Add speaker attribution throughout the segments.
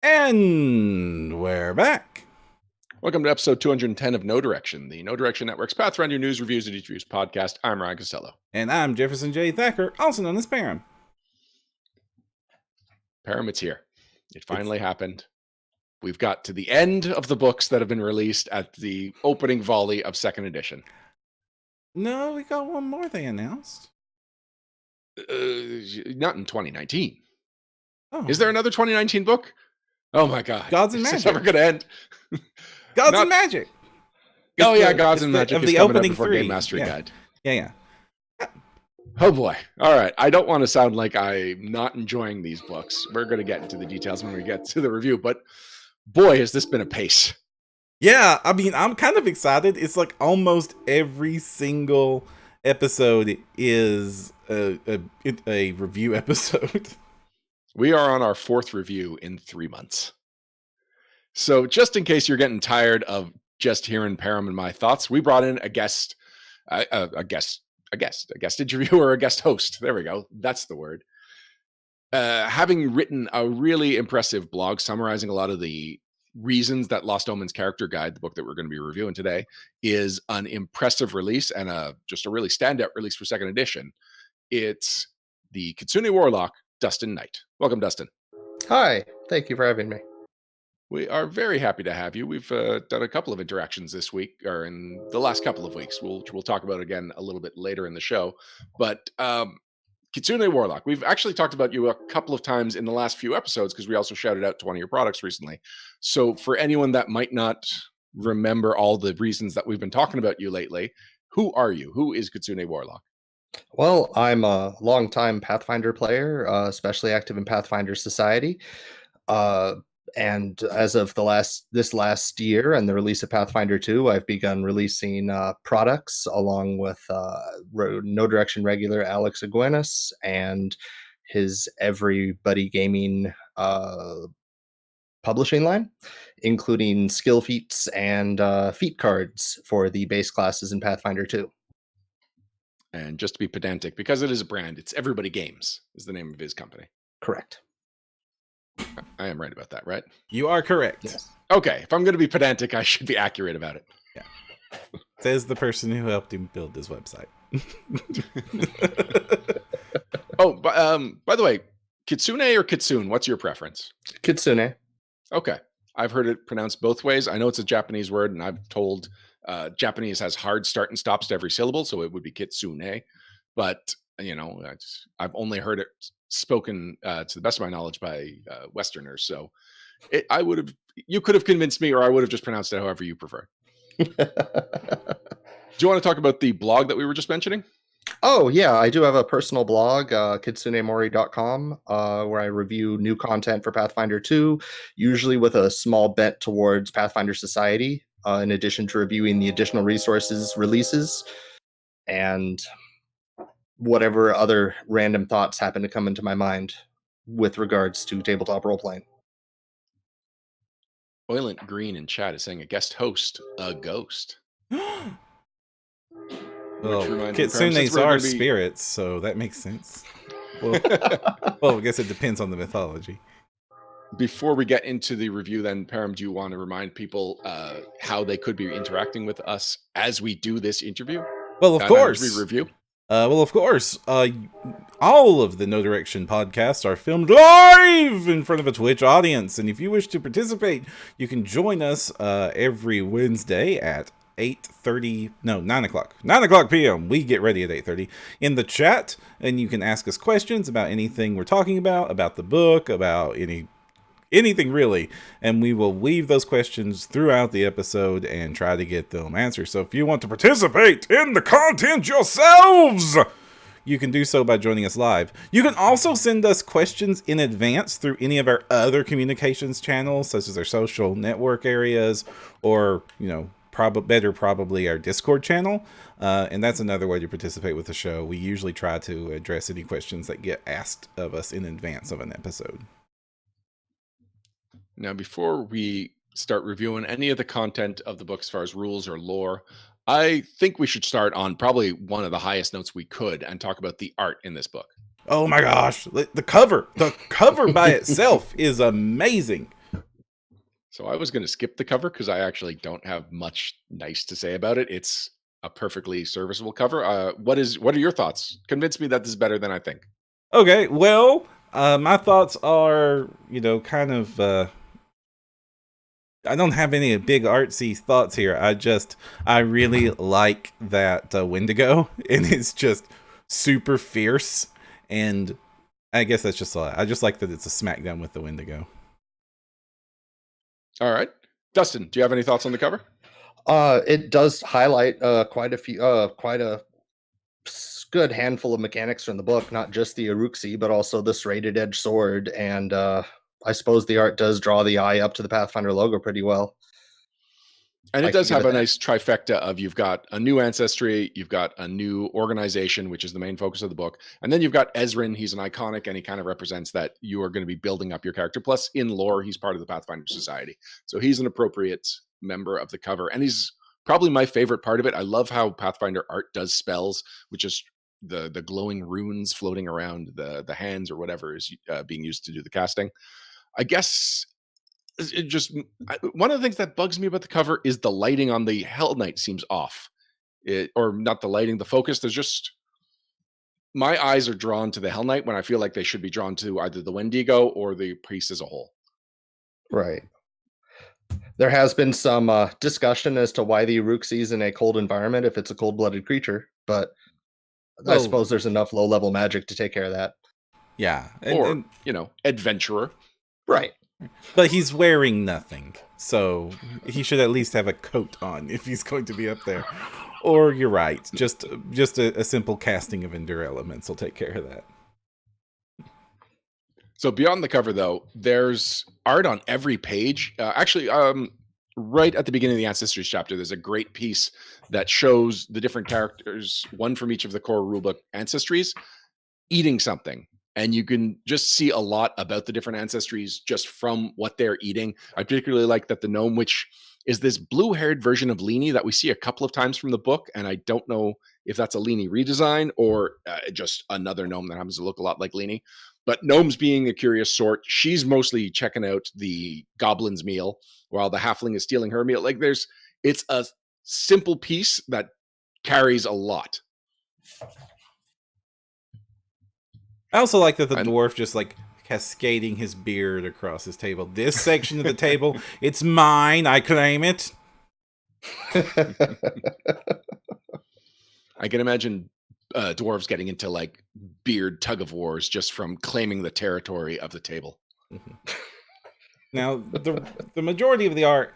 Speaker 1: And we're back.
Speaker 2: Welcome to episode 210 of No Direction, the No Direction Network's Pathfinder News, Reviews, and Interviews podcast. I'm Ryan Costello.
Speaker 1: And I'm Jefferson J. Thacker, also known as Perram.
Speaker 2: Perram, it's here. It finally happened. We've got to the end of the books that have been released at the opening volley of second edition.
Speaker 1: No, we got one more they announced.
Speaker 2: Not in 2019.
Speaker 1: Oh.
Speaker 2: Is there another 2019 book? Oh my God.
Speaker 1: Gods and Magic.
Speaker 2: It's never going to end.
Speaker 1: Gods and Magic.
Speaker 2: Oh yeah, Gods and Magic
Speaker 1: of
Speaker 2: is
Speaker 1: the
Speaker 2: coming
Speaker 1: opening
Speaker 2: up before
Speaker 1: three.
Speaker 2: Gamemastery Guide.
Speaker 1: Yeah.
Speaker 2: Oh boy. All right. I don't want to sound like I'm not enjoying these books. We're going to get into the details when we get to the review, but boy, has this been a pace.
Speaker 1: Yeah, I mean, I'm kind of excited. It's like almost every single episode is a review episode.
Speaker 2: We are on our fourth review in 3 months. So just in case you're getting tired of just hearing Perram and my thoughts, we brought in a guest interviewer, a guest host. There we go. That's the word. Having written a really impressive blog summarizing a lot of the reasons that Lost Omens Character Guide, the book that we're going to be reviewing today, is an impressive release and just a really standout release for second edition. It's the Kitsune Warlock, Dustin Knight. Welcome, Dustin.
Speaker 3: Hi. Thank you for having me.
Speaker 2: We are very happy to have you. We've done a couple of interactions this week, or in the last couple of weeks. We'll talk about it again a little bit later in the show. But Kitsune Warlock, we've actually talked about you a couple of times in the last few episodes because we also shouted out to one of your products recently. So for anyone that might not remember all the reasons that we've been talking about you lately, who are you? Who is Kitsune Warlock?
Speaker 3: Well, I'm a longtime Pathfinder player, especially active in Pathfinder Society. And as of this last year and the release of Pathfinder 2, I've begun releasing products along with No Direction regular Alex Aguinas and his Everybody Gaming publishing line, including skill feats and feat cards for the base classes in Pathfinder 2.
Speaker 2: And just to be pedantic, because it is a brand, it's Everybody Games is the name of his company.
Speaker 3: Correct.
Speaker 2: I am right about that, right?
Speaker 1: You are correct.
Speaker 3: Yes.
Speaker 2: Okay, if I'm going to be pedantic, I should be accurate about it.
Speaker 1: Yeah. Says the person who helped him build this website.
Speaker 2: Oh, by the way, Kitsune or Kitsune? What's your preference?
Speaker 3: Kitsune.
Speaker 2: Okay. I've heard it pronounced both ways. I know it's a Japanese word, and I've told Japanese has hard start and stops to every syllable, so it would be Kitsune. But, I've only heard it spoken to the best of my knowledge by Westerners. So you could have convinced me, or I would have just pronounced it however you prefer. Do you want to talk about the blog that we were just mentioning?
Speaker 3: Oh, yeah. I do have a personal blog, kitsunemori.com, where I review new content for Pathfinder 2, usually with a small bent towards Pathfinder Society, in addition to reviewing the additional resources releases and whatever other random thoughts happen to come into my mind with regards to tabletop role-playing.
Speaker 2: Oilent Green in chat is saying a guest host, a ghost.
Speaker 1: Well, Kitsunes are spirits, so that makes sense. Well, I guess it depends on the mythology.
Speaker 2: Before we get into the review, then, Perram, do you want to remind people how they could be interacting with us as we do this interview?
Speaker 1: Well, of course.
Speaker 2: As we review?
Speaker 1: All of the No Direction podcasts are filmed live in front of a Twitch audience. And if you wish to participate, you can join us every Wednesday at 9 o'clock p.m. We get ready at 8:30 in the chat, and you can ask us questions about anything we're talking about the book, about anything really, and we will weave those questions throughout the episode and try to get them answered. So if you want to participate in the content yourselves, you can do so by joining us live. You can also send us questions in advance through any of our other communications channels, such as our social network areas, or probably our Discord channel, and that's another way to participate with the show. We usually try to address any questions that get asked of us in advance of an episode.
Speaker 2: Now, before we start reviewing any of the content of the book as far as rules or lore, I think we should start on probably one of the highest notes we could and talk about the art in this book.
Speaker 1: Oh my gosh, the cover by itself is amazing.
Speaker 2: So I was going to skip the cover because I actually don't have much nice to say about it. It's a perfectly serviceable cover. What are your thoughts? Convince me that this is better than I think.
Speaker 1: Okay, well, my thoughts are, kind of. I don't have any big artsy thoughts here. I really like that Wendigo, and it's just super fierce. And I guess that's just a lot. I just like that it's a smackdown with the Wendigo.
Speaker 2: All right, Dustin, do you have any thoughts on the cover?
Speaker 3: It does highlight quite a good handful of mechanics from the book, not just the Uruxi, but also this rated edge sword. And I suppose the art does draw the eye up to the Pathfinder logo pretty well.
Speaker 2: And it does have a nice trifecta of you've got a new ancestry, you've got a new organization, which is the main focus of the book. And then you've got Ezrin. He's an iconic, and he kind of represents that you are going to be building up your character. Plus, in lore, he's part of the Pathfinder Society. So he's an appropriate member of the cover. And he's probably my favorite part of it. I love how Pathfinder art does spells, which is the glowing runes floating around the hands or whatever is being used to do the casting. I guess one of the things that bugs me about the cover is the lighting on the Hellknight seems off. Or not the lighting, the focus. There's just my eyes are drawn to the Hellknight when I feel like they should be drawn to either the Wendigo or the priest as a whole.
Speaker 3: Right. There has been some discussion as to why the Uruxi is in a cold environment if it's a cold-blooded creature, but I suppose there's enough low-level magic to take care of that.
Speaker 1: Yeah.
Speaker 2: Or adventurer.
Speaker 3: Right.
Speaker 1: But he's wearing nothing, so he should at least have a coat on if he's going to be up there. Or you're right, just a simple casting of Endure Elements will take care of that.
Speaker 2: So beyond the cover, though, there's art on every page. Right at the beginning of the Ancestry chapter, there's a great piece that shows the different characters, one from each of the core rulebook ancestries, eating something. And you can just see a lot about the different ancestries just from what they're eating. I particularly like that the gnome, which is this blue-haired version of Leany that we see a couple of times from the book, and I don't know if that's a Leany redesign or just another gnome that happens to look a lot like Leany. But gnomes being a curious sort, she's mostly checking out the goblin's meal while the halfling is stealing her meal. It's a simple piece that carries a lot.
Speaker 1: I also like that the dwarf just cascading his beard across his table. This section of the table, it's mine. I claim it.
Speaker 2: I can imagine dwarves getting into beard tug of wars just from claiming the territory of the table.
Speaker 1: Mm-hmm. Now, the majority of the art,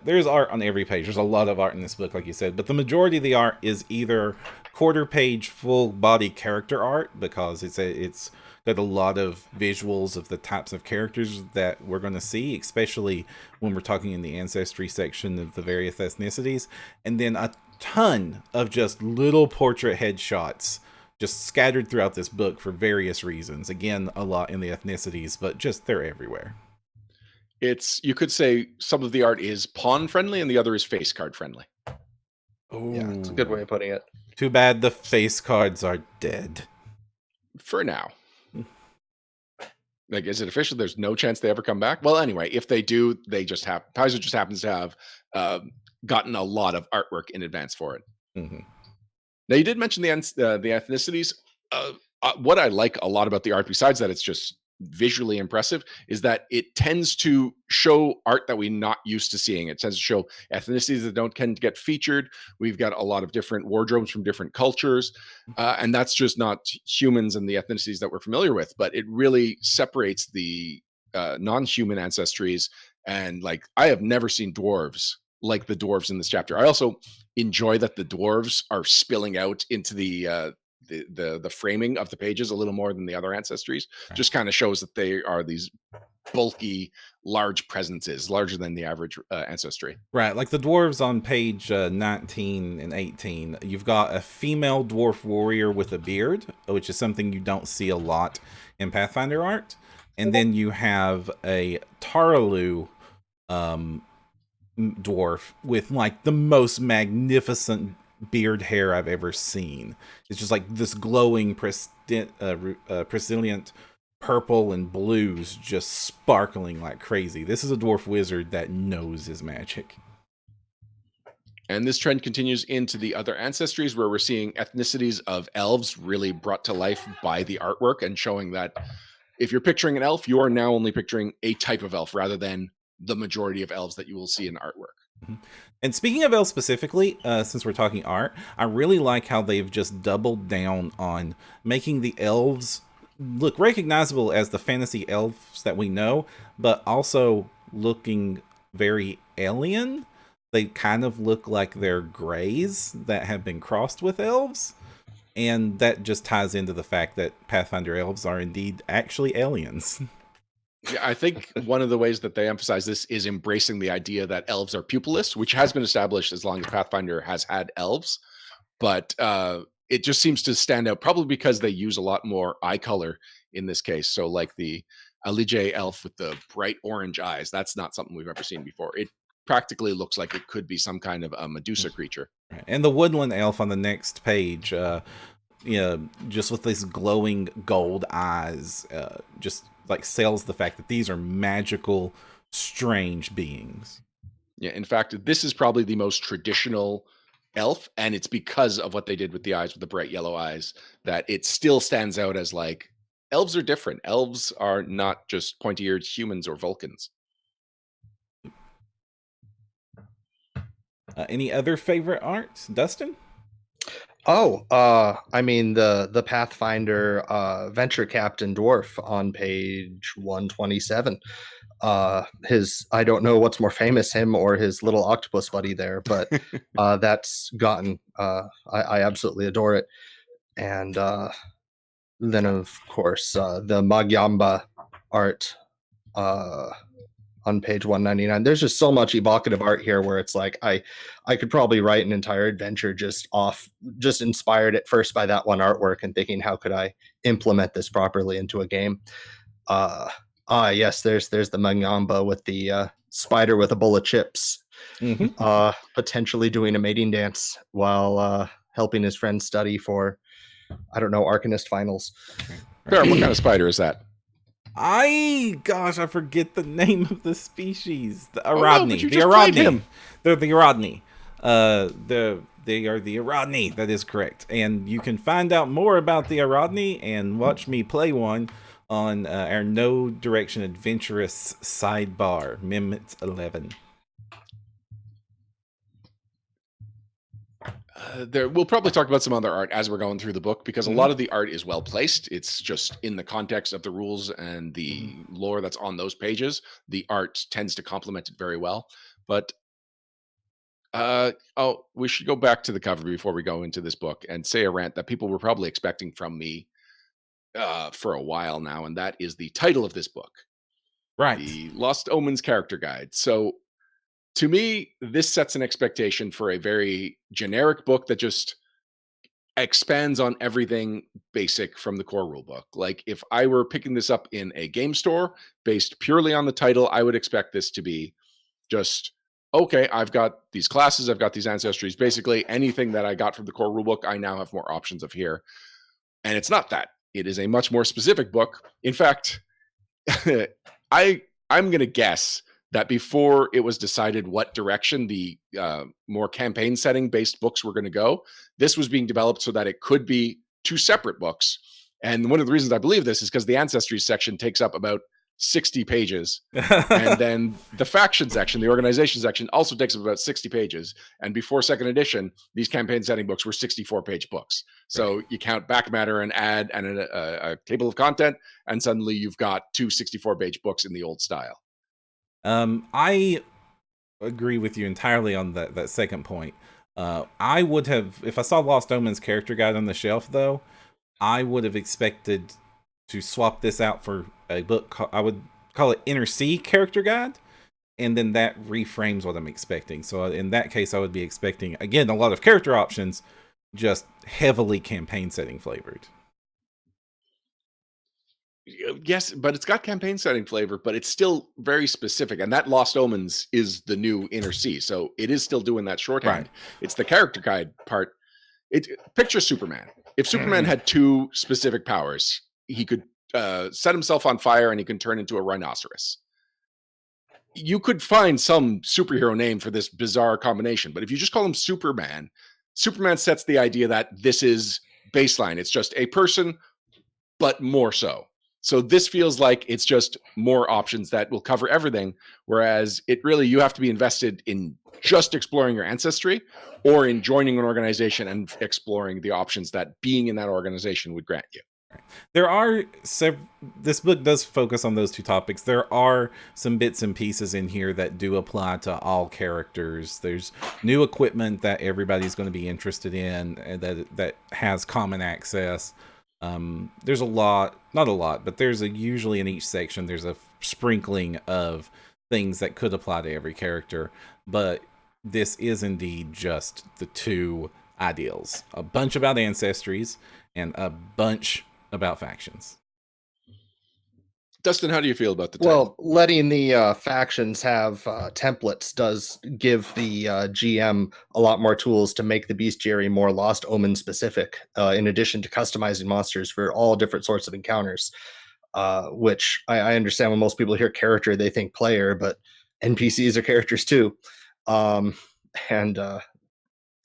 Speaker 1: there's art on every page. There's a lot of art in this book, like you said, but the majority of the art is either quarter-page full-body character art, because it's got a lot of visuals of the types of characters that we're going to see, especially when we're talking in the Ancestry section of the various ethnicities, and then a ton of just little portrait headshots just scattered throughout this book for various reasons. Again, a lot in the ethnicities, but just they're everywhere.
Speaker 2: You could say some of the art is pawn friendly and the other is face card friendly.
Speaker 3: Oh, yeah, it's a good way of putting it.
Speaker 1: Too bad the face cards are dead.
Speaker 2: For now. Is it official? There's no chance they ever come back? Well, anyway, if they do, Paizo just happens to have gotten a lot of artwork in advance for it.
Speaker 1: Mm-hmm.
Speaker 2: Now, you did mention the ethnicities. What I like a lot about the art, besides that it's just visually impressive, is that it tends to show art that we're not used to seeing. It tends to show ethnicities that don't tend to get featured. We've got a lot of different wardrobes from different cultures, and that's just not humans and the ethnicities that we're familiar with, but it really separates the non-human ancestries. And I have never seen dwarves like the dwarves in this chapter. I also enjoy that the dwarves are spilling out into the framing of the pages a little more than the other ancestries. Right. Just kind of shows that they are these bulky, large presences, larger than the average ancestry.
Speaker 1: Right, like the dwarves on page 19 and 18, you've got a female dwarf warrior with a beard, which is something you don't see a lot in Pathfinder art. And then you have a Taralu dwarf with the most magnificent beard hair I've ever seen. It's just this glowing, resilient purple and blues just sparkling like crazy. This is a dwarf wizard that knows his magic.
Speaker 2: And this trend continues into the other ancestries, where we're seeing ethnicities of elves really brought to life by the artwork, and showing that if you're picturing an elf, you are now only picturing a type of elf rather than the majority of elves that you will see in artwork.
Speaker 1: Mm-hmm. And speaking of elves specifically, since we're talking art, I really like how they've just doubled down on making the elves look recognizable as the fantasy elves that we know, but also looking very alien. They kind of look like they're greys that have been crossed with elves. And that just ties into the fact that Pathfinder elves are indeed actually aliens.
Speaker 2: Yeah, I think one of the ways that they emphasize this is embracing the idea that elves are pupilless, which has been established as long as Pathfinder has had elves. But it just seems to stand out, probably because they use a lot more eye color in this case. So like the Alige elf with the bright orange eyes, that's not something we've ever seen before. It practically looks like it could be some kind of a Medusa creature.
Speaker 1: And the woodland elf on the next page, just with these glowing gold eyes, just like sells the fact that these are magical, strange beings.
Speaker 2: Yeah, in fact, this is probably the most traditional elf, and it's because of what they did with the eyes, with the bright yellow eyes, that it still stands out as like, elves are different. Elves are not just pointy-eared humans or Vulcans.
Speaker 1: Any other favorite art, Dustin?
Speaker 3: Oh, I mean the Pathfinder Venture Captain Dwarf on page 127. His, I don't know what's more famous, him or his little octopus buddy there, but that's gotten I absolutely adore it. And then of course the Magambya art on page 199. There's just so much evocative art here where it's like I could probably write an entire adventure just inspired at first by that one artwork and thinking, how could I implement this properly into a game? Yes, there's the Magambya with the spider with a bowl of chips, potentially doing a mating dance while helping his friend study for, I don't know, Arcanist finals.
Speaker 2: Perram, what kind of spider is that?
Speaker 1: I forget the name of the species. The Aradni.
Speaker 2: Oh, no, but you just played him.
Speaker 1: They're the Aradni. They are the Aradni. That is correct. And you can find out more about the Aradni and watch me play one on our No Direction Adventurous sidebar, Mimit 11.
Speaker 2: We'll probably talk about some other art as we're going through the book, because a lot of the art is well placed. It's just in the context of the rules and the lore that's on those pages. The art tends to complement it very well. But we should go back to the cover before we go into this book and say a rant that people were probably expecting from me for a while now, and that is the title of this book,
Speaker 1: right?
Speaker 2: The Lost Omens Character Guide. So to me, this sets an expectation for a very generic book that just expands on everything basic from the core rulebook. Like if I were picking this up in a game store based purely on the title, I would expect this to be just, okay, I've got these classes, I've got these ancestries, basically anything that I got from the core rulebook, I now have more options of here. And it's not that. It is a much more specific book. In fact, I'm going to guess that before it was decided what direction the more campaign setting based books were going to go, this was being developed so that it could be two separate books. And one of the reasons I believe this is because the Ancestry section takes up about 60 pages. And then the faction section, the organization section, also takes up about 60 pages. And before second edition, these campaign setting books were 64-page books. So you count back matter and add and a table of content, and suddenly you've got two 64-page books in the old style.
Speaker 1: I agree with you entirely on that second point. I would have, if I saw Lost Omens Character Guide on the shelf, though, I would have expected to swap this out for a book. I would call it Inner Sea Character Guide, and then that reframes what I'm expecting. So in that case, I would be expecting, again, a lot of character options, just heavily campaign setting flavored.
Speaker 2: Yes, but it's got campaign setting flavor, but it's still very specific. And that Lost Omens is the new Inner Sea. So it is still doing that shorthand. Right. It's the character guide part. Picture Superman. If Superman had two specific powers, he could set himself on fire and he can turn into a rhinoceros. You could find some superhero name for this bizarre combination, but if you just call him Superman, Superman sets the idea that this is baseline. It's just a person, but more so. So this feels like it's just more options that will cover everything, whereas it really, you have to be invested in just exploring your ancestry or in joining an organization and exploring the options that being in that organization would grant you.
Speaker 1: There are this book does focus on those two topics. There are some bits and pieces in here that do apply to all characters. There's new equipment that everybody's going to be interested in, and that has common access. There's a lot, not a lot, but there's usually in each section there's a sprinkling of things that could apply to every character. But this is indeed just the two ideals: a bunch about ancestries and a bunch about factions.
Speaker 2: Dustin, how do you feel about the title?
Speaker 3: Well, letting the factions have templates does give the GM a lot more tools to make the bestiary more Lost Omen specific, in addition to customizing monsters for all different sorts of encounters, which I understand when most people hear character, they think player, but NPCs are characters too. And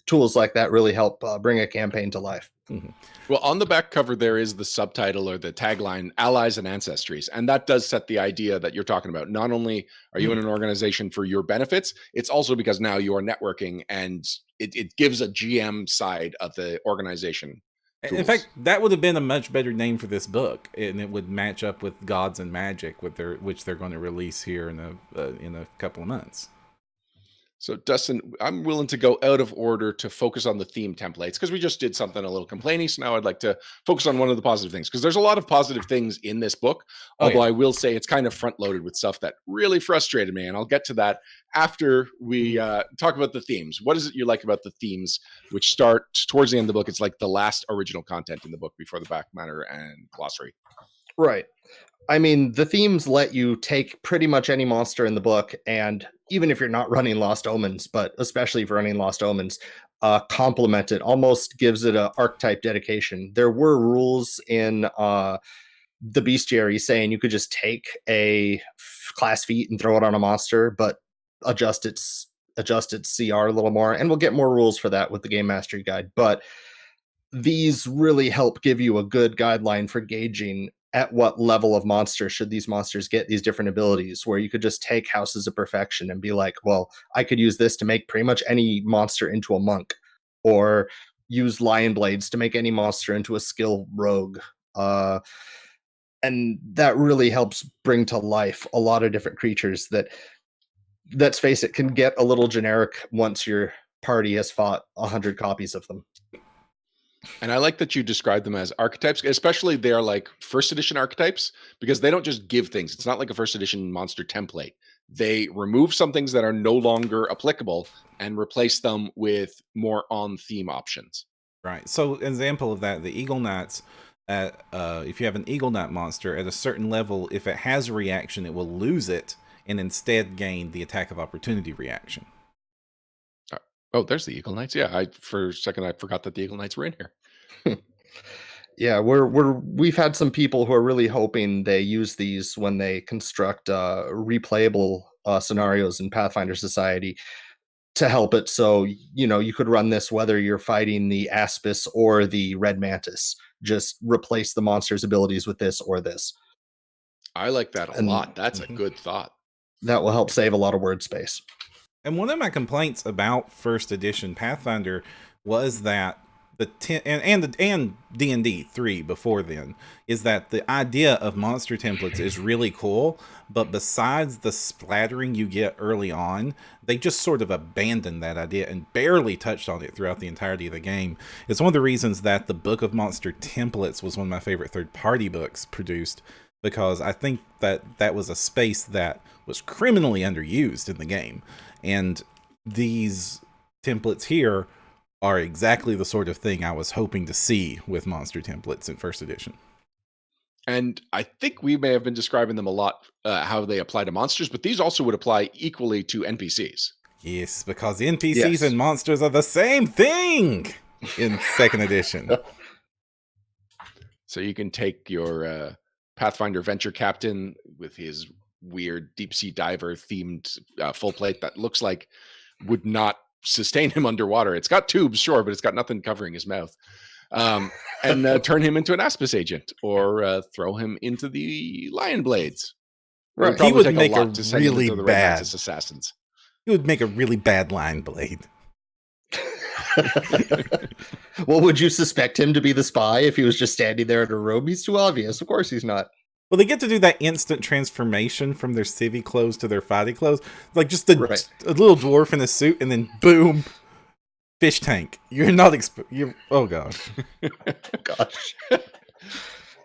Speaker 3: tools like that really help bring a campaign to life.
Speaker 1: Mm-hmm.
Speaker 2: Well, on the back cover, there is the subtitle or the tagline, Allies and Ancestries. And that does set the idea that you're talking about. Not only are you in an organization for your benefits, it's also because now you are networking, and it gives a GM side of the organization tools.
Speaker 1: In fact, that would have been a much better name for this book, and it would match up with Gods and Magic, which they're going to release here in a couple of months.
Speaker 2: So, Dustin, I'm willing to go out of order to focus on the theme templates because we just did something a little complaining. So now I'd like to focus on one of the positive things, because there's a lot of positive things in this book. Although I will say it's kind of front loaded with stuff that really frustrated me. And I'll get to that after we talk about the themes. What is it you like about the themes, which start towards the end of the book? It's like the last original content in the book before the back matter and glossary.
Speaker 3: Right. I mean, the themes let you take pretty much any monster in the book, and even if you're not running Lost Omens, but especially if you're running Lost Omens, complement it, almost gives it an archetype dedication. There were rules in the bestiary saying you could just take a class feat and throw it on a monster, but adjust its CR a little more, and we'll get more rules for that with the Gamemastery guide. But these really help give you a good guideline for gauging at what level of monster should these monsters get these different abilities, where you could just take Houses of Perfection and be like, well, I could use this to make pretty much any monster into a monk, or use Lion Blades to make any monster into a skill rogue. And that really helps bring to life a lot of different creatures that, let's face it, can get a little generic once your party has fought 100 copies of them.
Speaker 2: And I like that you describe them as archetypes, especially they are like first edition archetypes, because they don't just give things. It's not like a first edition monster template. They remove some things that are no longer applicable and replace them with more on theme options.
Speaker 1: Right. So, an example of that, the Eagle Knights, if you have an Eagle Knight monster at a certain level, if it has a reaction, it will lose it and instead gain the attack of opportunity reaction.
Speaker 2: Oh, there's the Eagle Knights. Yeah, for a second I forgot that the Eagle Knights were in here.
Speaker 3: Yeah, we've had some people who are really hoping they use these when they construct replayable scenarios in Pathfinder Society to help it. So, you could run this whether you're fighting the Aspis or the Red Mantis. Just replace the monster's abilities with this or this.
Speaker 2: I like that a lot. That's a good thought.
Speaker 3: That will help save a lot of word space.
Speaker 1: And one of my complaints about first edition Pathfinder was that and D&D 3 before then is that the idea of monster templates is really cool, but besides the splattering you get early on, they just sort of abandoned that idea and barely touched on it throughout the entirety of the game. It's one of the reasons that the Book of Monster Templates was one of my favorite third-party books produced, because I think that was a space that was criminally underused in the game. And these templates here are exactly the sort of thing I was hoping to see with monster templates in first edition.
Speaker 2: And I think we may have been describing them a lot, how they apply to monsters, but these also would apply equally to NPCs.
Speaker 1: Yes, because NPCs and monsters are the same thing in second edition.
Speaker 2: So you can take your Pathfinder Venture Captain with his weird deep sea diver themed full plate that looks like would not sustain him underwater. It's got tubes, sure, but it's got nothing covering his mouth. And turn him into an Aspis agent, or throw him into the Lion Blades.
Speaker 3: Right.
Speaker 1: He would
Speaker 2: take
Speaker 1: make a
Speaker 2: lot to send him
Speaker 1: really
Speaker 2: into the Red
Speaker 1: bad
Speaker 2: Mantis assassins.
Speaker 1: He would make a really bad Lion Blade.
Speaker 3: Well, would you suspect him to be the spy if he was just standing there in a robe? He's too obvious. Of course he's not.
Speaker 1: Well, they get to do that instant transformation from their civvy clothes to their fighting clothes. Like just a little dwarf in a suit, and then boom, fish tank. You're not oh gosh.
Speaker 3: Gosh.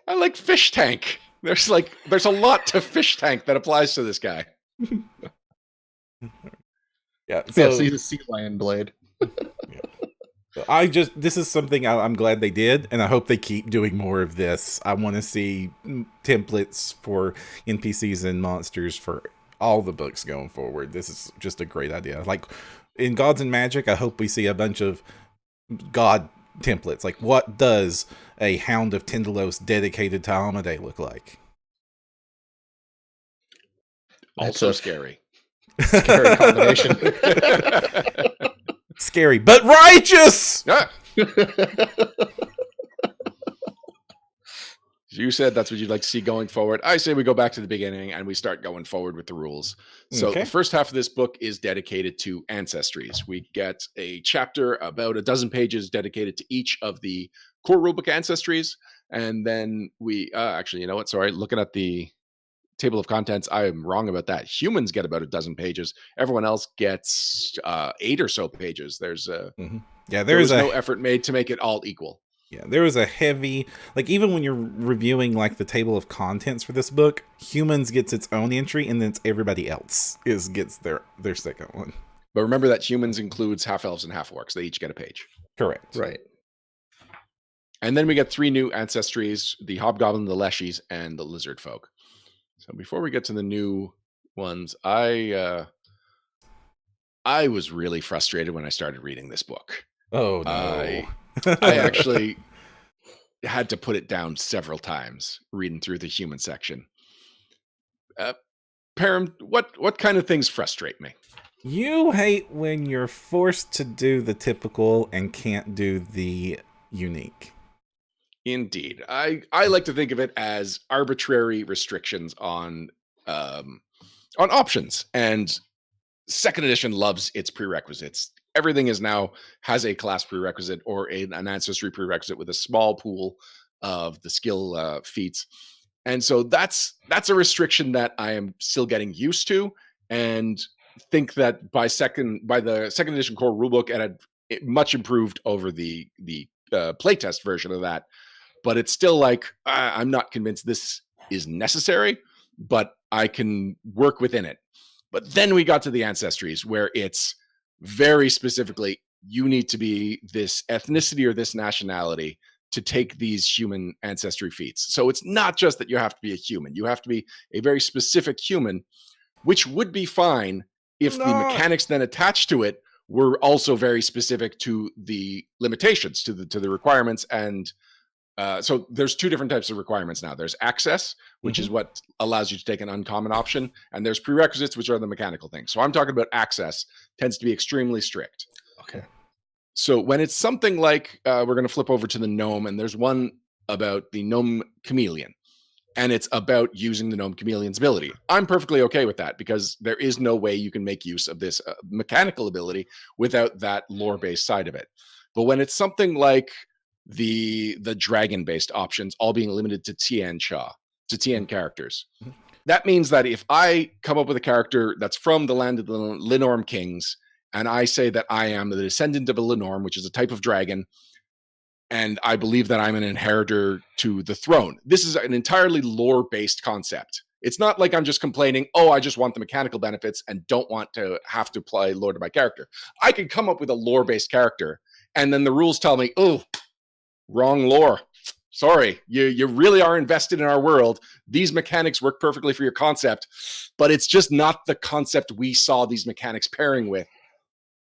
Speaker 2: I like fish tank. There's a lot to fish tank that applies to this guy.
Speaker 1: Yeah,
Speaker 3: so he's a sea lion blade.
Speaker 1: Yeah. This is something I'm glad they did, and I hope they keep doing more of this. I want to see templates for NPCs and monsters for all the books going forward. This is just a great idea. Like in Gods and Magic, I hope we see a bunch of god templates. Like, what does a Hound of Tindalos dedicated to Amadei look like?
Speaker 2: Also scary.
Speaker 3: Scary combination.
Speaker 1: Scary, but righteous!
Speaker 2: Ah. You said that's what you'd like to see going forward. I say we go back to the beginning and we start going forward with the rules. So the first half of this book is dedicated to ancestries. We get a chapter about a dozen pages dedicated to each of the core rulebook ancestries. And then we, actually, you know what? Sorry, looking at the table of contents, I am wrong about that. Humans get about a dozen pages. Everyone else gets 8 or so pages. There's there was no effort made to make it all equal.
Speaker 1: Yeah, there was a heavy, like, even when you're reviewing like the table of contents for this book, humans gets its own entry, and then it's everybody else gets their second one.
Speaker 2: But remember that humans includes half elves and half orcs. They each get a page.
Speaker 1: Correct.
Speaker 3: Right.
Speaker 2: And then we get 3 new ancestries: the Hobgoblin, the Leshies, and the lizardfolk. So before we get to the new ones, I was really frustrated when I started reading this book.
Speaker 1: Oh no.
Speaker 2: I actually had to put it down several times reading through the human section. Perram, what kind of things frustrate me?
Speaker 1: You hate when you're forced to do the typical and can't do the unique.
Speaker 2: Indeed. I like to think of it as arbitrary restrictions on options, and second edition loves its prerequisites. Everything has a class prerequisite or an ancestry prerequisite with a small pool of the skill feats. And so that's a restriction that I am still getting used to, and think that by the second edition core rulebook, it much improved over the playtest version of that. But it's still like, I'm not convinced this is necessary, but I can work within it. But then we got to the ancestries, where it's very specifically, you need to be this ethnicity or this nationality to take these human ancestry feats. So it's not just that you have to be a human. You have to be a very specific human, which would be fine if the mechanics then attached to it were also very specific to the limitations, to the requirements. And so there's 2 different types of requirements now. There's access, which is what allows you to take an uncommon option, and there's prerequisites, which are the mechanical things. So I'm talking about access, tends to be extremely strict.
Speaker 3: Okay.
Speaker 2: So when it's something like, we're going to flip over to the gnome, and there's one about the gnome chameleon, and it's about using the gnome chameleon's ability. I'm perfectly okay with that, because there is no way you can make use of this mechanical ability without that lore-based side of it. But when it's something like the dragon-based options all being limited to TN characters, that means that if I come up with a character that's from the land of the Lenorm kings, and I say that I am the descendant of a Lenorm, which is a type of dragon, and I believe that I'm an inheritor to the throne, this is an entirely lore-based concept. It's not like I'm just complaining, I just want the mechanical benefits and don't want to have to apply lore to my character. I could come up with a lore-based character, and then the rules tell me, wrong lore. Sorry, you really are invested in our world. These mechanics work perfectly for your concept, but it's just not the concept we saw these mechanics pairing with.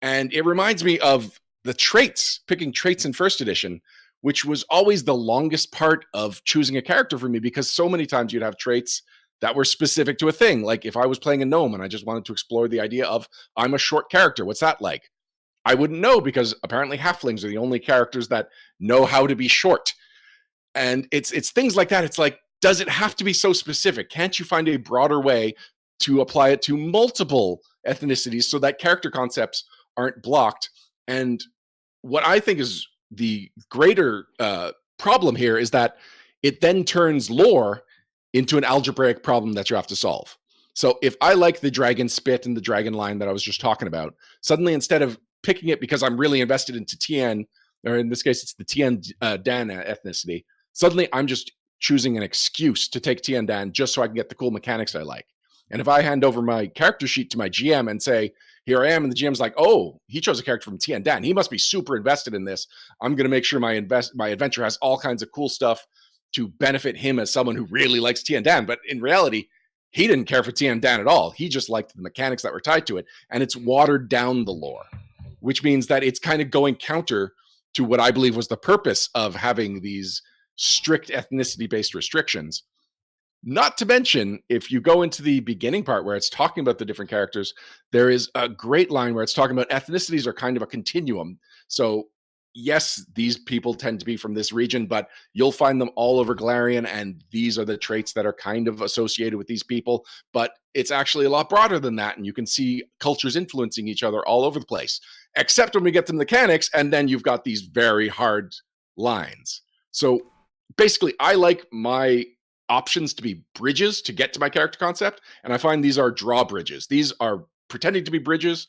Speaker 2: And it reminds me of the traits, picking traits in first edition, which was always the longest part of choosing a character for me, because so many times you'd have traits that were specific to a thing. Like if I was playing a gnome and I just wanted to explore the idea of, I'm a short character, what's that like? I wouldn't know, because apparently halflings are the only characters that know how to be short. And it's things like that. It's like, does it have to be so specific? Can't you find a broader way to apply it to multiple ethnicities so that character concepts aren't blocked? And what I think is the greater problem here is that it then turns lore into an algebraic problem that you have to solve. So if I like the dragon spit and the dragon line that I was just talking about, suddenly instead of picking it because I'm really invested into Tien, or in this case, it's the Tien Dan ethnicity, suddenly I'm just choosing an excuse to take Tien Dan just so I can get the cool mechanics I like. And if I hand over my character sheet to my GM and say, here I am, and the GM's like, oh, he chose a character from Tien Dan, he must be super invested in this. I'm going to make sure my adventure has all kinds of cool stuff to benefit him as someone who really likes Tien Dan. But in reality, he didn't care for Tien Dan at all. He just liked the mechanics that were tied to it. And it's watered down the lore, which means that it's kind of going counter to what I believe was the purpose of having these strict ethnicity-based restrictions. Not to mention, if you go into the beginning part where it's talking about the different characters, there is a great line where it's talking about ethnicities are kind of a continuum. So yes, these people tend to be from this region, but you'll find them all over Galarian, and these are the traits that are kind of associated with these people. But it's actually a lot broader than that, and you can see cultures influencing each other all over the place, except when we get to the mechanics, and then you've got these very hard lines. So basically, I like my options to be bridges to get to my character concept, and I find these are drawbridges. These are pretending to be bridges,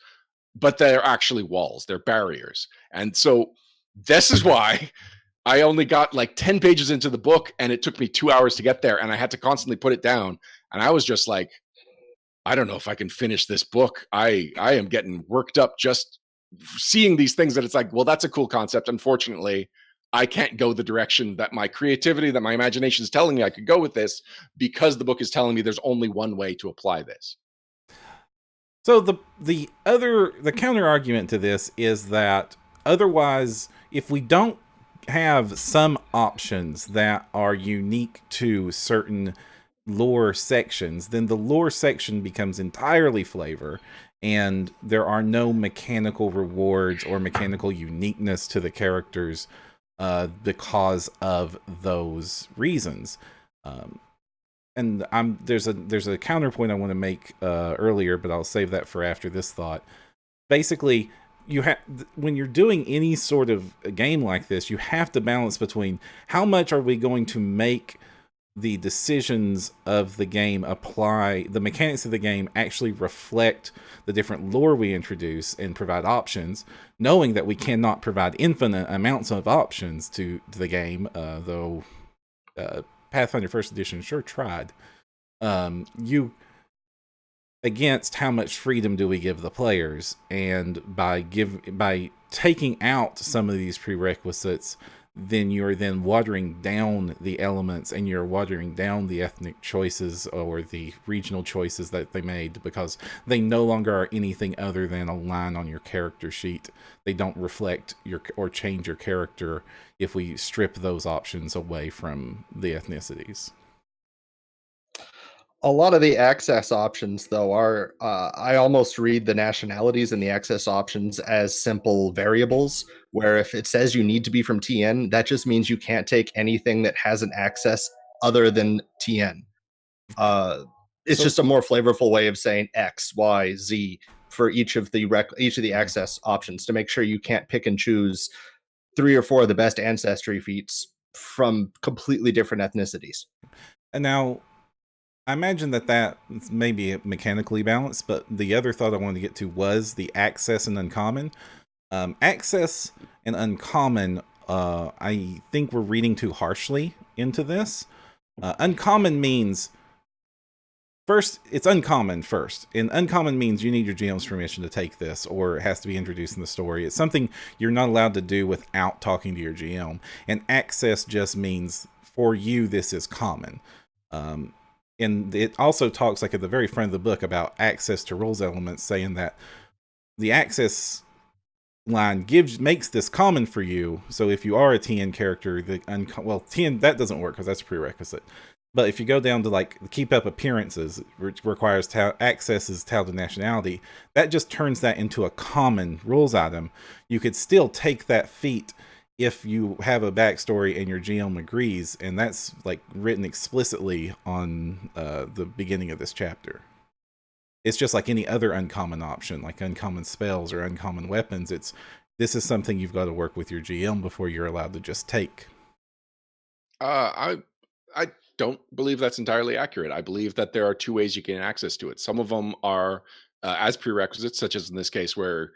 Speaker 2: but they're actually walls. They're barriers. And so this is why I only got like 10 pages into the book, and it took me 2 hours to get there, and I had to constantly put it down. And I was just like, I don't know if I can finish this book. I am getting worked up just seeing these things that it's like, well, that's a cool concept. Unfortunately, I can't go the direction that my creativity, that my imagination is telling me I could go with this, because the book is telling me there's only one way to apply this.
Speaker 1: So the counter argument to this is that otherwise, if we don't have some options that are unique to certain lore sections, then the lore section becomes entirely flavor, and there are no mechanical rewards or mechanical uniqueness to the characters because of those reasons. And there's a counterpoint I want to make earlier, but I'll save that for after this thought. Basically, when you're doing any sort of game like this, you have to balance between how much are we going to make the decisions of the game apply, the mechanics of the game actually reflect the different lore we introduce and provide options, knowing that we cannot provide infinite amounts of options to the game, though Pathfinder First Edition sure tried. Against how much freedom do we give the players, and by taking out some of these prerequisites, then you're then watering down the elements, and you're watering down the ethnic choices or the regional choices that they made, because they no longer are anything other than a line on your character sheet. They don't reflect or change your character if we strip those options away from the ethnicities.
Speaker 3: A lot of the access options, though, are I almost read the nationalities and the access options as simple variables, where if it says you need to be from TN, that just means you can't take anything that has an access other than TN. It's just a more flavorful way of saying X, Y, Z for each of the access options, to make sure you can't pick and choose 3 or 4 of the best ancestry feats from completely different ethnicities.
Speaker 1: And now, I imagine that may be mechanically balanced, but the other thought I wanted to get to was the access and uncommon. Access and uncommon, I think we're reading too harshly into this. Uncommon means, first, it's uncommon first. And uncommon means you need your GM's permission to take this, or it has to be introduced in the story. It's something you're not allowed to do without talking to your GM. And access just means, for you, this is common. And it also talks, like at the very front of the book, about access to rules elements, saying that the access line makes this common for you. So if you are a TN character, TN, that doesn't work because that's a prerequisite. But if you go down to like keep up appearances, which requires accesses touted nationality, that just turns that into a common rules item. You could still take that feat if you have a backstory and your GM agrees, and that's like written explicitly on the beginning of this chapter. It's just like any other uncommon option, like uncommon spells or uncommon weapons. This is something you've got to work with your GM before you're allowed to just take.
Speaker 2: I don't believe that's entirely accurate. I believe that there are two ways you gain access to it. Some of them are as prerequisites, such as in this case where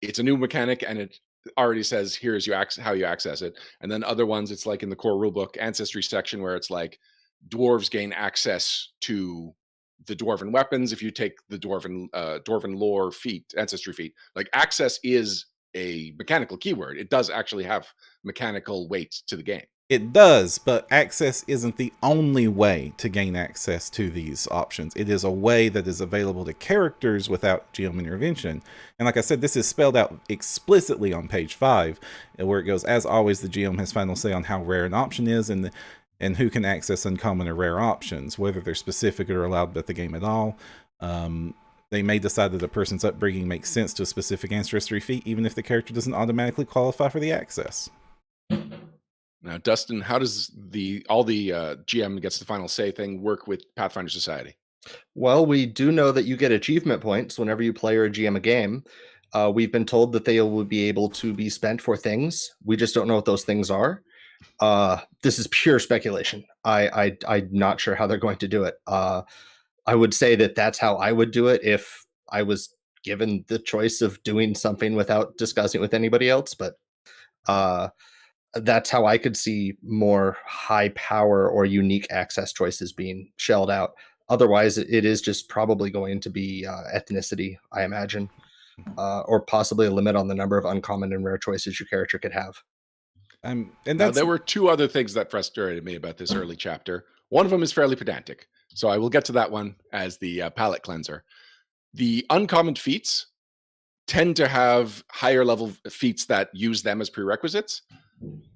Speaker 2: it's a new mechanic and it already says here's how you access it. And then other ones, it's like in the core rulebook Ancestry section where it's like dwarves gain access to the dwarven weapons if you take the dwarven lore feat, ancestry feat. Like access is a mechanical keyword. It does actually have mechanical weight to the game.
Speaker 1: It does, but access isn't the only way to gain access to these options. It is a way that is available to characters without GM intervention. And like I said, this is spelled out explicitly on page 5, where it goes, as always, the GM has final say on how rare an option is and who can access uncommon or rare options, whether they're specific or allowed at the game at all. They may decide that a person's upbringing makes sense to a specific ancestry feat, even if the character doesn't automatically qualify for the access.
Speaker 2: Now, Dustin, how does all the GM gets the final say thing work with Pathfinder Society?
Speaker 3: Well, we do know that you get achievement points whenever you play or GM a game. We've been told that they will be able to be spent for things. We just don't know what those things are. This is pure speculation. I'm not sure how they're going to do it. I would say that that's how I would do it if I was given the choice of doing something without discussing it with anybody else. But that's how I could see more high power or unique access choices being shelled out. Otherwise, it is just probably going to be ethnicity, I imagine, or possibly a limit on the number of uncommon and rare choices your character could have.
Speaker 2: And there were two other things that frustrated me about this early chapter. One of them is fairly pedantic, so I will get to that one as the palate cleanser. The uncommon feats tend to have higher level feats that use them as prerequisites.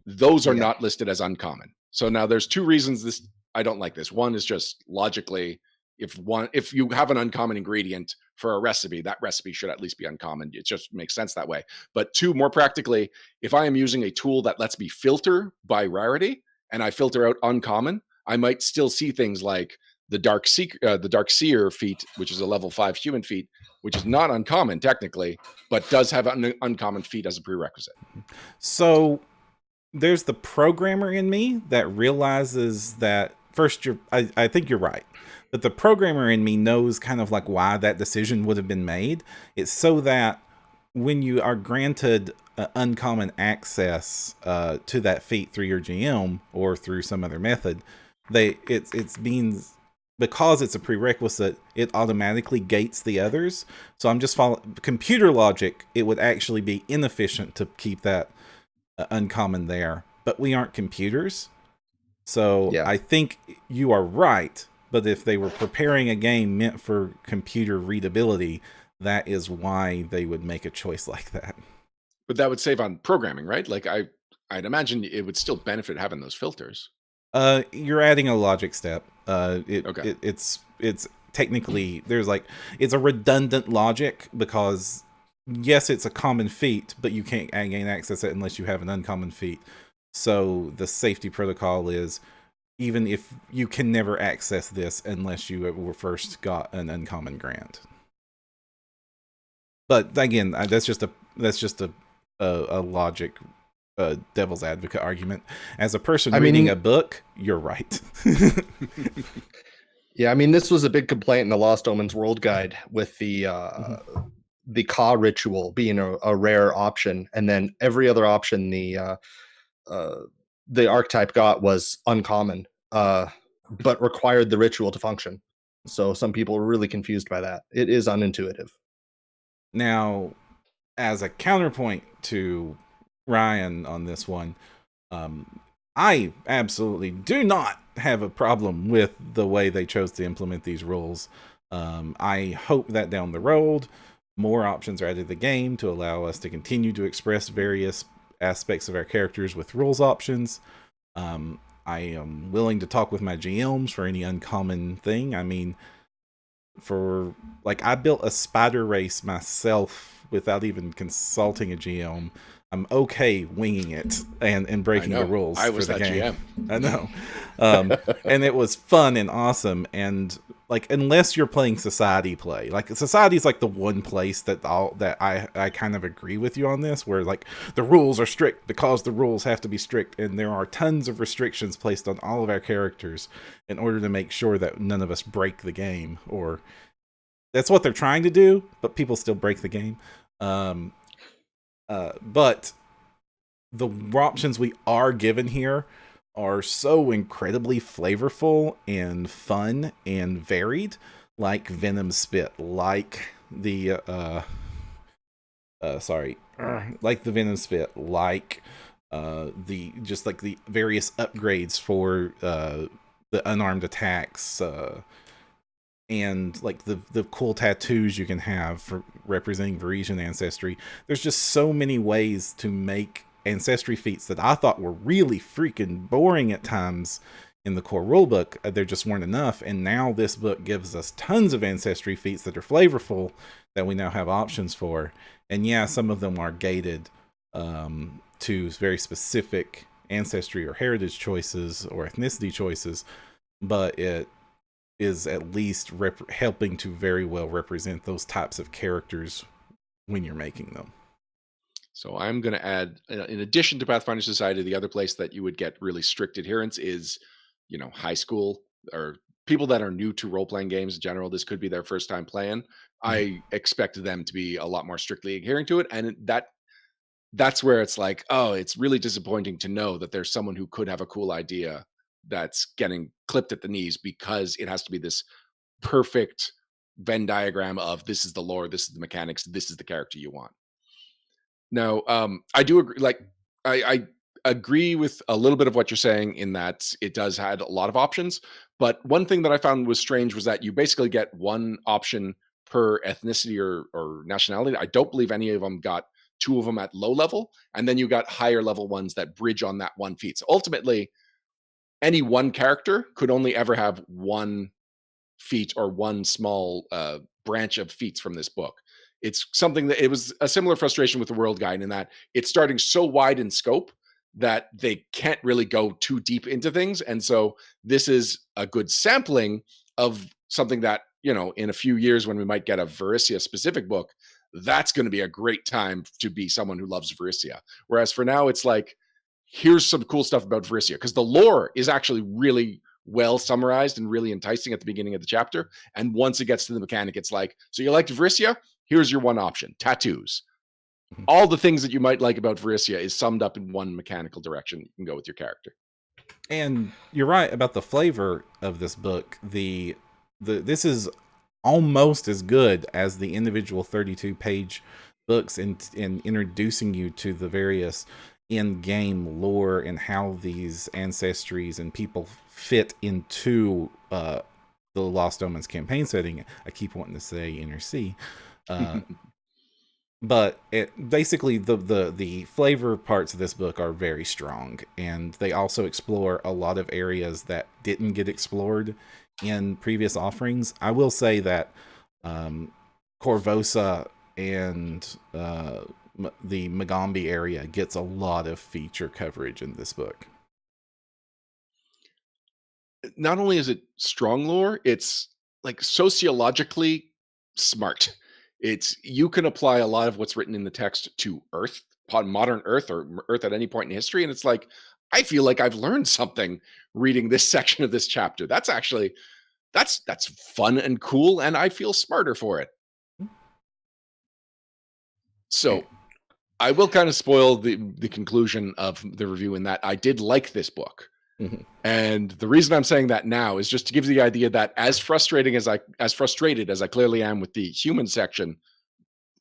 Speaker 2: Those are not listed as uncommon. So now there's two reasons I don't like this. One is just logically, if you have an uncommon ingredient for a recipe, that recipe should at least be uncommon. It just makes sense that way. But two, more practically, if I am using a tool that lets me filter by rarity and I filter out uncommon, I might still see things like the Dark Seer feat, which is a level 5 human feat, which is not uncommon technically, but does have an uncommon feat as a prerequisite.
Speaker 1: So there's the programmer in me that realizes that first, I think you're right, but the programmer in me knows kind of like why that decision would have been made. It's so that when you are granted uncommon access to that feat through your GM or through some other method, it means because it's a prerequisite, it automatically gates the others. So I'm just following computer logic. It would actually be inefficient to keep that uncommon there, but we aren't computers. So I think you are right. But if they were preparing a game meant for computer readability, that is why they would make a choice like that.
Speaker 2: But that would save on programming, right? Like I'd imagine it would still benefit having those filters.
Speaker 1: You're adding a logic step. It's technically it's a redundant logic because yes, it's a common feat, but you can't gain access it unless you have an uncommon feat. So the safety protocol is even if you can never access this unless you were first got an uncommon grant. But again, that's just a logic devil's advocate argument. As a person reading a book, you're right.
Speaker 3: Yeah, I mean, this was a big complaint in the Lost Omens World Guide with the Ka ritual being a rare option, and then every other option the archetype got was uncommon, but required the ritual to function. So some people were really confused by that. It is unintuitive.
Speaker 1: Now, as a counterpoint to Ryan on this one, I absolutely do not have a problem with the way they chose to implement these rules. I hope that down the road, more options are added to the game to allow us to continue to express various aspects of our characters with rules options. I am willing to talk with my GMs for any uncommon thing. I mean, for like, I built a spider race myself without even consulting a GM. I'm okay winging it and breaking the rules for the game. GM. I know. And it was fun and awesome. And like, unless you're playing society play, like society is like the one place that I kind of agree with you on this, where like the rules are strict because the rules have to be strict, and there are tons of restrictions placed on all of our characters in order to make sure that none of us break the game. Or that's what they're trying to do, but people still break the game. But the options we are given here are so incredibly flavorful and fun and varied, like Venom Spit, like the like the Venom Spit, like the just like the various upgrades for the unarmed attacks, and like the cool tattoos you can have for representing Varisian ancestry. There's just so many ways to make ancestry feats that I thought were really freaking boring at times in the core rulebook. There just weren't enough, and now this book gives us tons of ancestry feats that are flavorful that we now have options for. And yeah, some of them are gated to very specific ancestry or heritage choices or ethnicity choices, but it is at least helping to very well represent those types of characters when you're making them.
Speaker 2: So I'm going to add, in addition to Pathfinder Society, the other place that you would get really strict adherence is, high school or people that are new to role-playing games in general. This could be their first time playing. I expect them to be a lot more strictly adhering to it. And that's where it's like, oh, it's really disappointing to know that there's someone who could have a cool idea that's getting clipped at the knees because it has to be this perfect Venn diagram of this is the lore, this is the mechanics, this is the character you want. Now, I do agree. Like, I agree with a little bit of what you're saying in that it does had a lot of options. But one thing that I found was strange was that you basically get one option per ethnicity or nationality. I don't believe any of them got two of them at low level, and then you got higher level ones that bridge on that one feat. So ultimately, any one character could only ever have one feat or one small branch of feats from this book. It's something that it was a similar frustration with the World Guide in that it's starting so wide in scope that they can't really go too deep into things. And so this is a good sampling of something that, in a few years when we might get a Varisia specific book, that's going to be a great time to be someone who loves Varisia. Whereas for now, it's like, here's some cool stuff about Varisia, because the lore is actually really well summarized and really enticing at the beginning of the chapter. And once it gets to the mechanic, it's like, so you liked Varisia? Here's your one option: tattoos. All the things that you might like about Varisia is summed up in one mechanical direction. You can go with your character.
Speaker 1: And you're right about the flavor of this book. This is almost as good as the individual 32-page books in introducing you to the various in-game lore and how these ancestries and people fit into the Lost Omens campaign setting. I keep wanting to say Inner Sea. But it basically the flavor parts of this book are very strong, and they also explore a lot of areas that didn't get explored in previous offerings. I will say that Korvosa and the Magambya area gets a lot of feature coverage in this book.
Speaker 2: Not only is it strong lore, it's like sociologically smart. You can apply a lot of what's written in the text to Earth, modern Earth, or Earth at any point in history. And it's like, I feel like I've learned something reading this section of this chapter. That's fun and cool, and I feel smarter for it. So I will kind of spoil the conclusion of the review in that I did like this book. Mm-hmm. And the reason I'm saying that now is just to give you the idea that as frustrated as I clearly am with the human section,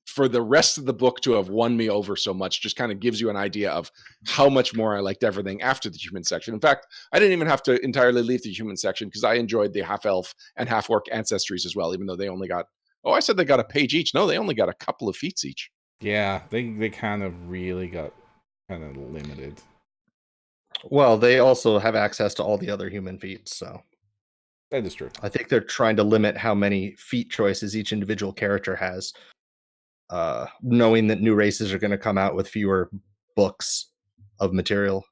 Speaker 2: for the rest of the book to have won me over so much just kind of gives you an idea of how much more I liked everything after the human section. In fact, I didn't even have to entirely leave the human section because I enjoyed the half-elf and half-orc ancestries as well, even though they only got Oh, I said they got a page each. No, they only got a couple of feats each.
Speaker 1: Yeah, they kind of really got kind of limited.
Speaker 3: Well, they also have access to all the other human feats, so
Speaker 1: That is true.
Speaker 3: I think they're trying to limit how many feat choices each individual character has, knowing that new races are going to come out with fewer books of material.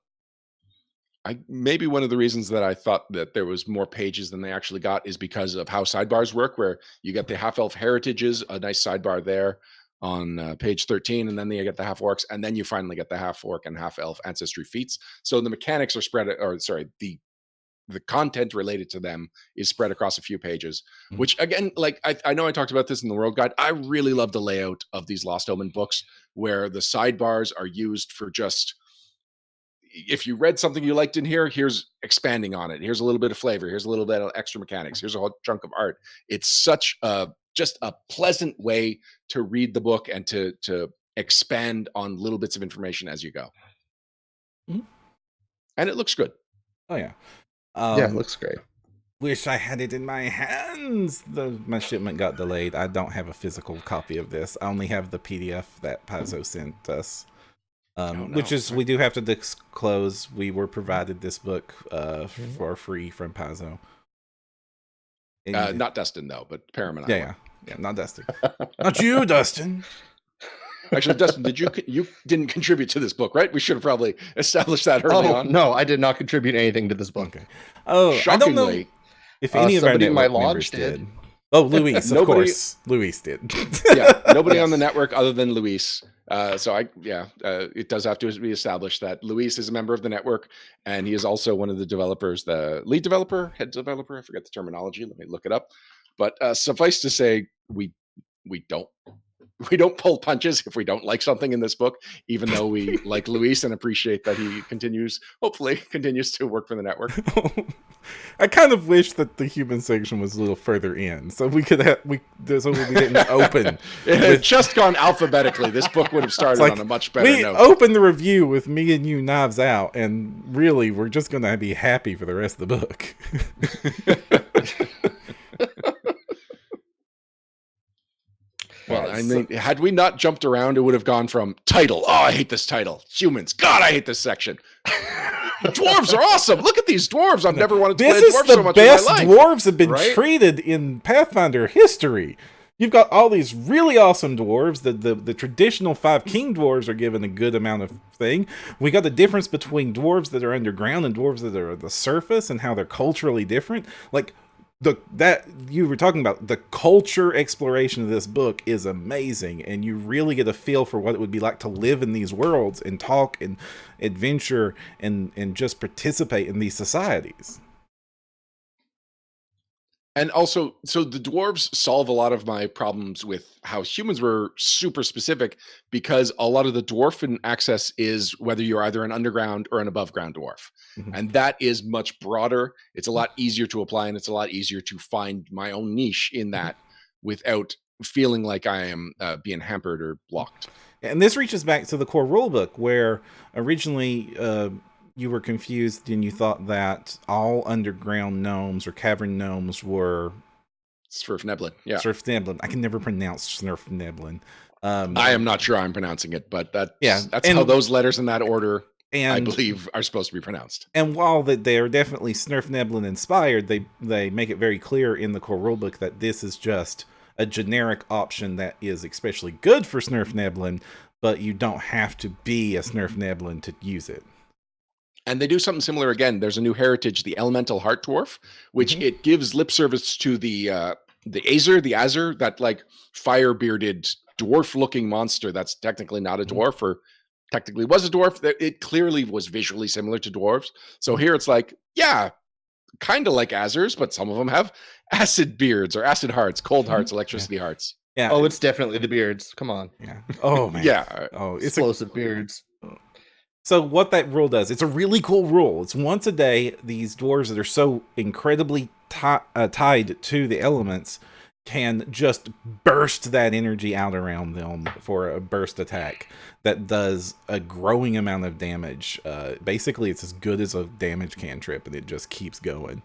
Speaker 2: Maybe one of the reasons that I thought that there was more pages than they actually got is because of how sidebars work, where you get the half-elf heritages, a nice sidebar there on page 13, and then you get the half-orcs, and then you finally get the half-orc and half-elf ancestry feats. So the mechanics are spread, or sorry, the content related to them is spread across a few pages, which again, like I know I talked about this in the World Guide. I really love the layout of these Lost Omen books, where the sidebars are used for just, if you read something you liked in here, here's expanding on it. Here's a little bit of flavor. Here's a little bit of extra mechanics. Here's a whole chunk of art. It's such just a pleasant way to read the book and to expand on little bits of information as you go. And it looks good.
Speaker 1: Oh yeah.
Speaker 3: Yeah, it looks great.
Speaker 1: Wish I had it in my hands. My shipment got delayed. I don't have a physical copy of this. I only have the PDF that Paizo sent us. Which is, we do have to disclose, we were provided this book for free from Paizo.
Speaker 2: Not Dustin, though, but Perram and I.
Speaker 1: Yeah, not Dustin. Not you, Dustin.
Speaker 2: Actually, Dustin, you didn't contribute to this book, right? We should have probably established that early on.
Speaker 3: No, I did not contribute anything to this book.
Speaker 1: Okay. Oh, shockingly, I don't know if any of our network members did. Oh, Luis, of course. Luis did.
Speaker 2: Yeah, nobody on the network other than Luis. It does have to be established that Luis is a member of the network, and he is also one of the developers, the lead developer, head developer. I forget the terminology. Let me look it up. But suffice to say, we don't pull punches if we don't like something in this book, even though we like Luis and appreciate that he hopefully continues to work for the network.
Speaker 1: I kind of wish that the human section was a little further in, so we could so we didn't open.
Speaker 2: It had just gone alphabetically. This book would have started on a much better note.
Speaker 1: We opened the review with me and you knives out, and really, we're just going to be happy for the rest of the book.
Speaker 2: Well, I mean, had we not jumped around, it would have gone from title, oh, I hate this title. Humans, God, I hate this section. Dwarves are awesome. Look at these dwarves. I've never wanted to play dwarves so much in my life. This is the best
Speaker 1: dwarves have been treated in Pathfinder history. You've got all these really awesome dwarves. The traditional 5 king dwarves are given a good amount of thing. We got the difference between dwarves that are underground and dwarves that are at the surface and how they're culturally different. Like, that you were talking about, the culture exploration of this book is amazing, and you really get a feel for what it would be like to live in these worlds and talk and adventure and just participate in these societies.
Speaker 2: And also, so the dwarves solve a lot of my problems with how humans were super specific, because a lot of the dwarven access is whether you're either an underground or an above ground dwarf. Mm-hmm. And that is much broader. It's a lot easier to apply, and it's a lot easier to find my own niche in that without feeling like I am being hampered or blocked.
Speaker 1: And this reaches back to the core rulebook, where originally you were confused and you thought that all underground gnomes or cavern gnomes were
Speaker 2: Svirfneblin. Yeah,
Speaker 1: Svirfneblin. I can never pronounce Svirfneblin.
Speaker 2: I am not sure I'm pronouncing it, but that's how those letters in that order, I believe, are supposed to be pronounced.
Speaker 1: And while they are definitely Svirfneblin inspired, they make it very clear in the core rulebook that this is just a generic option that is especially good for Svirfneblin, but you don't have to be a Svirfneblin to use it.
Speaker 2: And they do something similar again. There's a new heritage, the Elemental Heart Dwarf, which it gives lip service to the Azer, that like fire-bearded dwarf-looking monster that's technically not a dwarf, or technically was a dwarf. It clearly was visually similar to dwarves. So here it's like, yeah, kind of like Azers, but some of them have acid beards or acid hearts, cold hearts, electricity hearts.
Speaker 3: Yeah. Oh, it's definitely the beards. Come on.
Speaker 1: Yeah. Oh, man.
Speaker 2: Yeah.
Speaker 1: Oh,
Speaker 3: it's explosive beards.
Speaker 1: So what that rule does, it's a really cool rule. It's once a day, these dwarves that are so incredibly tied to the elements can just burst that energy out around them for a burst attack that does a growing amount of damage. Basically, it's as good as a damage cantrip, and it just keeps going.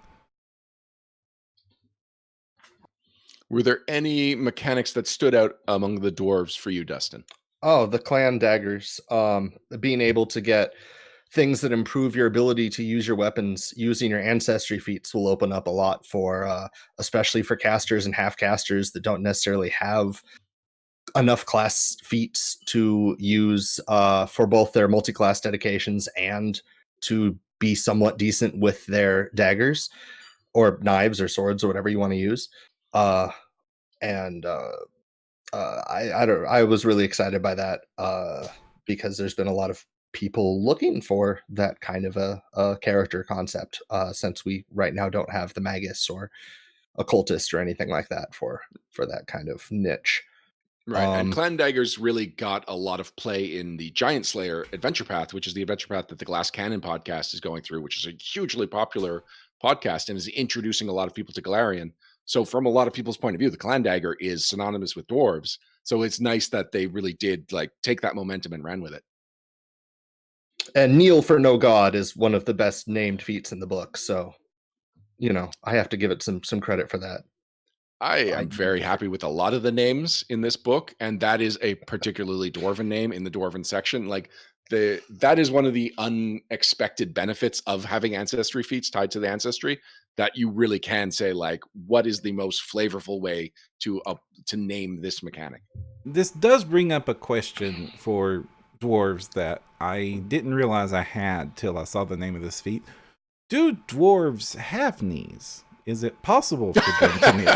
Speaker 2: Were there any mechanics that stood out among the dwarves for you, Dustin?
Speaker 3: Oh, the clan daggers. Being able to get things that improve your ability to use your weapons using your ancestry feats will open up a lot for, especially for casters and half casters that don't necessarily have enough class feats to use for both their multi-class dedications and to be somewhat decent with their daggers or knives or swords or whatever you want to use. And I was really excited by that because there's been a lot of people looking for that kind of a character concept since we right now don't have the magus or occultist or anything like that for that kind of niche.
Speaker 2: Right. And clan daggers really got a lot of play in the Giant Slayer adventure path, which is the adventure path that the Glass Cannon podcast is going through, which is a hugely popular podcast and is introducing a lot of people to Galarian. So from a lot of people's point of view, the clan dagger is synonymous with dwarves. So it's nice that they really did like take that momentum and ran with it.
Speaker 3: And kneel for no god is one of the best named feats in the book. So, I have to give it some credit for that.
Speaker 2: I am very happy with a lot of the names in this book, and that is a particularly dwarven name in the dwarven section. Like that is one of the unexpected benefits of having ancestry feats tied to the ancestry, that you really can say, like, what is the most flavorful way to name this mechanic?
Speaker 1: This does bring up a question for dwarves that I didn't realize I had till I saw the name of this feat. Do dwarves have knees? Is it possible for them to kneel?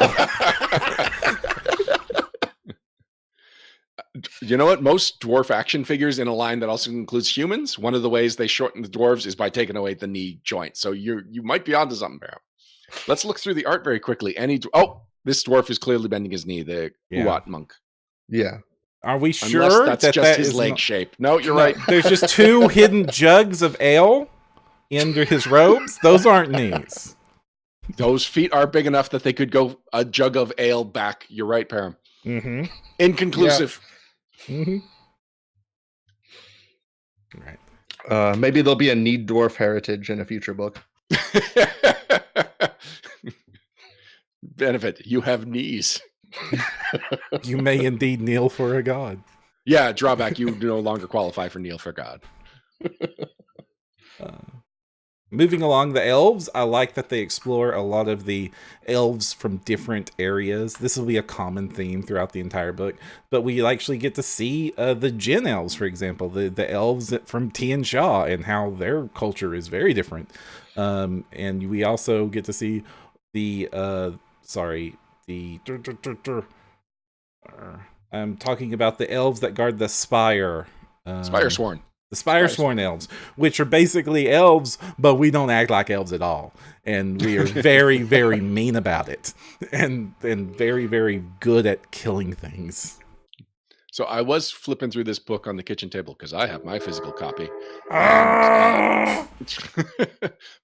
Speaker 2: You know what? Most dwarf action figures in a line that also includes humans, one of the ways they shorten the dwarves is by taking away the knee joint. So you might be onto something, Barrow. Let's look through the art very quickly. This dwarf is clearly bending his knee. The Uat monk.
Speaker 3: Yeah.
Speaker 1: Are we sure
Speaker 2: Unless that's just his leg shape? No, you're right.
Speaker 1: There's just two hidden jugs of ale under his robes. Those aren't knees.
Speaker 2: Those feet are big enough that they could go a jug of ale back. You're right, Perram.
Speaker 1: Mm-hmm.
Speaker 2: Inconclusive.
Speaker 1: Yeah. Mm-hmm.
Speaker 3: Right. Maybe there'll be a need dwarf heritage in a future book.
Speaker 2: Benefit, you have knees.
Speaker 1: You may indeed kneel for a god.
Speaker 2: Yeah, drawback, you no longer qualify for kneel for god.
Speaker 1: Moving along the elves, I like that they explore a lot of the elves from different areas. This will be a common theme throughout the entire book, but we actually get to see the Jin elves, for example, the elves from Tian Sha and how their culture is very different. And we also get to see I'm talking about the elves that guard the spire.
Speaker 2: Spiresworn.
Speaker 1: The Spiresworn elves, which are basically elves, but we don't act like elves at all. And we are very, very mean about it. And very, very good at killing things.
Speaker 2: So I was flipping through this book on the kitchen table because I have my physical copy. And,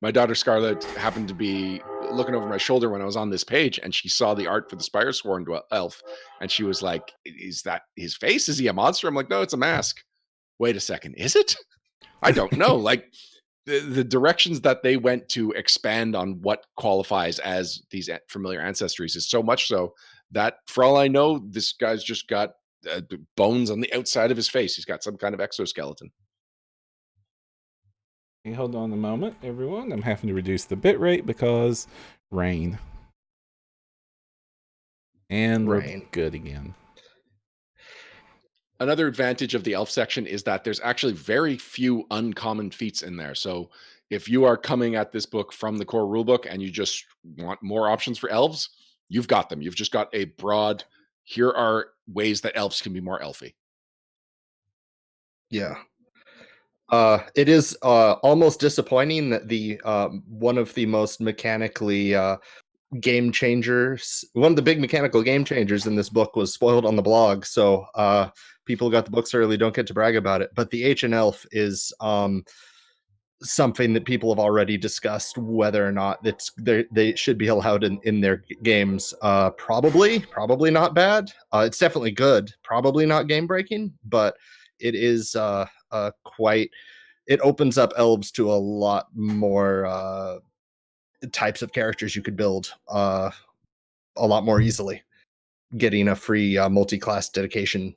Speaker 2: my daughter Scarlett happened to be looking over my shoulder when I was on this page, and she saw the art for the Spiresworn elf. And she was like, is that his face? Is he a monster? I'm like, no, it's a mask. Wait a second, is it? I don't know. Like the directions that they went to expand on what qualifies as these familiar ancestries is so much so that, for all I know, this guy's just got bones on the outside of his face. He's got some kind of exoskeleton.
Speaker 1: Hey, hold on a moment, everyone. I'm having to reduce the bitrate because rain. And rain. We're good again.
Speaker 2: Another advantage of the elf section is that there's actually very few uncommon feats in there. So if you are coming at this book from the core rulebook and you just want more options for elves, you've got them. You've just got a broad, here are ways that elves can be more elfy.
Speaker 3: Yeah. It is almost disappointing that the one of the most mechanically game changers, one of the big mechanical game changers in this book was spoiled on the blog. So people who got the books early don't get to brag about it. But the Ancient Elf is something that people have already discussed whether or not they should be allowed in their games. Probably not bad. It's definitely good. Probably not game breaking, but it is it opens up elves to a lot more types of characters you could build a lot more easily. getting a free multi-class dedication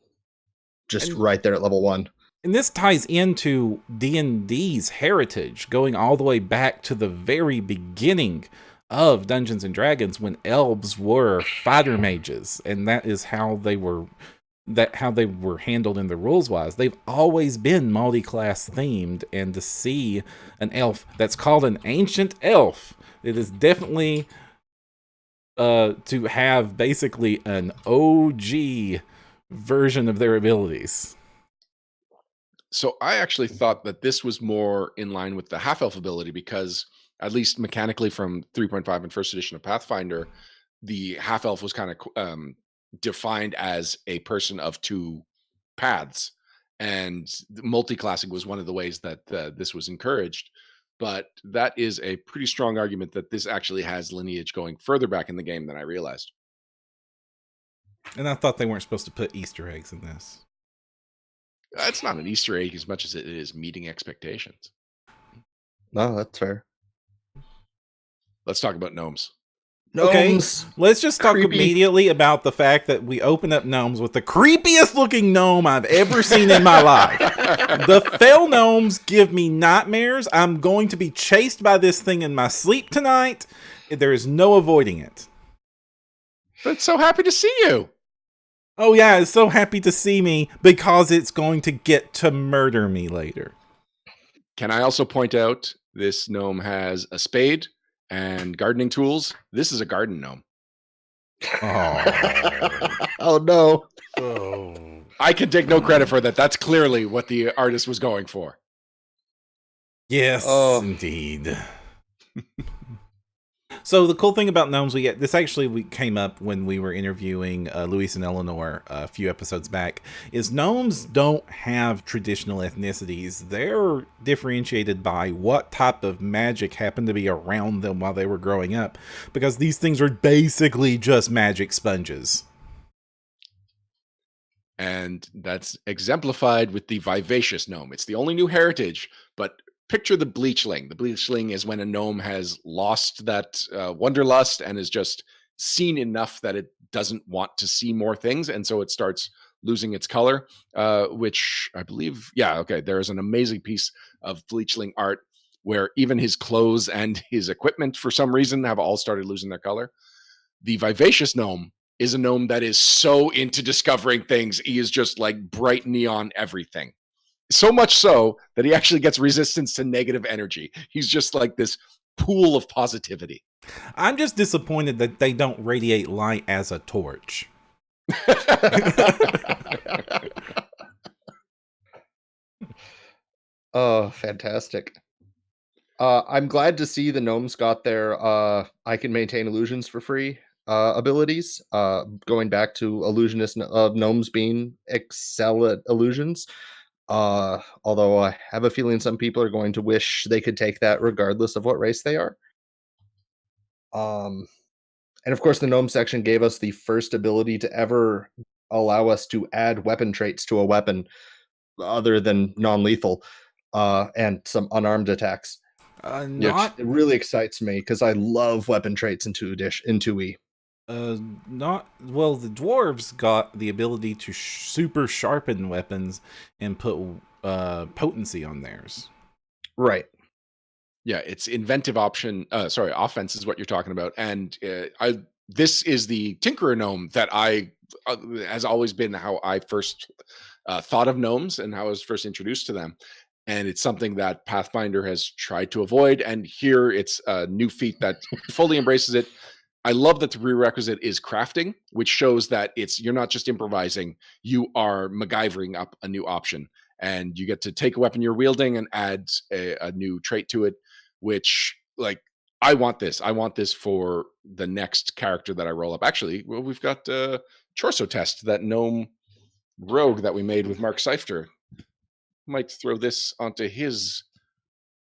Speaker 3: just
Speaker 1: And-
Speaker 3: right there at level 1.
Speaker 1: And this ties into D&D's heritage, going all the way back to the very beginning of Dungeons and Dragons when elves were fighter mages, and that is how they were handled in the rules wise. They've always been multi-class themed, and to see an elf that's called an ancient elf, it is definitely to have basically an OG version of their abilities.
Speaker 2: So I actually thought that this was more in line with the half elf ability because, at least mechanically from 3.5 and first edition of Pathfinder, the half elf was kind of defined as a person of two paths, and multi-classing was one of the ways that this was encouraged. But that is a pretty strong argument that this actually has lineage going further back in the game than I realized.
Speaker 1: And I thought they weren't supposed to put Easter eggs in this.
Speaker 2: It's not an Easter egg as much as it is meeting expectations.
Speaker 3: No, that's fair.
Speaker 2: Let's talk about gnomes.
Speaker 3: Gnomes.
Speaker 1: Okay, let's just talk
Speaker 3: Creepy.
Speaker 1: immediately about the fact that we open up gnomes with the creepiest looking gnome I've ever seen in my life. The fell gnomes give me nightmares. I'm going to be chased by this thing in my sleep tonight. There is no avoiding it.
Speaker 2: But so happy to see you.
Speaker 1: Oh yeah, it's so happy to see me because it's going to get to murder me later.
Speaker 2: Can I also point out this gnome has a spade and gardening tools? This is a garden gnome.
Speaker 1: Oh.
Speaker 3: Oh no.
Speaker 1: Oh.
Speaker 2: I can take no credit for that. That's clearly what the artist was going for.
Speaker 1: Yes,
Speaker 3: Oh.
Speaker 1: indeed. So the cool thing about gnomes, we came up when we were interviewing Luis and Eleanor a few episodes back, is gnomes don't have traditional ethnicities. They're differentiated by what type of magic happened to be around them while they were growing up, because these things are basically just magic sponges.
Speaker 2: And that's exemplified with the vivacious gnome. It's the only new heritage, but picture the bleachling. The bleachling is when a gnome has lost that wanderlust and is just seen enough that it doesn't want to see more things, and so it starts losing its color, which I believe, there is an amazing piece of bleachling art where even his clothes and his equipment for some reason have all started losing their color. The vivacious gnome is a gnome that is so into discovering things. He is just like bright neon everything. So much so that he actually gets resistance to negative energy. He's just like this pool of positivity.
Speaker 1: I'm just disappointed that they don't radiate light as a torch.
Speaker 3: Oh, fantastic. I'm glad to see the gnomes got their I can maintain illusions for free abilities. Going back to illusionist gnomes being excel at illusions. Although I have a feeling some people are going to wish they could take that regardless of what race they are. And of course, the gnome section gave us the first ability to ever allow us to add weapon traits to a weapon other than non-lethal, and some unarmed attacks.
Speaker 1: Not
Speaker 3: It really excites me because I love weapon traits in 2E.
Speaker 1: not well. The dwarves got the ability to super sharpen weapons and put potency on theirs.
Speaker 3: Right.
Speaker 2: Yeah, it's inventive offense is what you're talking about, and this is the Tinkerer gnome that has always been how I first thought of gnomes and how I was first introduced to them, and it's something that Pathfinder has tried to avoid, and here it's a new feat that fully embraces it. I love that the prerequisite is crafting, which shows that you're not just improvising, you are MacGyvering up a new option, and you get to take a weapon you're wielding and add a new trait to it, which, like, I want this for the next character that I roll up. Actually, well, we've got Chorso Test, that gnome rogue that we made with Mark Seifter. Might throw this onto his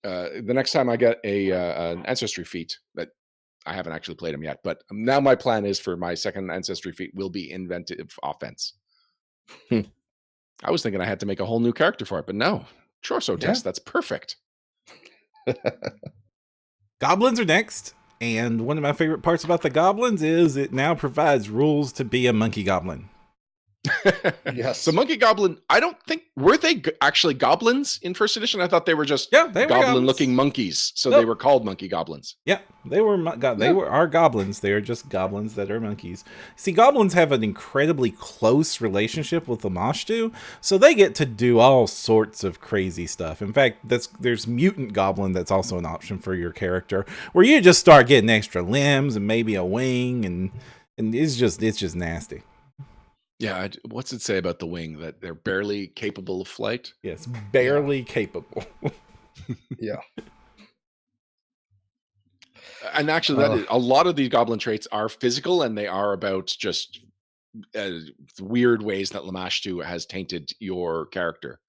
Speaker 2: the next time I get an Ancestry feat that I haven't actually played him yet, but now my plan is for my second Ancestry feat will be inventive offense. I was thinking I had to make a whole new character for it, but no. Chorso Test, that's perfect.
Speaker 1: Goblins are next, And one of my favorite parts about the goblins is it now provides rules to be a monkey goblin.
Speaker 3: Yes.
Speaker 2: So monkey goblin, I don't think, were they actually goblins in first edition? I thought they were just
Speaker 1: they were
Speaker 2: goblin looking monkeys. So they were called monkey goblins.
Speaker 1: Yeah, they were our goblins. They are just goblins that are monkeys. See, goblins have an incredibly close relationship with the Mashtu, so they get to do all sorts of crazy stuff. In fact, there's mutant goblin that's also an option for your character, where you just start getting extra limbs and maybe a wing, and it's just nasty.
Speaker 2: Yeah, what's it say about the wing? That they're barely capable of flight?
Speaker 1: Yes, barely capable.
Speaker 3: Yeah.
Speaker 2: And actually, that is, a lot of these goblin traits are physical, and they are about just weird ways that Lamashtu has tainted your character.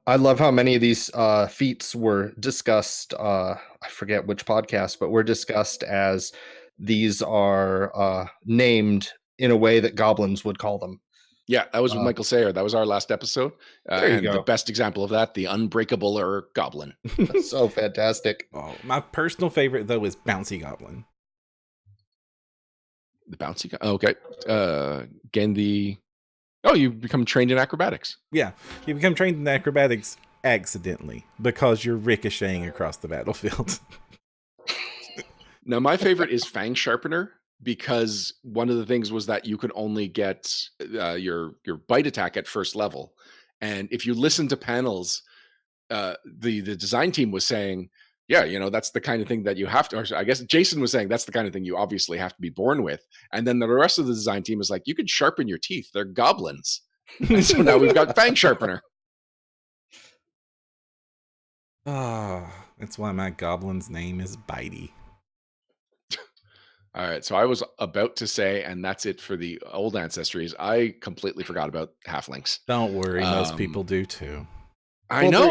Speaker 3: I love how many of these feats were discussed. I forget which podcast, but were discussed as these are named in a way that goblins would call them.
Speaker 2: Yeah, that was with Michael Sayer. That was our last episode. And the best example of that, the unbreakable or goblin.
Speaker 3: So fantastic.
Speaker 1: Oh, my personal favorite, though, is Bouncy Goblin.
Speaker 2: The bouncy guy? Okay. Again, you become trained in acrobatics.
Speaker 1: Yeah, you become trained in acrobatics accidentally because you're ricocheting across the battlefield.
Speaker 2: Now, my favorite is Fang Sharpener, because one of the things was that you could only get your bite attack at first level. And if you listen to panels, the design team was saying, yeah, that's the kind of thing that you have to, or I guess Jason was saying that's the kind of thing you obviously have to be born with. And then the rest of the design team is like, you could sharpen your teeth. They're goblins. And so now we've got Fang Sharpener.
Speaker 1: That's why my goblin's name is Bitey.
Speaker 2: All right, so I was about to say, and that's it for the old ancestries. I completely forgot about halflings.
Speaker 1: Don't worry, most people do too.
Speaker 2: I know.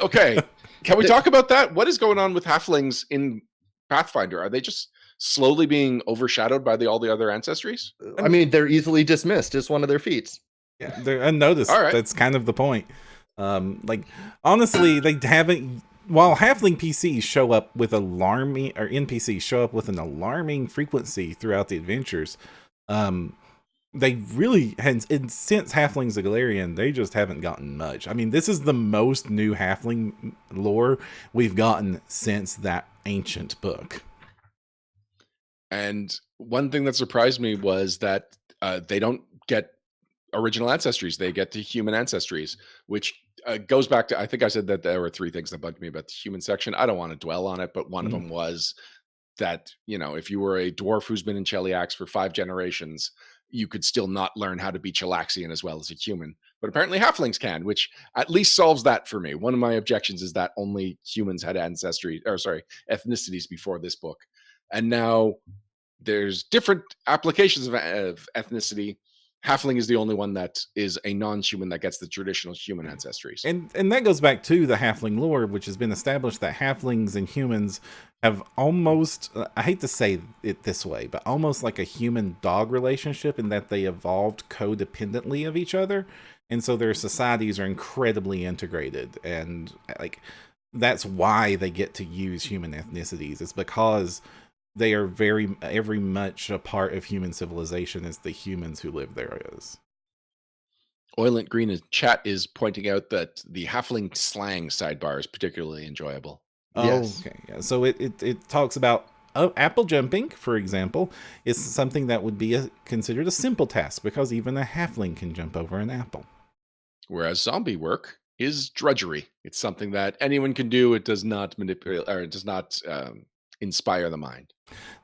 Speaker 2: Okay, can we talk about that? What is going on with halflings in Pathfinder? Are they just slowly being overshadowed by all the other ancestries?
Speaker 3: I mean, they're easily dismissed as one of their feats.
Speaker 1: Yeah, they're unnoticed.
Speaker 2: All right.
Speaker 1: That's kind of the point. Honestly, they haven't. While halfling PCs show up with NPCs show up with an alarming frequency throughout the adventures, they really since Halflings the Galarian, they just haven't gotten much. I mean, this is the most new halfling lore we've gotten since that ancient book.
Speaker 2: And one thing that surprised me was that they don't get original ancestries; they get the human ancestries, which goes back to, I think I said that there were 3 things that bugged me about the human section. I don't want to dwell on it, but one of them was that, if you were a dwarf who's been in Cheliax for 5 generations, you could still not learn how to be Chelaxian as well as a human. But apparently halflings can, which at least solves that for me. One of my objections is that only humans had ethnicities before this book. And now there's different applications of ethnicity. Halfling is the only one that is a non-human that gets the traditional human ancestries.
Speaker 1: And that goes back to the halfling lore, which has been established that halflings and humans have almost, I hate to say it this way, but almost like a human-dog relationship in that they evolved codependently of each other. And so their societies are incredibly integrated. And that's why they get to use human ethnicities. It's because they are very much a part of human civilization as the humans who live there is.
Speaker 2: Oilent Green in chat is pointing out that the halfling slang sidebar is particularly enjoyable.
Speaker 1: Yes. Okay. Yeah. So it talks about apple jumping, for example, is something that would be considered a simple task because even a halfling can jump over an apple.
Speaker 2: Whereas zombie work is drudgery. It's something that anyone can do. It does not manipulate, or it does not inspire the mind.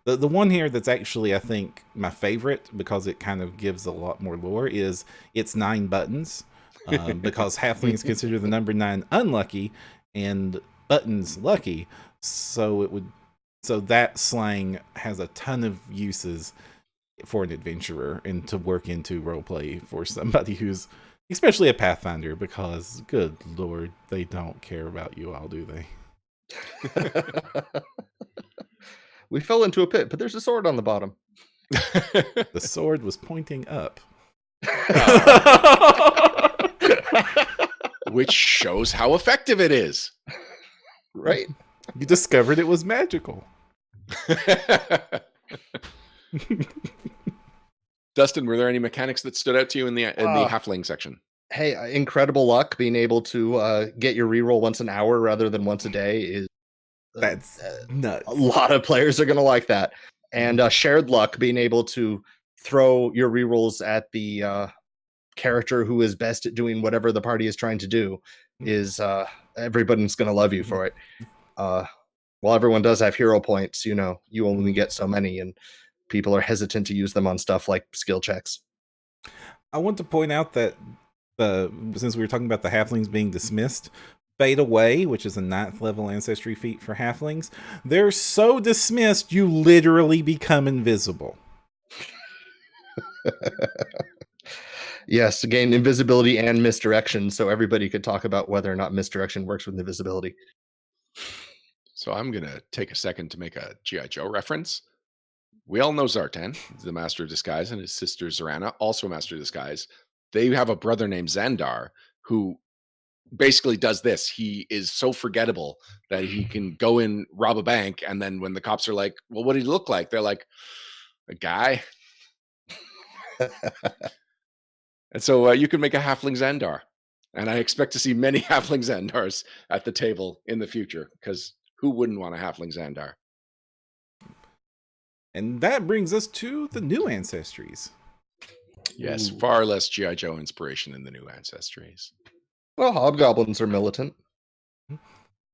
Speaker 1: The one here that's actually, I think, my favorite because it kind of gives a lot more lore is it's 9 buttons because halflings consider the number 9 unlucky and buttons lucky. So that slang has a ton of uses for an adventurer and to work into roleplay for somebody who's especially a Pathfinder, because good Lord, they don't care about you all, do they?
Speaker 3: We fell into a pit, but there's a sword on the bottom.
Speaker 1: The sword was pointing up.
Speaker 2: Which shows how effective it is.
Speaker 3: Right.
Speaker 1: You discovered it was magical.
Speaker 2: Dustin, were there any mechanics that stood out to you in the halfling section?
Speaker 3: Hey, incredible luck. Being able to get your reroll once an hour rather than once a day is
Speaker 1: That's nuts.
Speaker 3: A lot of players are going to like that. And shared luck, being able to throw your rerolls at the character who is best at doing whatever the party is trying to do, is everybody's going to love you for it. While everyone does have hero points, you only get so many, and people are hesitant to use them on stuff like skill checks.
Speaker 1: I want to point out that since we were talking about the halflings being dismissed, Fade Away, which is a 9th level ancestry feat for halflings, they're so dismissed you literally become invisible.
Speaker 3: Yes, gain invisibility and misdirection, so everybody could talk about whether or not misdirection works with invisibility.
Speaker 2: So I'm going to take a second to make a G.I. Joe reference. We all know Zartan, the Master of Disguise, and his sister Zorana, also a Master of Disguise. They have a brother named Xandar who basically does this. He is so forgettable that he can go in, rob a bank, and then when the cops are like, well, what did he look like? They're like, a guy. And so you can make a halfling Xandar. And I expect to see many halfling Xandars at the table in the future, because who wouldn't want a halfling Xandar?
Speaker 1: And that brings us to the new ancestries.
Speaker 2: Yes, far less G.I. Joe inspiration in the new ancestries.
Speaker 3: Well, hobgoblins are militant.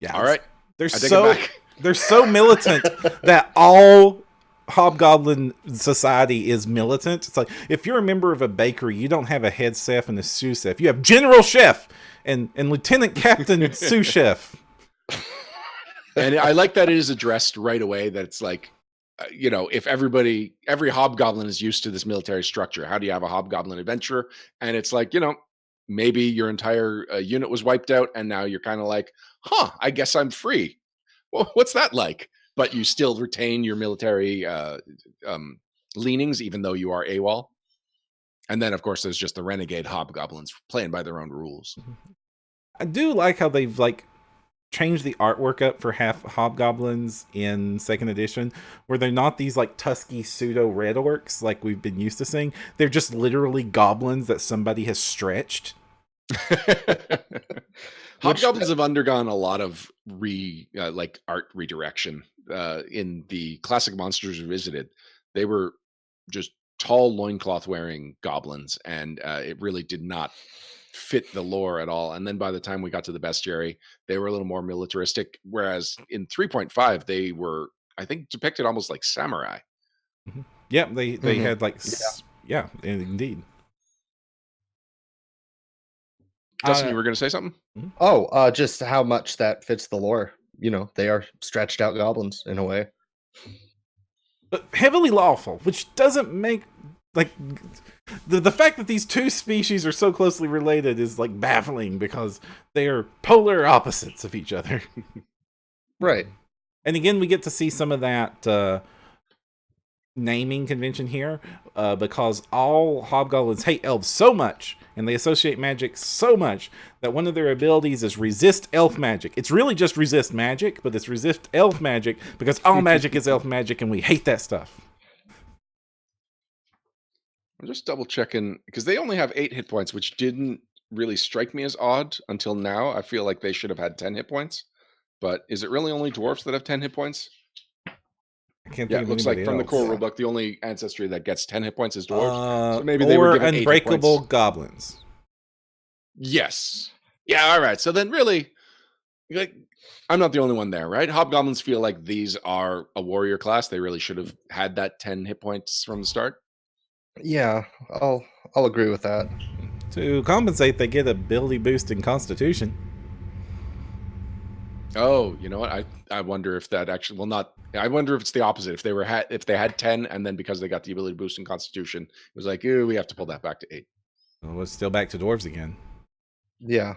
Speaker 1: Yeah.
Speaker 2: All right.
Speaker 1: They're so militant that all Hobgoblin society is militant. It's like, if you're a member of a bakery, you don't have a head chef and a sous chef. You have general chef and lieutenant captain sous chef.
Speaker 2: And I like that it is addressed right away, that it's like, if every hobgoblin is used to this military structure, how do you have a hobgoblin adventurer? And it's like, maybe your entire unit was wiped out and now you're kind of like, I guess I'm free. Well, what's that like? But you still retain your military leanings, even though you are AWOL. And then, of course, there's just the renegade hobgoblins playing by their own rules.
Speaker 1: I do like how they've changed the artwork up for half hobgoblins in 2nd edition, where they're not these tusky pseudo red orcs like we've been used to seeing. They're just literally goblins that somebody has stretched.
Speaker 2: Hobgoblins have undergone a lot of art redirection. In the classic Monsters Revisited, they were just tall loincloth wearing goblins, and it really did not fit the lore at all. And then by the time we got to the bestiary, they were a little more militaristic, whereas in 3.5 they were, I think, depicted almost like samurai.
Speaker 1: Yeah, they had indeed.
Speaker 2: Dustin, you were going to say something?
Speaker 3: Just how much that fits the lore. They are stretched out goblins in a way.
Speaker 1: But heavily lawful, which doesn't make the fact that these two species are so closely related is baffling, because they are polar opposites of each other.
Speaker 3: Right.
Speaker 1: And again, we get to see some of that naming convention here, because all hobgoblins hate elves so much, and they associate magic so much, that one of their abilities is resist elf magic. It's really just resist magic, but it's resist elf magic, because all magic is elf magic, and we hate that stuff.
Speaker 2: I'm just double checking, because they only have 8 hit points, which didn't really strike me as odd until now. I feel like they should have had 10 hit points. But is it really only dwarfs that have 10 hit points?
Speaker 1: I can't think
Speaker 2: it
Speaker 1: of
Speaker 2: looks like
Speaker 1: anybody
Speaker 2: from
Speaker 1: else.
Speaker 2: the core rulebook, the only ancestry that gets 10 hit points is dwarves. So maybe they
Speaker 1: or
Speaker 2: were given 8 hit
Speaker 1: unbreakable
Speaker 2: points.
Speaker 1: goblins.
Speaker 2: Yes. Yeah, all right. So then really, I'm not the only one there, right? Hobgoblins feel like these are a warrior class. They really should have had that 10 hit points from the start.
Speaker 3: Yeah, I'll agree with that.
Speaker 1: To compensate, they get ability boost in Constitution.
Speaker 2: Oh, you know what? I wonder if that actually I wonder if it's the opposite. If they had 10, and then because they got the ability boost in Constitution, it was like, ooh, we have to pull that back to 8.
Speaker 1: Well, it's still back to dwarves again.
Speaker 3: Yeah.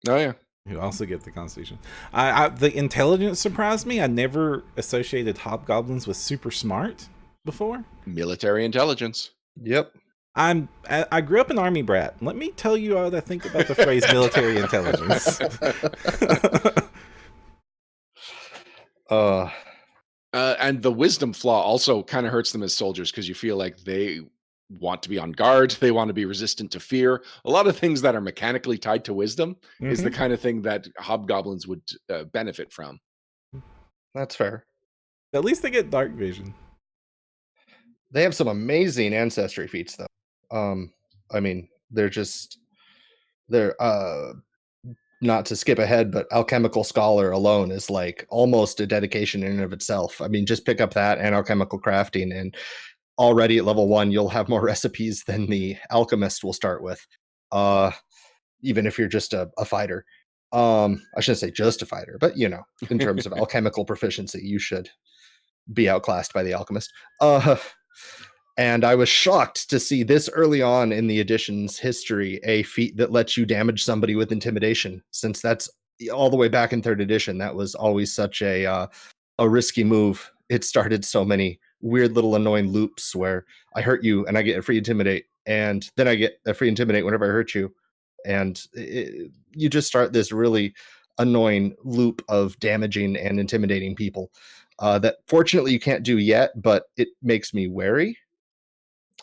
Speaker 2: Oh yeah.
Speaker 1: Who also get the Constitution. The intelligence surprised me. I never associated hobgoblins with super smart before.
Speaker 2: Military intelligence.
Speaker 3: Yep.
Speaker 1: I grew up an army brat. Let me tell you what I think about the phrase military intelligence.
Speaker 2: And the wisdom flaw also kind of hurts them as soldiers because you feel like they want to be on guard. They want to be resistant to fear. A lot of things that are mechanically tied to wisdom is the kind of thing that hobgoblins would benefit from.
Speaker 3: That's fair.
Speaker 1: At least they get dark vision.
Speaker 3: They have some amazing ancestry feats, though. I mean, they're not to skip ahead, but alchemical scholar alone is like almost a dedication in and of itself. I mean, just pick up that and alchemical crafting, and already at level 1, you'll have more recipes than the alchemist will start with. Even if you're just a fighter. I shouldn't say just a fighter, but in terms of alchemical proficiency, you should be outclassed by the alchemist. And I was shocked to see this early on in the edition's history a feat that lets you damage somebody with intimidation, since that's all the way back in 3rd edition. That was always such a risky move. It started so many weird little annoying loops where I hurt you and I get a free intimidate, and then I get a free intimidate whenever I hurt you. And you just start this really annoying loop of damaging and intimidating people that fortunately you can't do yet, but it makes me wary.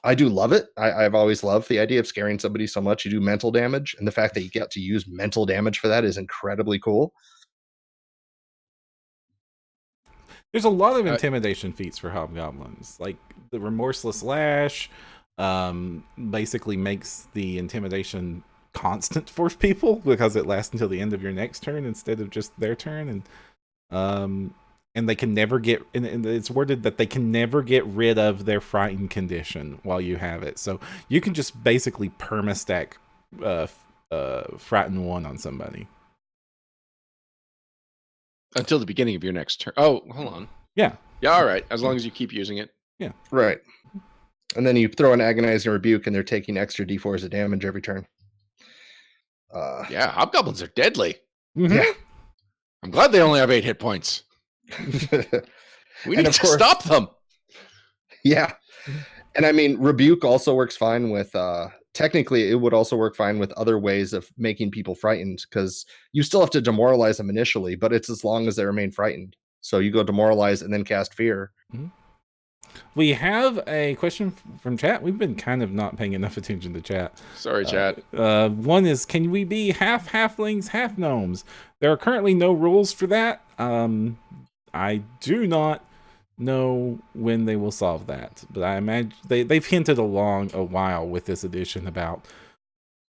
Speaker 3: I do love it. I've always loved the idea of scaring somebody so much you do mental damage, and the fact that you get to use mental damage for that is incredibly cool.
Speaker 1: There's a lot of intimidation feats for hobgoblins, like the remorseless lash. Basically makes the intimidation constant for people because it lasts until the end of your next turn instead of just their turn, and they can never get, and it's worded that they can never get rid of their frightened condition while you have it. So you can just basically permastack frighten 1 on somebody
Speaker 2: until the beginning of your next turn. Oh, hold on.
Speaker 1: Yeah,
Speaker 2: all right, as long as you keep using it.
Speaker 1: Yeah,
Speaker 3: right. And then you throw an agonizing rebuke and they're taking extra d4s of damage every turn.
Speaker 2: Yeah, hobgoblins are deadly.
Speaker 3: Yeah.
Speaker 2: I'm glad they only have 8 hit points. We need to stop them.
Speaker 3: Yeah. And I mean, rebuke also works fine with technically it would also work fine with other ways of making people frightened, because you still have to demoralize them initially, but it's as long as they remain frightened. So you go demoralize and then cast fear.
Speaker 1: We have a question from chat. We've been kind of not paying enough attention to chat.
Speaker 2: Sorry, chat.
Speaker 1: One is, can we be half halflings, half gnomes? There are currently no rules for that. I do not know when they will solve that, but I imagine they've hinted along a while with this edition about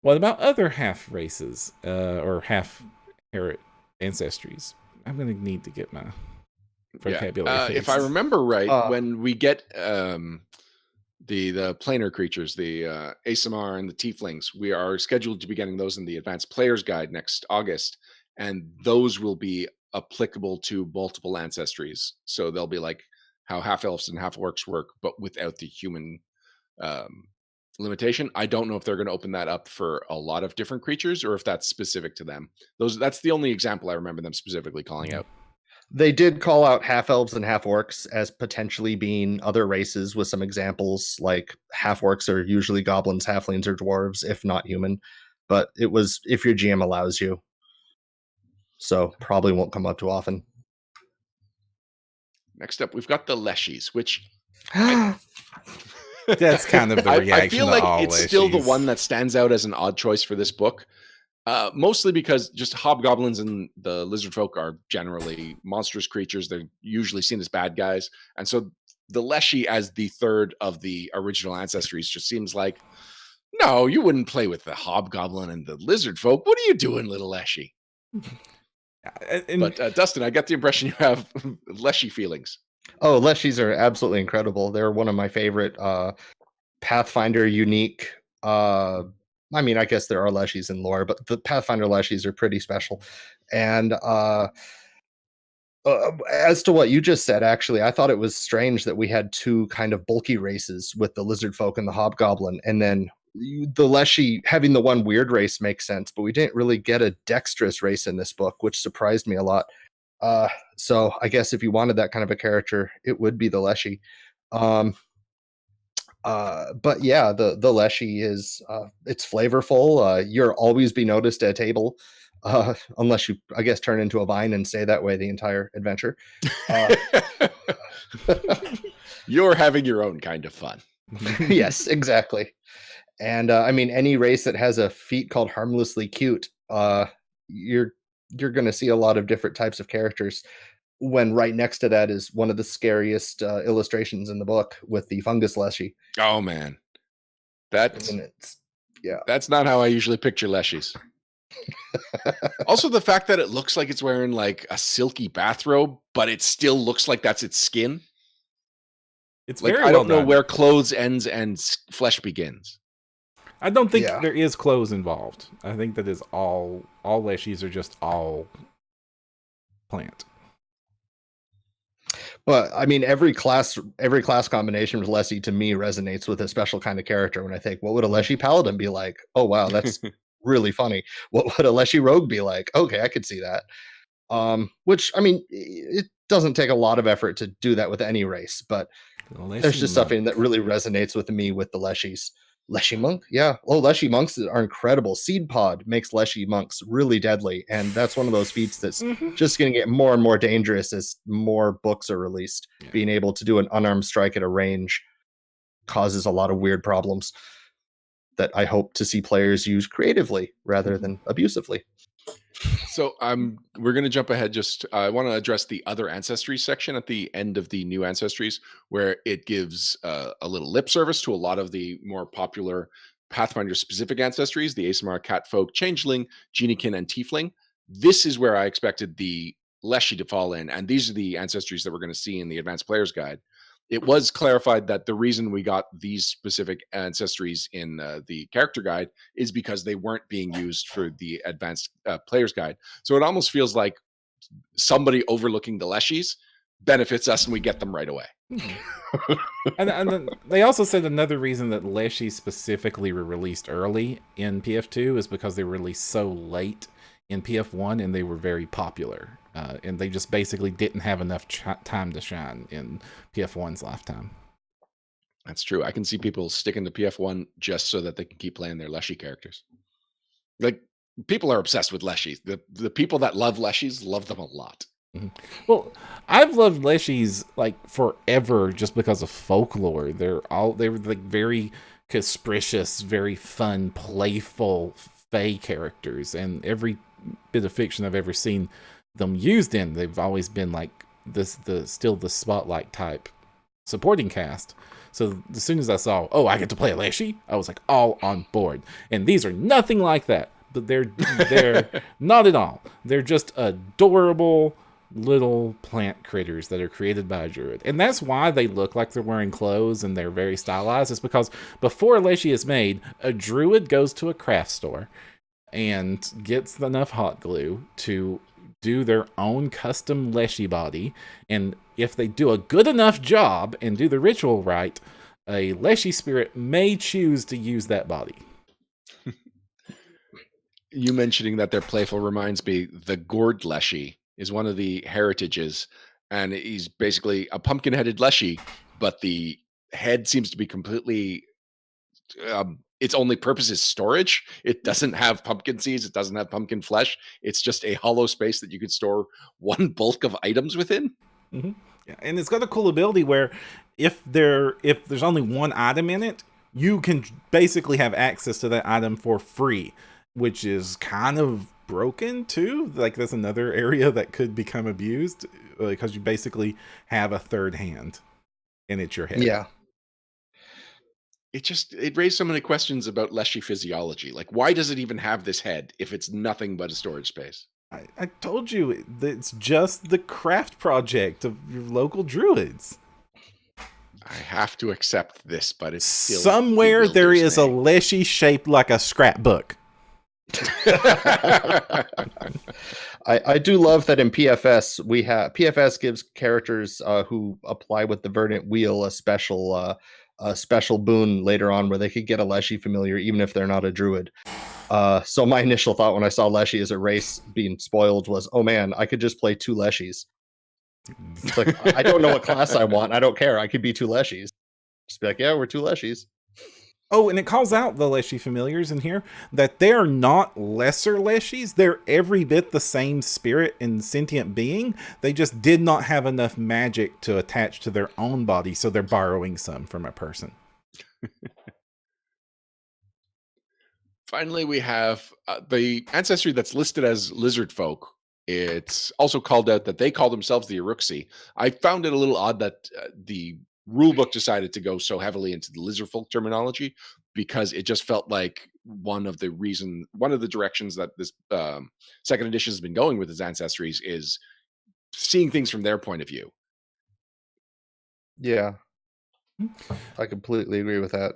Speaker 1: what about other half races or half ancestries. I'm going to need to get my vocabulary.
Speaker 2: If I remember right, when we get the planar creatures, the Asimar and the Tieflings, we are scheduled to be getting those in the Advanced Player's Guide next August, and those will be applicable to multiple ancestries. So they'll be like how half elves and half orcs work, but without the human limitation. I don't know if they're going to open that up for a lot of different creatures or if that's specific to them. That's the only example I remember them specifically calling out.
Speaker 3: They did call out half elves and half orcs as potentially being other races, with some examples like half orcs are usually goblins, halflings, or dwarves, if not human. But it was if your GM allows you. So probably won't come up too often.
Speaker 2: Next up, we've got the Leshies, which
Speaker 1: that's kind of the reaction.
Speaker 2: I feel like
Speaker 1: all
Speaker 2: it's
Speaker 1: Leshies.
Speaker 2: Still the one that stands out as an odd choice for this book. Mostly because just hobgoblins and the lizardfolk are generally monstrous creatures. They're usually seen as bad guys. And so the Leshy as the third of the original ancestries just seems like, no, you wouldn't play with the hobgoblin and the lizardfolk. What are you doing, little Leshy? But Dustin, I get the impression you have Leshy feelings.
Speaker 3: Oh, Leshies are absolutely incredible. They're one of my favorite Pathfinder unique. I mean, I guess there are Leshies in lore, but the Pathfinder Leshies are pretty special. And as to what you just said, actually, I thought it was strange that we had two kind of bulky races with the lizardfolk and the hobgoblin, and then the Leshy having the one weird race makes sense, but we didn't really get a dexterous race in this book, which surprised me a lot. So I guess if you wanted that kind of a character, it would be the Leshy. But yeah, the Leshy is it's flavorful. You'll always be noticed at table. unless you, I guess, turn into a vine and stay that way the entire adventure.
Speaker 2: You're having your own kind of fun.
Speaker 3: Yes, exactly. And I mean, any race that has a feat called harmlessly cute, you're going to see a lot of different types of characters. When right next to that is one of the scariest illustrations in the book with the fungus Leshy.
Speaker 2: Oh man, that's not how I usually picture Leshies. Also, the fact that it looks like it's wearing like a silky bathrobe, but it still looks like that's its skin.
Speaker 1: It's
Speaker 2: like
Speaker 1: very
Speaker 2: I don't
Speaker 1: well
Speaker 2: know
Speaker 1: done.
Speaker 2: where clothes ends and flesh begins.
Speaker 1: I don't think there is clothes involved. I think that is all Leshies are just all plant.
Speaker 3: Well, I mean, every class combination with Leshy to me resonates with a special kind of character. When I think, what would a Leshy paladin be like? Oh wow, that's really funny. What would a Leshy rogue be like? Okay, I could see that. Which, I mean, it doesn't take a lot of effort to do that with any race, but there's just something that really resonates with me with the Leshies. Leshy monk, yeah. Oh, Leshy monks are incredible. Seed pod makes Leshy monks really deadly, and that's one of those feats that's just going to get more and more dangerous as more books are released. Yeah. Being able to do an unarmed strike at a range causes a lot of weird problems that I hope to see players use creatively rather than abusively.
Speaker 2: So we're going to jump ahead. I want to address the other ancestry section at the end of the new ancestries, where it gives a little lip service to a lot of the more popular Pathfinder specific ancestries, the Aasimar, Catfolk, Changeling, Geniekin, and Tiefling. This is where I expected the Leshy to fall in, and these are the ancestries that we're going to see in the Advanced Player's Guide. It was clarified that the reason we got these specific ancestries in the character guide is because they weren't being used for the advanced player's guide. So it almost feels like somebody overlooking the Leshies benefits us and we get them right away.
Speaker 1: and then they also said another reason that Leshy specifically were released early in PF2 is because they were released so late in PF1 and they were very popular. And they just basically didn't have enough time to shine in PF1's lifetime.
Speaker 2: That's true. I can see people sticking to PF1 just so that they can keep playing their Leshy characters. Like, people are obsessed with Leshies. The people that love Leshies love them a lot.
Speaker 1: Mm-hmm. Well, I've loved Leshies like forever just because of folklore. They were like very capricious, very fun, playful, fey characters, and every bit of fiction I've ever seen them used in, they've always been like the spotlight type supporting cast. So as soon as I saw, I get to play a Leshy, I was like all on board. And these are nothing like that, but they're not at all. They're just adorable little plant critters that are created by a druid. And that's why they look like they're wearing clothes and they're very stylized. It's because before a Leshy is made, a druid goes to a craft store and gets enough hot glue to do their own custom Leshy body, and if they do a good enough job and do the ritual right, a Leshy spirit may choose to use that body.
Speaker 2: You mentioning that they're playful reminds me, the Gourd Leshy is one of the heritages, and he's basically a pumpkin-headed Leshy, but the head seems to be completely its only purpose is storage. It doesn't have pumpkin seeds. It doesn't have pumpkin flesh. It's just a hollow space that you could store one bulk of items within.
Speaker 1: Mm-hmm. Yeah, and it's got a cool ability where if there's only one item in it, you can basically have access to that item for free, which is kind of broken too. Like that's another area that could become abused because you basically have a third hand and it's your head.
Speaker 3: Yeah.
Speaker 2: It raised so many questions about Leshy physiology. Like, why does it even have this head if it's nothing but a storage space?
Speaker 1: I told you, it's just the craft project of your local druids.
Speaker 2: I have to accept this, but it's still
Speaker 1: somewhere there is a Leshy shaped like a scrapbook.
Speaker 3: I do love that in PFS PFS gives characters who apply with the Verdant Wheel a special boon later on where they could get a Leshy familiar even if they're not a druid. So my initial thought when I saw Leshy as a race being spoiled was, oh man, I could just play 2 Leshies. It's like, I don't know what class I want. I don't care. I could be 2 Leshies. Just be like, yeah, we're 2 Leshies.
Speaker 1: Oh, and it calls out the Leshy familiars in here that they're not lesser Leshies. They're every bit the same spirit and sentient being. They just did not have enough magic to attach to their own body, so they're borrowing some from a person.
Speaker 2: Finally, we have the ancestry that's listed as lizardfolk. It's also called out that they call themselves the Uruxi. I found it a little odd that the rulebook decided to go so heavily into the lizardfolk terminology, because it just felt like one of the directions that this second edition has been going with its ancestries is seeing things from their point of view.
Speaker 3: Yeah, I completely agree with that.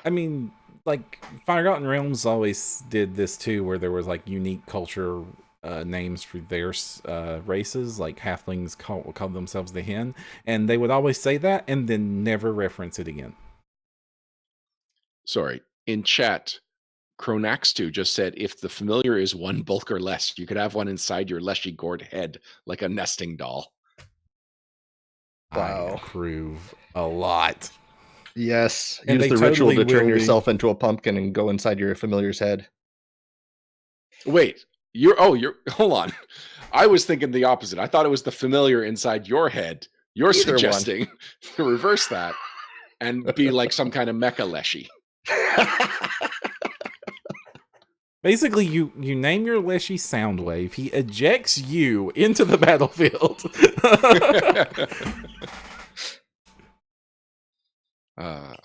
Speaker 1: I mean, like, Forgotten Realms always did this too, where there was like unique culture names for their races. Like halflings call themselves the hen, and they would always say that and then never reference it again.
Speaker 2: Sorry, in chat, Cronax2 just said if the familiar is one bulk or less, you could have one inside your Leshy gourd head, like a nesting doll.
Speaker 3: Wow.
Speaker 1: I approve a lot.
Speaker 3: Yes,
Speaker 1: And
Speaker 3: use
Speaker 1: they
Speaker 3: the ritual
Speaker 1: totally
Speaker 3: to turn
Speaker 1: will be.
Speaker 3: yourself into a pumpkin and go inside your familiar's head.
Speaker 2: Wait, you're hold on. I was thinking the opposite. I thought it was the familiar inside your head. You're
Speaker 3: Either one.
Speaker 2: suggesting to reverse that and be like some kind of mecha Leshy.
Speaker 1: Basically, you name your Leshy Soundwave. He ejects you into the battlefield.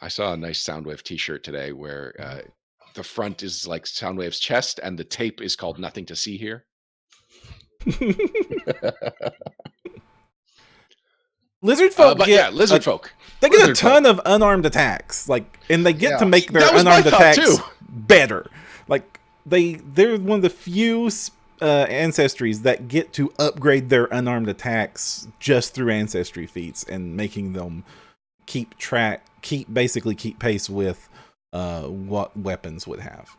Speaker 2: I saw a nice Soundwave t-shirt today where the front is like Soundwave's chest and the tape is called Nothing to See Here.
Speaker 1: Lizardfolk
Speaker 2: lizardfolk.
Speaker 1: They get a ton of unarmed attacks, like, and they get to make their unarmed attacks better. Like, they're one of the few ancestries that get to upgrade their unarmed attacks just through ancestry feats and making them keep pace with what weapons would have.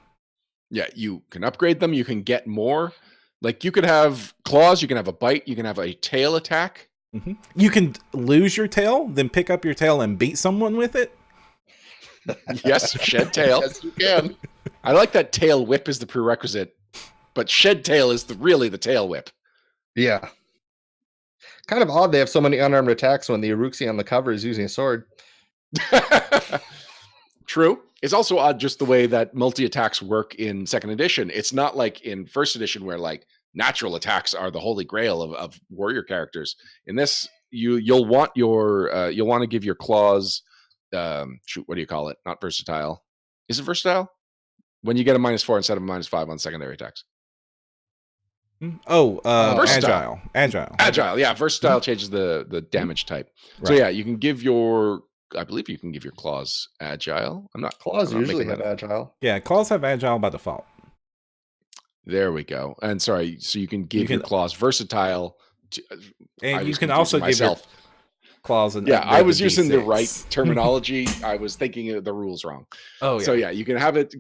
Speaker 2: Yeah, you can upgrade them. You can get more. Like, you could have claws. You can have a bite. You can have a tail attack.
Speaker 1: Mm-hmm. You can lose your tail, then pick up your tail and beat someone with it.
Speaker 2: Yes, shed tail.
Speaker 3: Yes, you can.
Speaker 2: I like that tail whip is the prerequisite, but shed tail is really the tail whip.
Speaker 3: Yeah. Kind of odd they have so many unarmed attacks when the Uruxi on the cover is using a sword.
Speaker 2: True. It's also odd just the way that multi-attacks work in second edition. It's not like in first edition where like natural attacks are the holy grail of warrior characters. In this, you'll want to give your claws what do you call it? Not versatile. Is it versatile? When you get a -4 instead of a -5 on secondary attacks.
Speaker 1: Agile.
Speaker 2: Yeah, versatile changes the damage type. Right. So yeah, you can give I believe you can give your claws agile.
Speaker 3: Claws usually have agile.
Speaker 1: Yeah, claws have agile by default.
Speaker 2: There we go. And sorry, so you can give your claws versatile.
Speaker 1: And you can also give your claws and
Speaker 2: I was using the right terminology. I was thinking of the rules wrong.
Speaker 1: Oh, yeah.
Speaker 2: So yeah, you can have it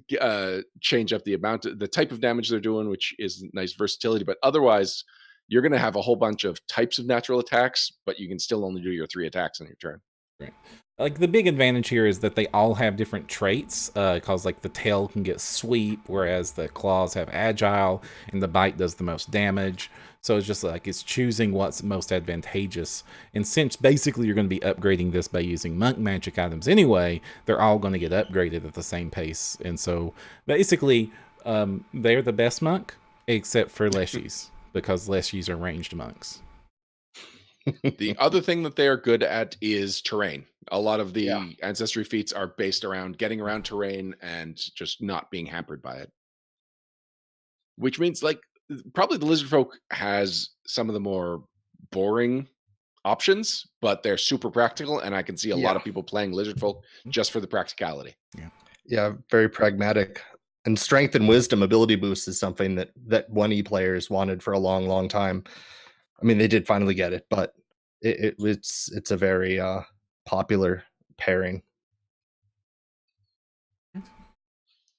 Speaker 2: change up the type of damage they're doing, which is nice versatility. But otherwise, you're going to have a whole bunch of types of natural attacks, but you can still only do your 3 attacks on your turn.
Speaker 1: Right. Like, the big advantage here is that they all have different traits, because like the tail can get sweep, whereas the claws have agile, and the bite does the most damage. So it's just like it's choosing what's most advantageous. And since basically you're going to be upgrading this by using monk magic items anyway, they're all going to get upgraded at the same pace. And so basically, they're the best monk, except for Leshies, because Leshies are ranged monks.
Speaker 2: The other thing that they are good at is terrain. A lot of the ancestry feats are based around getting around terrain and just not being hampered by it. Which means, like, probably the lizardfolk has some of the more boring options, but they're super practical, and I can see a lot of people playing lizardfolk just for the practicality.
Speaker 3: Yeah, very pragmatic. And strength and wisdom ability boost is something that 1E players wanted for a long, long time. I mean, they did finally get it, but it's a very popular pairing.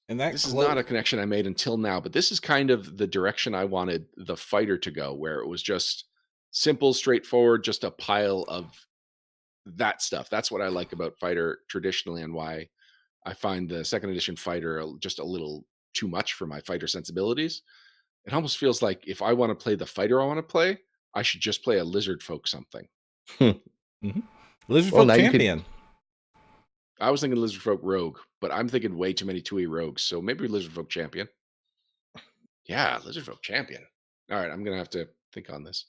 Speaker 1: And
Speaker 2: this is not a connection I made until now, but this is kind of the direction I wanted the fighter to go, where it was just simple, straightforward, just a pile of that stuff. That's what I like about Fighter traditionally, and why I find the second edition Fighter just a little too much for my Fighter sensibilities. It almost feels like if I want to play the Fighter I want to play, I should just play a lizardfolk something.
Speaker 1: Mm-hmm. Lizardfolk
Speaker 3: Well, now you
Speaker 1: champion.
Speaker 2: I was thinking lizardfolk rogue, but I'm thinking way too many 2E rogues. So maybe lizardfolk champion. Yeah, lizardfolk champion. All right, I'm gonna have to think on this.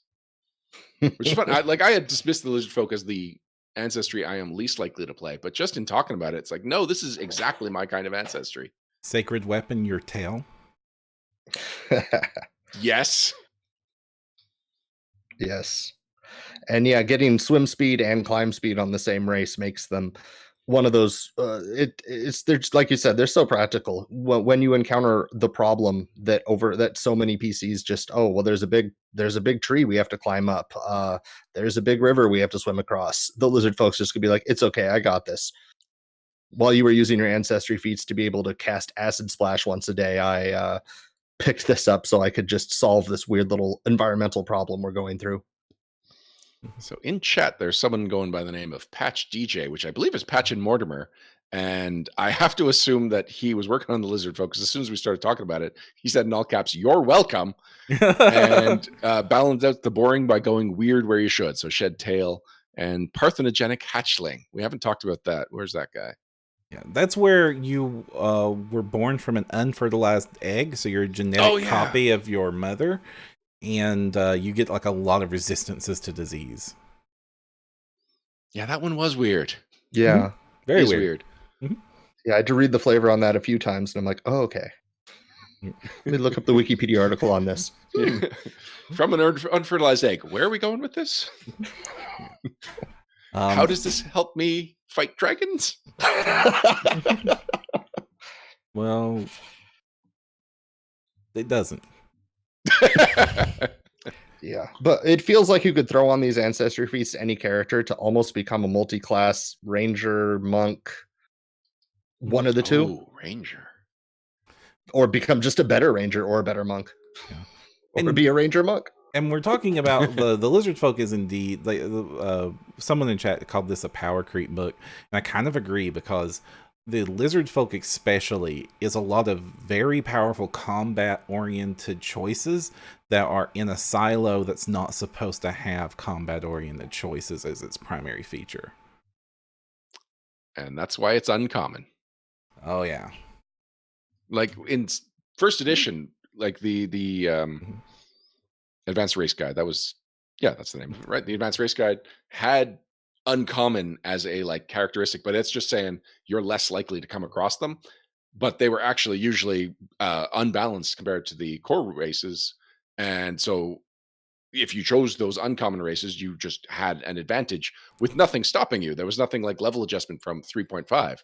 Speaker 2: Which is fun. I had dismissed the lizardfolk as the ancestry I am least likely to play, but just in talking about it, it's like, no, this is exactly my kind of ancestry.
Speaker 1: Sacred weapon, your tail.
Speaker 2: Yes.
Speaker 3: Yes. And yeah, getting swim speed and climb speed on the same race makes them one of those. It's they're just, like you said, they're so practical. When you encounter the problem that so many PCs just, oh well, there's a big tree we have to climb up. There's a big river we have to swim across. The lizard folks just could be like, it's okay, I got this. While you were using your ancestry feats to be able to cast acid splash once a day, I picked this up so I could just solve this weird little environmental problem we're going through.
Speaker 2: So in chat, there's someone going by the name of Patch DJ, which I believe is Patch and Mortimer. And I have to assume that he was working on the lizard folk, because as soon as we started talking about it, he said in all caps, "You're welcome," and balanced out the boring by going weird where you should. So shed tail and parthenogenic hatchling. We haven't talked about that. Where's that guy?
Speaker 1: Yeah, that's where you were born from an unfertilized egg, so you're a genetic copy of your mother, and you get like a lot of resistances to disease.
Speaker 2: Yeah, that one was weird.
Speaker 3: Yeah.
Speaker 1: Mm-hmm. Very weird.
Speaker 3: Mm-hmm. Yeah, I had to read the flavor on that a few times, and I'm like, oh, okay. Let me look up the Wikipedia article on this.
Speaker 2: From an unfertilized egg. Where are we going with this? How does this help me fight dragons?
Speaker 1: Well, it doesn't.
Speaker 3: Yeah, but it feels like you could throw on these ancestry feats to any character to almost become a multi-class ranger, monk, one of the two.
Speaker 2: Oh, ranger.
Speaker 3: Or become just a better ranger or a better monk. Yeah. Or be a ranger monk.
Speaker 1: And we're talking about the lizard folk is indeed, like, someone in chat called this a power creep book, and I kind of agree, because the lizard folk especially is a lot of very powerful combat oriented choices that are in a silo that's not supposed to have combat oriented choices as its primary feature.
Speaker 2: And that's why it's uncommon.
Speaker 1: Oh yeah.
Speaker 2: Like in first edition, like the Advanced Race Guide, that's the name of it, right? The Advanced Race Guide had uncommon as a like characteristic, but it's just saying you're less likely to come across them. But they were actually usually unbalanced compared to the core races. And so if you chose those uncommon races, you just had an advantage with nothing stopping you. There was nothing like level adjustment from 3.5.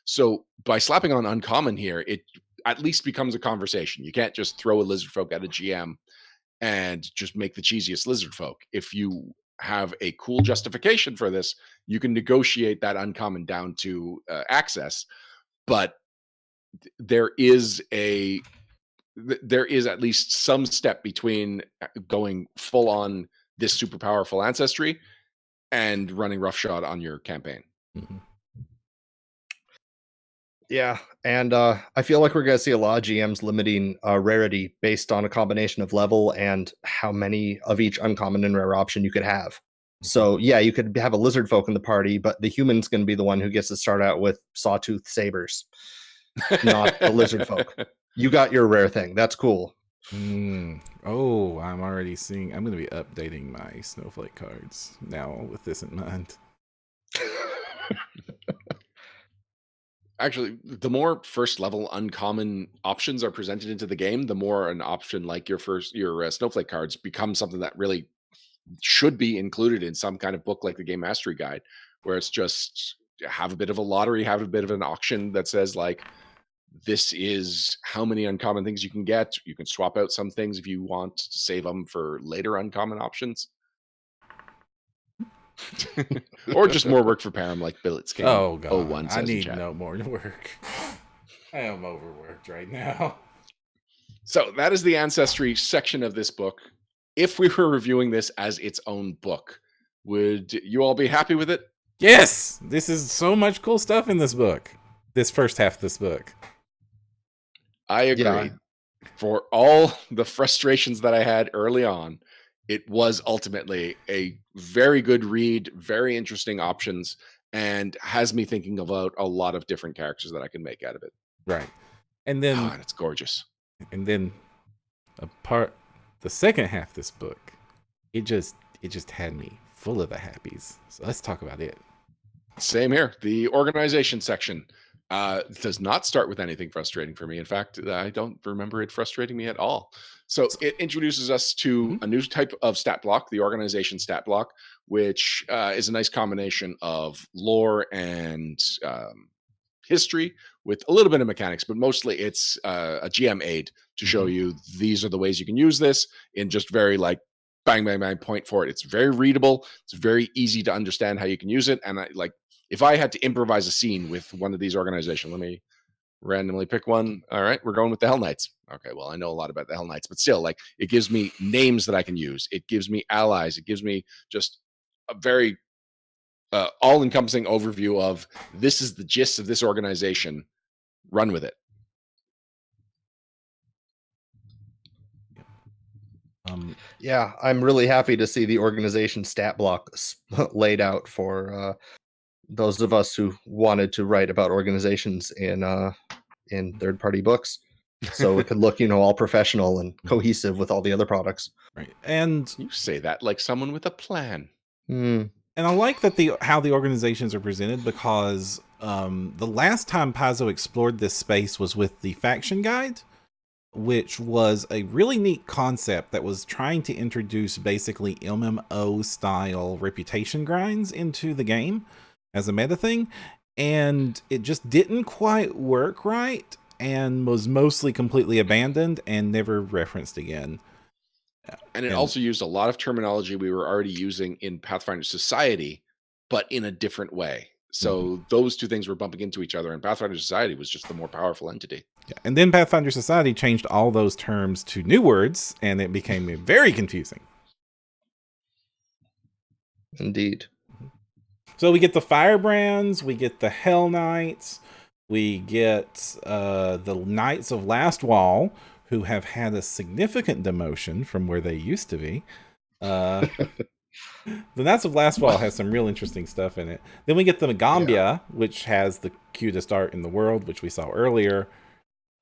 Speaker 2: So by slapping on uncommon here, it at least becomes a conversation. You can't just throw a lizard folk at a GM and just make the cheesiest lizard folk. If you have a cool justification for this, you can negotiate that uncommon down to access. But there is at least some step between going full on this super powerful ancestry and running roughshod on your campaign.
Speaker 1: Mm-hmm.
Speaker 3: Yeah, and I feel like we're going to see a lot of GMs limiting rarity based on a combination of level and how many of each uncommon and rare option you could have. So yeah, you could have a lizard folk in the party, but the human's going to be the one who gets to start out with sawtooth sabers, not the lizard folk. You got your rare thing. That's cool.
Speaker 1: Oh, I'm already seeing. I'm going to be updating my snowflake cards now with this in mind.
Speaker 2: Actually, the more first level uncommon options are presented into the game, the more an option like your snowflake cards becomes something that really should be included in some kind of book like the Gamemastery Guide, where it's just have a bit of a lottery, have a bit of an auction that says like, this is how many uncommon things you can get. You can swap out some things if you want to save them for later uncommon options. Or just more work for Perram, like Billets Game.
Speaker 1: Oh god,
Speaker 2: 01
Speaker 1: I need no more work. I am overworked right now.
Speaker 2: So that is the ancestry section of this book. If we were reviewing this as its own book, would you all be happy with it?
Speaker 1: Yes, this is so much cool stuff in this book. This first half of this book.
Speaker 2: I agree.
Speaker 3: Yeah.
Speaker 2: For all the frustrations that I had early on, it was ultimately a very good read, very interesting options, and has me thinking about a lot of different characters that I can make out of it.
Speaker 1: Right. And
Speaker 2: Oh,
Speaker 1: then
Speaker 2: and it's gorgeous.
Speaker 1: The second half of this book, it just had me full of the happies. So let's talk about it.
Speaker 2: Same here. The organization section does not start with anything frustrating for me. In fact, I don't remember it frustrating me at all. So it introduces us to a new type of stat block, the organization stat block, which is a nice combination of lore and history with a little bit of mechanics, but mostly it's a GM aid to show you these are the ways you can use this in just very like bang, bang, bang, point for it. It's very readable. It's very easy to understand how you can use it. And I like, if I had to improvise a scene with one of these organizations, let me randomly pick one. All right, we're going with the Hellknights. Okay, well, I know a lot about the Hellknights, but still, like, it gives me names that I can use. It gives me allies. It gives me just a very all-encompassing overview of this is the gist of this organization. Run with it.
Speaker 3: Yeah, I'm really happy to see the organization stat block laid out for those of us who wanted to write about organizations in third-party books, so it could look, all professional and cohesive with all the other products.
Speaker 1: Right. And
Speaker 2: you say that like someone with a plan.
Speaker 1: And I like that how the organizations are presented, because the last time Paizo explored this space was with the faction guide, which was a really neat concept that was trying to introduce basically MMO style reputation grinds into the game as a meta thing. And it just didn't quite work right and was mostly completely abandoned and never referenced again.
Speaker 2: And it also used a lot of terminology we were already using in Pathfinder Society, but in a different way. So those two things were bumping into each other, and Pathfinder Society was just the more powerful entity.
Speaker 1: Yeah. And then Pathfinder Society changed all those terms to new words, and it became very confusing.
Speaker 3: Indeed.
Speaker 1: So we get the Firebrands, we get the Hellknights, we get the Knights of Last Wall, who have had a significant demotion from where they used to be. The Knights of Last Wall has some real interesting stuff in it. Then we get the Magambya, which has the cutest art in the world, which we saw earlier.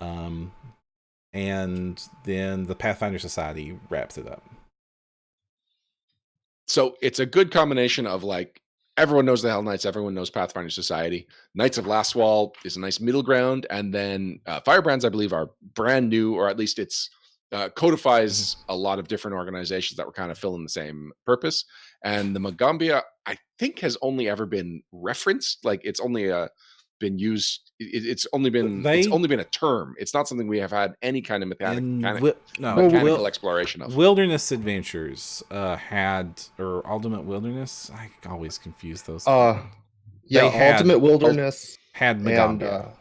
Speaker 1: And then the Pathfinder Society wraps it up.
Speaker 2: So it's a good combination of like, everyone knows the Hellknights, everyone knows Pathfinder Society. Knights of Last Wall is a nice middle ground. And then Firebrands, I believe, are brand new, or at least it's codifies a lot of different organizations that were kind of filling the same purpose. And the Magambya, I think, has only ever been referenced. Like, it's only been used. It's only been a term. It's not something we have had any kind of mechanical exploration of.
Speaker 1: Wilderness Adventures had, or Ultimate Wilderness. I always confuse those.
Speaker 3: Ultimate Wilderness
Speaker 1: had Magambya.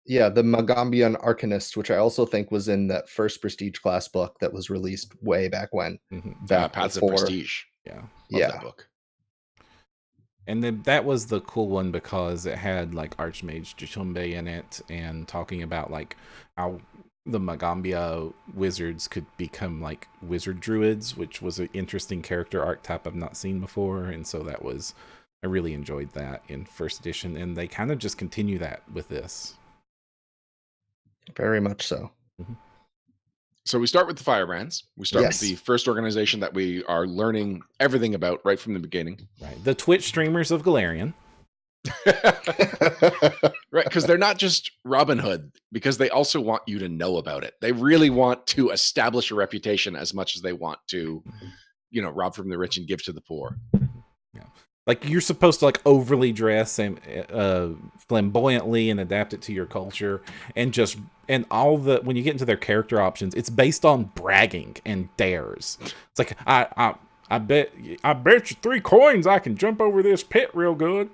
Speaker 3: The Magambian Arcanist, which I also think was in that first Prestige class book that was released way back when.
Speaker 2: Paths of Prestige.
Speaker 1: Yeah.
Speaker 2: Love that book.
Speaker 1: And then that was the cool one because it had like Archmage Jachumbe in it, and talking about like how the Magambya wizards could become like wizard druids, which was an interesting character archetype I've not seen before. And so I really enjoyed that in first edition, and they kind of just continue that with this.
Speaker 3: Very much so.
Speaker 2: So we start with the Firebrands. We start with the first organization that we are learning everything about right from the beginning.
Speaker 1: Right. The Twitch streamers of Galarian.
Speaker 2: Right, because they're not just Robin Hood, because they also want you to know about it. They really want to establish a reputation as much as they want to, rob from the rich and give to the poor.
Speaker 1: Yeah. Like, you're supposed to like overly dress and flamboyantly and adapt it to your culture, and all when you get into their character options, it's based on bragging and dares. It's like, I bet you 3 coins I can jump over this pit real good.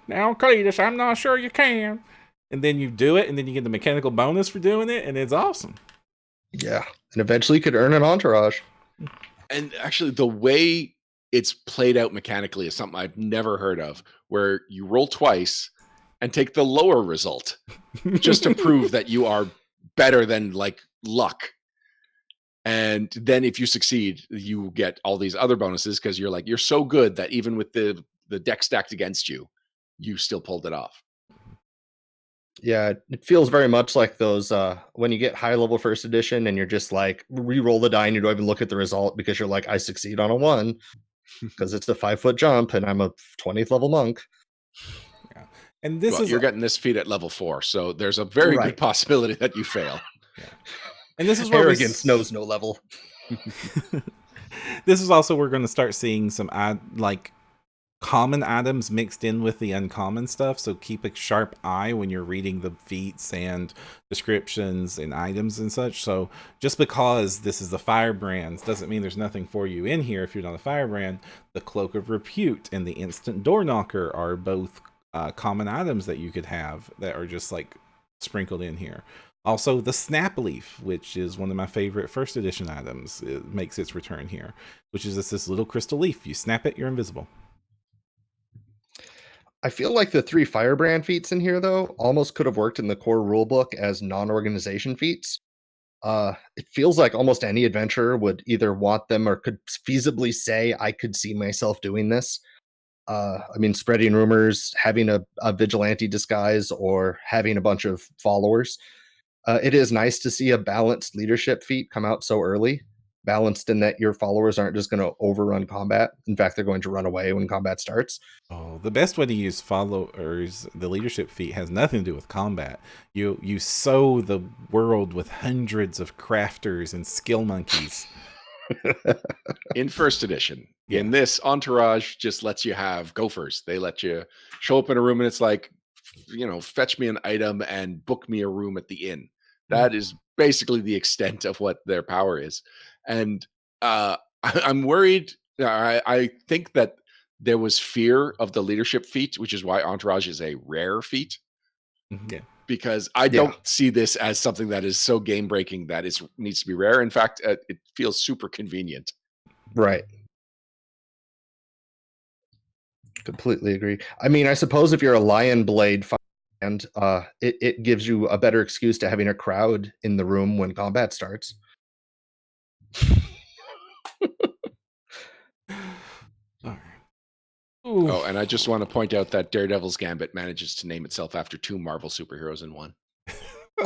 Speaker 1: Now, Cletus, I'm not sure you can. And then you do it, and then you get the mechanical bonus for doing it, and it's awesome.
Speaker 3: Yeah, and eventually you could earn an entourage.
Speaker 2: And actually, the way it's played out mechanically as something I've never heard of, where you roll twice and take the lower result just to prove that you are better than like luck. And then if you succeed, you get all these other bonuses because you're so good that even with the deck stacked against you, you still pulled it off.
Speaker 3: Yeah, it feels very much like those when you get high level first edition and you're just like re-roll the die and you don't even look at the result because you're like, I succeed on a 1 because it's a 5-foot jump and I'm a 20th level monk.
Speaker 1: Yeah. And this is
Speaker 2: you're getting this feat at level 4, so there's a very good possibility that you fail.
Speaker 1: Yeah. And this is where
Speaker 3: arrogance knows no level.
Speaker 1: This is also we're going to start seeing some common items mixed in with the uncommon stuff, so keep a sharp eye when you're reading the feats and descriptions and items and such. So just because this is the Firebrands doesn't mean there's nothing for you in here. If you're not a Firebrand, the Cloak of Repute and the Instant Door Knocker are both common items that you could have that are just like sprinkled in here. Also, the Snap Leaf, which is one of my favorite first edition items, it makes its return here, which is this little crystal leaf. You snap it, you're invisible.
Speaker 3: I feel like the 3 Firebrand feats in here, though, almost could have worked in the core rulebook as non-organization feats. It feels like almost any adventurer would either want them or could feasibly say, I could see myself doing this. I mean, spreading rumors, having a vigilante disguise, or having a bunch of followers. It is nice to see a balanced leadership feat come out so early. Balanced in that your followers aren't just going to overrun combat. In fact, they're going to run away when combat starts.
Speaker 1: Oh, the best way to use followers, the leadership feat, has nothing to do with combat. You sow the world with hundreds of crafters and skill monkeys.
Speaker 2: In first edition, in this, Entourage just lets you have gophers. They let you show up in a room and it's like, fetch me an item and book me a room at the inn. That is basically the extent of what their power is. And I'm worried. I think that there was fear of the leadership feat, which is why Entourage is a rare feat.
Speaker 1: Yeah.
Speaker 2: Because I don't see this as something that is so game breaking that it needs to be rare. In fact, it feels super convenient.
Speaker 3: Right. Completely agree. I mean, I suppose if you're a Lion Blade and it gives you a better excuse to having a crowd in the room when combat starts.
Speaker 2: Oh, and I just want to point out that Daredevil's Gambit manages to name itself after 2 Marvel superheroes in one.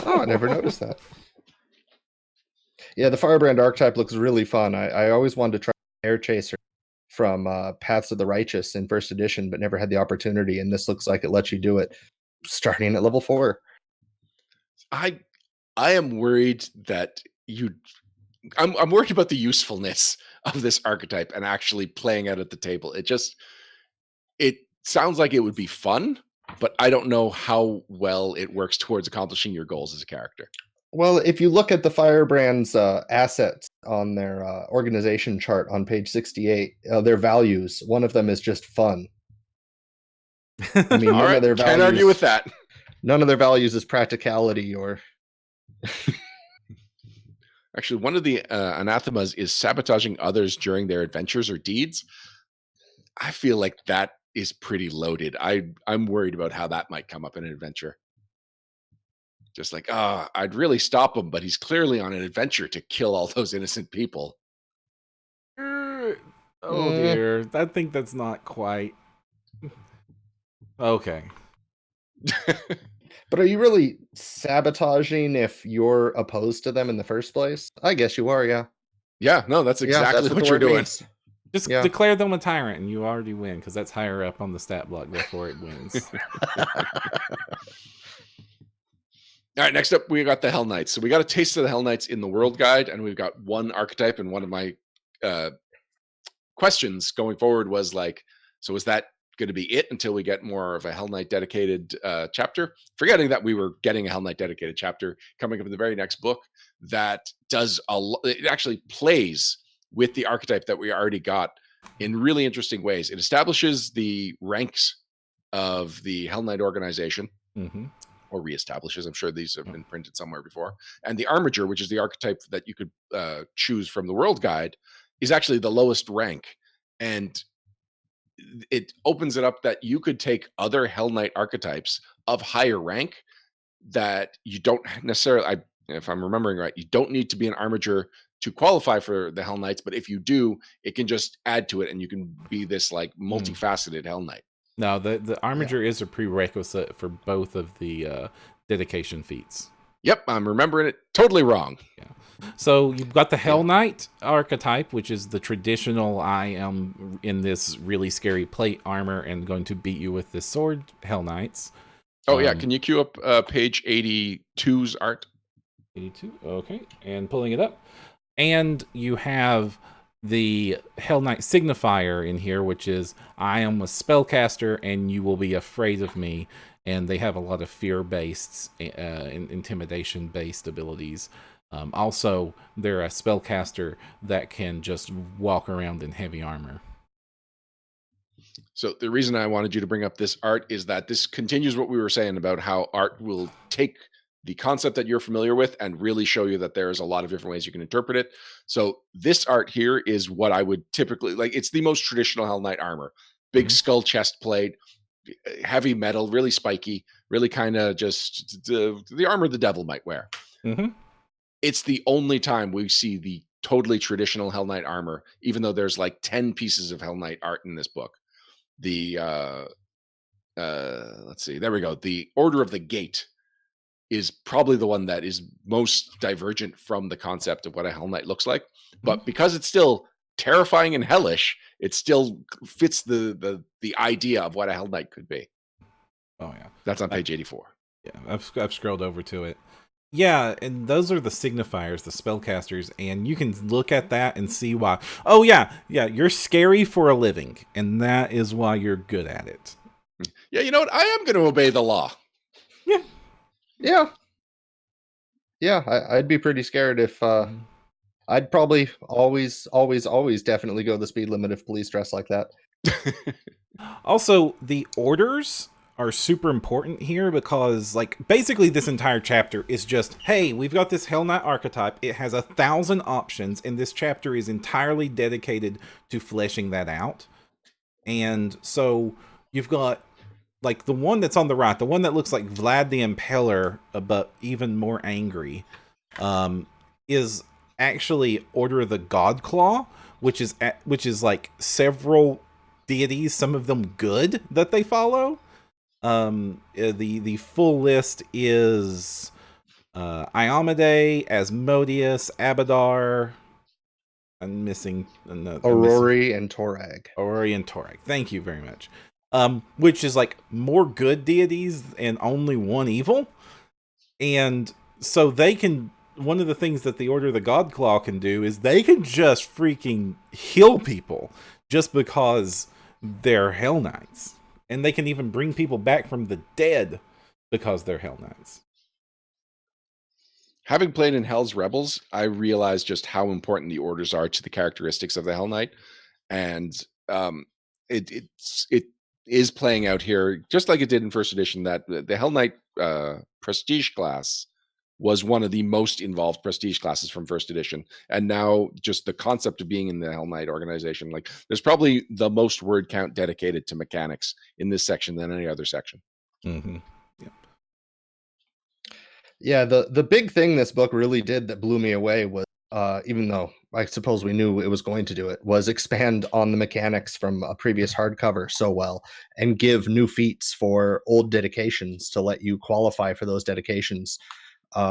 Speaker 3: Oh, I never noticed that. Yeah, the Firebrand archetype looks really fun. I always wanted to try Air Chaser from Paths of the Righteous in first edition, but never had the opportunity, and this looks like it lets you do it starting at level 4.
Speaker 2: I am worried that I'm worried about the usefulness of this archetype and actually playing out at the table. It sounds like it would be fun, but I don't know how well it works towards accomplishing your goals as a character.
Speaker 3: Well, if you look at the Firebrand's assets on their organization chart on page 68, their values, one of them is just fun. I mean, none of their values,
Speaker 2: can't argue with that.
Speaker 3: None of their values is practicality or...
Speaker 2: Actually, one of the anathemas is sabotaging others during their adventures or deeds. I feel like that is pretty loaded. I'm worried about how that might come up in an adventure. Just like, I'd really stop him, but he's clearly on an adventure to kill all those innocent people.
Speaker 1: Oh dear. I think that's not quite... Okay.
Speaker 3: But are you really sabotaging if you're opposed to them in the first place? I guess you are, yeah.
Speaker 2: Yeah, no, that's exactly what you're doing.
Speaker 3: Means.
Speaker 1: Just declare them a tyrant and you already win, because that's higher up on the stat block, therefore it wins.
Speaker 2: All right, next up, we got the Hellknights. So we got a taste of the Hellknights in the World Guide, and we've got one archetype, and one of my questions going forward was like, so is that going to be it until we get more of a Hellknight dedicated chapter? Forgetting that we were getting a Hellknight dedicated chapter coming up in the very next book that does it actually plays with the archetype that we already got in really interesting ways. It establishes the ranks of the Hellknight organization, or reestablishes. I'm sure these have been printed somewhere before. And the Armiger, which is the archetype that you could choose from the World Guide, is actually the lowest rank. and it opens it up that you could take other Hell Knight archetypes of higher rank that you don't necessarily, if I'm remembering right, you don't need to be an armiger to qualify for the Hell Knights, but if you do, it can just add to it and you can be this like multifaceted Hell Knight.
Speaker 1: No, the armiger is a prerequisite for both of the dedication feats.
Speaker 2: Yep, I'm remembering it totally wrong.
Speaker 1: Yeah. So you've got the Hell Knight archetype, which is the traditional, I am in this really scary plate armor and going to beat you with this sword, Hell Knights.
Speaker 2: Oh, yeah. Can you queue up page 82's art?
Speaker 1: 82, okay. And pulling it up. And you have the Hell Knight signifier in here, which is, I am a spellcaster and you will be afraid of me. And they have a lot of fear-based, intimidation-based abilities. Also, they're a spellcaster that can just walk around in heavy armor.
Speaker 2: So the reason I wanted you to bring up this art is that this continues what we were saying about how art will take the concept that you're familiar with and really show you that there's a lot of different ways you can interpret it. So this art here is what I would typically, like, it's the most traditional Hell Knight armor. Big skull chest plate, heavy metal, really spiky, really kind of just the armor the devil might wear. It's the only time we see the totally traditional Hell Knight armor, even though there's like 10 pieces of Hell Knight art in this book. The let's see, there we go. The Order of the Gate is probably the one that is most divergent from the concept of what a Hell Knight looks like. But because it's still terrifying and hellish, it still fits the idea of what a Hell Knight could be.
Speaker 1: Oh yeah,
Speaker 2: that's on page 84.
Speaker 1: Yeah, I've scrolled over to it. Yeah, and those are the signifiers, the spellcasters, and you can look at that and see why. Oh yeah, you're scary for a living, and that is why you're good at it.
Speaker 2: Yeah, you know what? I am going to obey the law.
Speaker 3: Yeah. I'd be pretty scared if I'd probably always definitely go the speed limit if police dress like that.
Speaker 1: Also, the orders are super important here because, like, basically this entire chapter is just, hey, we've got this Hell Knight archetype. It has 1,000 options, and this chapter is entirely dedicated to fleshing that out. And so you've got, like, the one that's on the right, the one that looks like Vlad the Impaler, but even more angry, is actually Order of the Godclaw, which is like several deities, some of them good, that they follow. The full list is Iomade, Asmodeus, Abadar. I'm missing
Speaker 3: Aurori and Torag.
Speaker 1: Aurori and Torag. Thank you very much. Which is like more good deities and only one evil. And so they can, one of the things that the Order of the Godclaw can do is they can just freaking heal people just because they're Hell Knights. And they can even bring people back from the dead because they're Hell Knights.
Speaker 2: Having played in Hell's Rebels, I realized just how important the orders are to the characteristics of the Hell Knight. And it is playing out here, just like it did in first edition, that the Hell Knight prestige class was one of the most involved prestige classes from first edition. And now just the concept of being in the Hell Knight organization, like there's probably the most word count dedicated to mechanics in this section than any other section.
Speaker 3: Yeah, the big thing this book really did that blew me away was, even though I suppose we knew it was going to do it, was expand on the mechanics from a previous hardcover so well and give new feats for old dedications to let you qualify for those dedications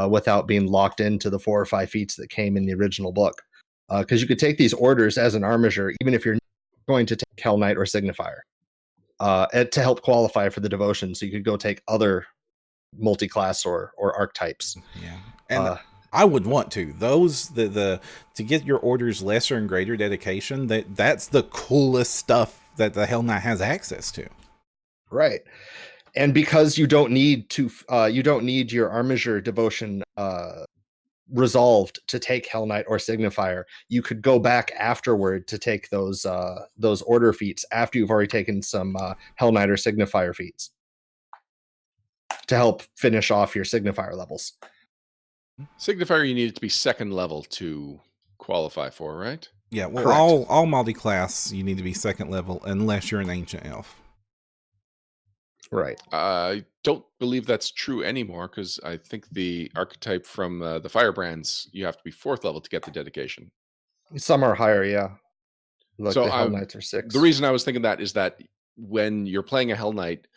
Speaker 3: without being locked into the 4 or 5 feats that came in the original book. Because you could take these orders as an armiger, even if you're going to take Hell Knight or Signifier, to help qualify for the devotion. So you could go take other multi-class or archetypes.
Speaker 1: Yeah. And I would want to. Those to get your orders lesser and greater dedication, that's the coolest stuff that the Hell Knight has access to.
Speaker 3: Right. And because you don't need your armiger devotion resolved to take Hell Knight or Signifier, you could go back afterward to take those order feats after you've already taken some Hell Knight or Signifier feats to help finish off your Signifier levels.
Speaker 2: Signifier you need it to be second level to qualify for, right?
Speaker 1: Yeah, well,
Speaker 3: Correct.
Speaker 1: all multi-class, you need to be 2nd level unless you're an ancient elf.
Speaker 3: Right.
Speaker 2: I don't believe that's true anymore because I think the archetype from the Firebrands, you have to be 4th level to get the dedication.
Speaker 3: Some are higher, yeah. Like
Speaker 2: So
Speaker 3: the Hellknights are
Speaker 2: the
Speaker 3: 6.
Speaker 2: reason I was thinking that is that when you're playing a Hell Knight,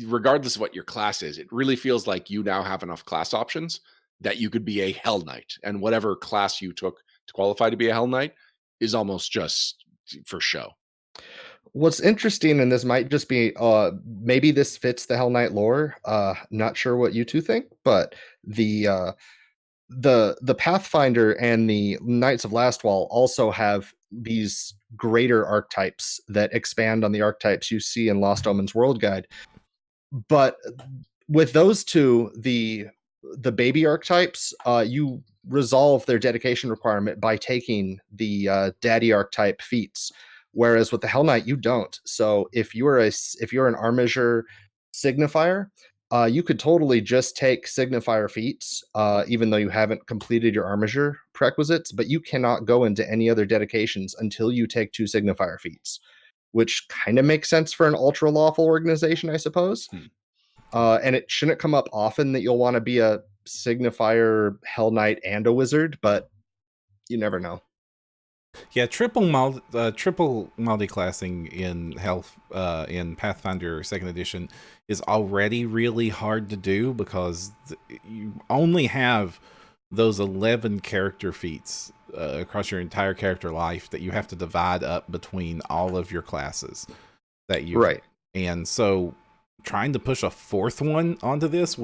Speaker 2: regardless of what your class is, it really feels like you now have enough class options that you could be a Hell Knight, and whatever class you took to qualify to be a Hell Knight is almost just for show.
Speaker 3: What's interesting, and this might just be maybe this fits the Hell Knight lore. Not sure what you two think, but the the Pathfinder and the Knights of Lastwall also have these greater archetypes that expand on the archetypes you see in Lost Omens World Guide. But with those two, the baby archetypes, you resolve their dedication requirement by taking the daddy archetype feats, whereas with the Hell Knight you don't. So if you're an Armiger signifier, you could totally just take signifier feats, even though you haven't completed your Armiger prerequisites, but you cannot go into any other dedications until you take 2 signifier feats, which kind of makes sense for an ultra lawful organization, I suppose. And it shouldn't come up often that you'll want to be a signifier, Hell Knight, and a wizard, but you never know.
Speaker 1: Yeah, triple multi-classing in Pathfinder 2nd edition is already really hard to do because you only have those 11 character feats across your entire character life that you have to divide up between all of your classes that you
Speaker 3: Right.
Speaker 1: And so trying to push a 4th one onto this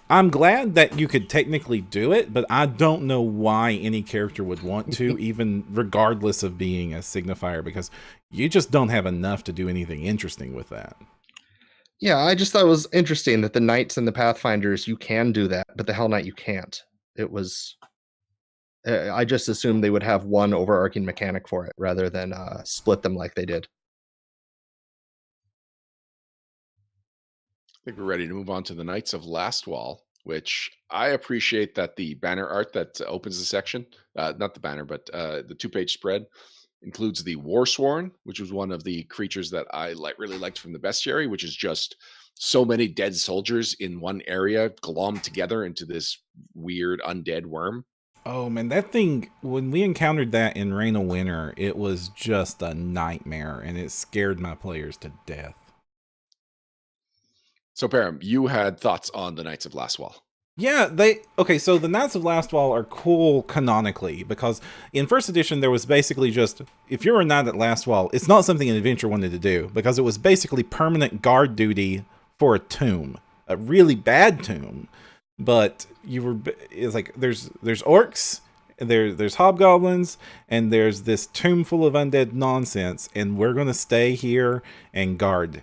Speaker 1: I'm glad that you could technically do it, but I don't know why any character would want to, even regardless of being a signifier, because you just don't have enough to do anything interesting with that.
Speaker 3: Yeah, I just thought it was interesting that the Knights and the Pathfinders, you can do that, but the Hell Knight, you can't. It was. I just assumed they would have one overarching mechanic for it rather than split them like they did.
Speaker 2: I think we're ready to move on to the Knights of Lastwall, which I appreciate that the banner art that opens the section, not the banner, but the 2-page spread, includes the Warsworn, which was one of the creatures that I really liked from the bestiary, which is just so many dead soldiers in one area glommed together into this weird undead worm.
Speaker 1: Oh man, that thing, when we encountered that in Reign of Winter, it was just a nightmare and it scared my players to death.
Speaker 2: So, Perram, you had thoughts on the Knights of Lastwall.
Speaker 1: Yeah, so the Knights of Lastwall are cool canonically, because in 1st edition there was basically just, if you're a Knight at Lastwall, it's not something an adventurer wanted to do, because it was basically permanent guard duty for a tomb, a really bad tomb. But it's like there's orcs, there's hobgoblins, and there's this tomb full of undead nonsense, and we're gonna stay here and guard.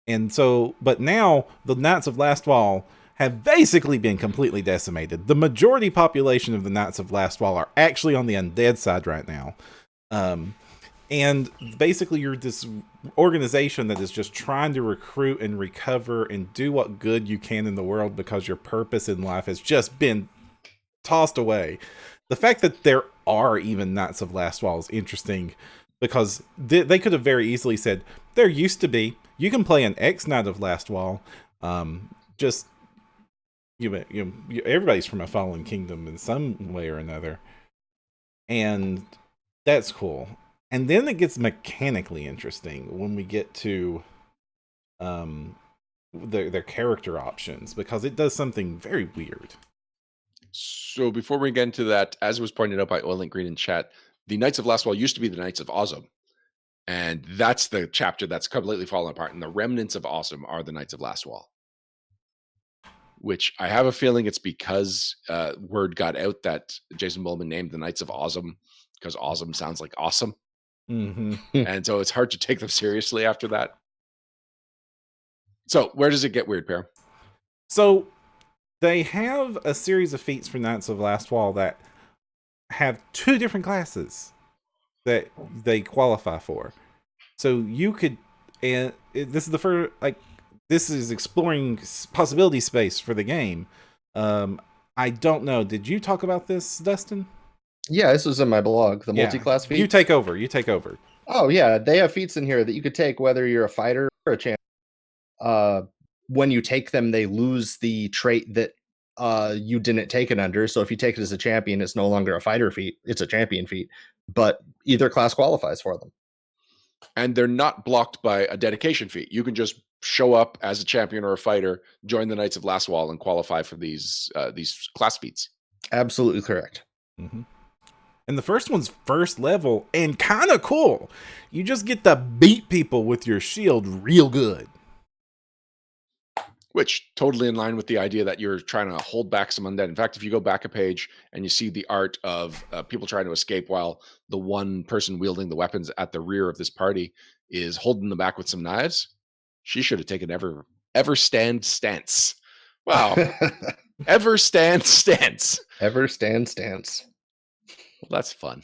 Speaker 1: And so, but now the Knights of Lastwall have basically been completely decimated. The majority population of the Knights of Lastwall are actually on the undead side right now. And basically you're this organization that is just trying to recruit and recover and do what good you can in the world because your purpose in life has just been tossed away. The fact that there are even Knights of Lastwall is interesting, because they could have very easily said, there used to be, you can play an ex-Knight of Lastwall, just everybody's from a fallen kingdom in some way or another, and that's cool. And then it gets mechanically interesting when we get to their character options, because it does something very weird.
Speaker 2: So before we get into that, as was pointed out by Oil and Green in chat, the Knights of Lastwall used to be the Knights of Awesome. And that's the chapter that's completely fallen apart. And the remnants of Awesome are the Knights of Lastwall. Which I have a feeling it's because word got out that Jason Bowman named the Knights of Awesome because awesome sounds like awesome.
Speaker 1: Mm-hmm.
Speaker 2: And so it's hard to take them seriously after that. So where does it get weird, Perram?
Speaker 1: So they have a series of feats for Knights of Lastwall that have 2 different classes that they qualify for. So you could, and this is the first, this is exploring possibility space for the game. I don't know. Did you talk about this, Dustin?
Speaker 3: Yeah, this was in my blog, the multi-class feats.
Speaker 1: You take over. You take over.
Speaker 3: Oh, yeah. They have feats in here that you could take whether you're a fighter or a champion. When you take them, they lose the trait that you didn't take it under. So if you take it as a champion, it's no longer a fighter feat. It's a champion feat. But either class qualifies for them.
Speaker 2: And they're not blocked by a dedication feat. You can just show up as a champion or a fighter, join the Knights of Last Wall, and qualify for these class feats.
Speaker 3: Absolutely correct.
Speaker 1: Mm-hmm. And the first one's first level and kind of cool. You just get to beat people with your shield real good.
Speaker 2: Which totally in line with the idea that you're trying to hold back some undead. In fact, if you go back a page and you see the art of people trying to escape while the one person wielding the weapons at the rear of this party is holding them back with some knives, she should have taken ever stand stance. Wow. Ever stand stance.
Speaker 3: Ever stand stance.
Speaker 2: Well, that's fun.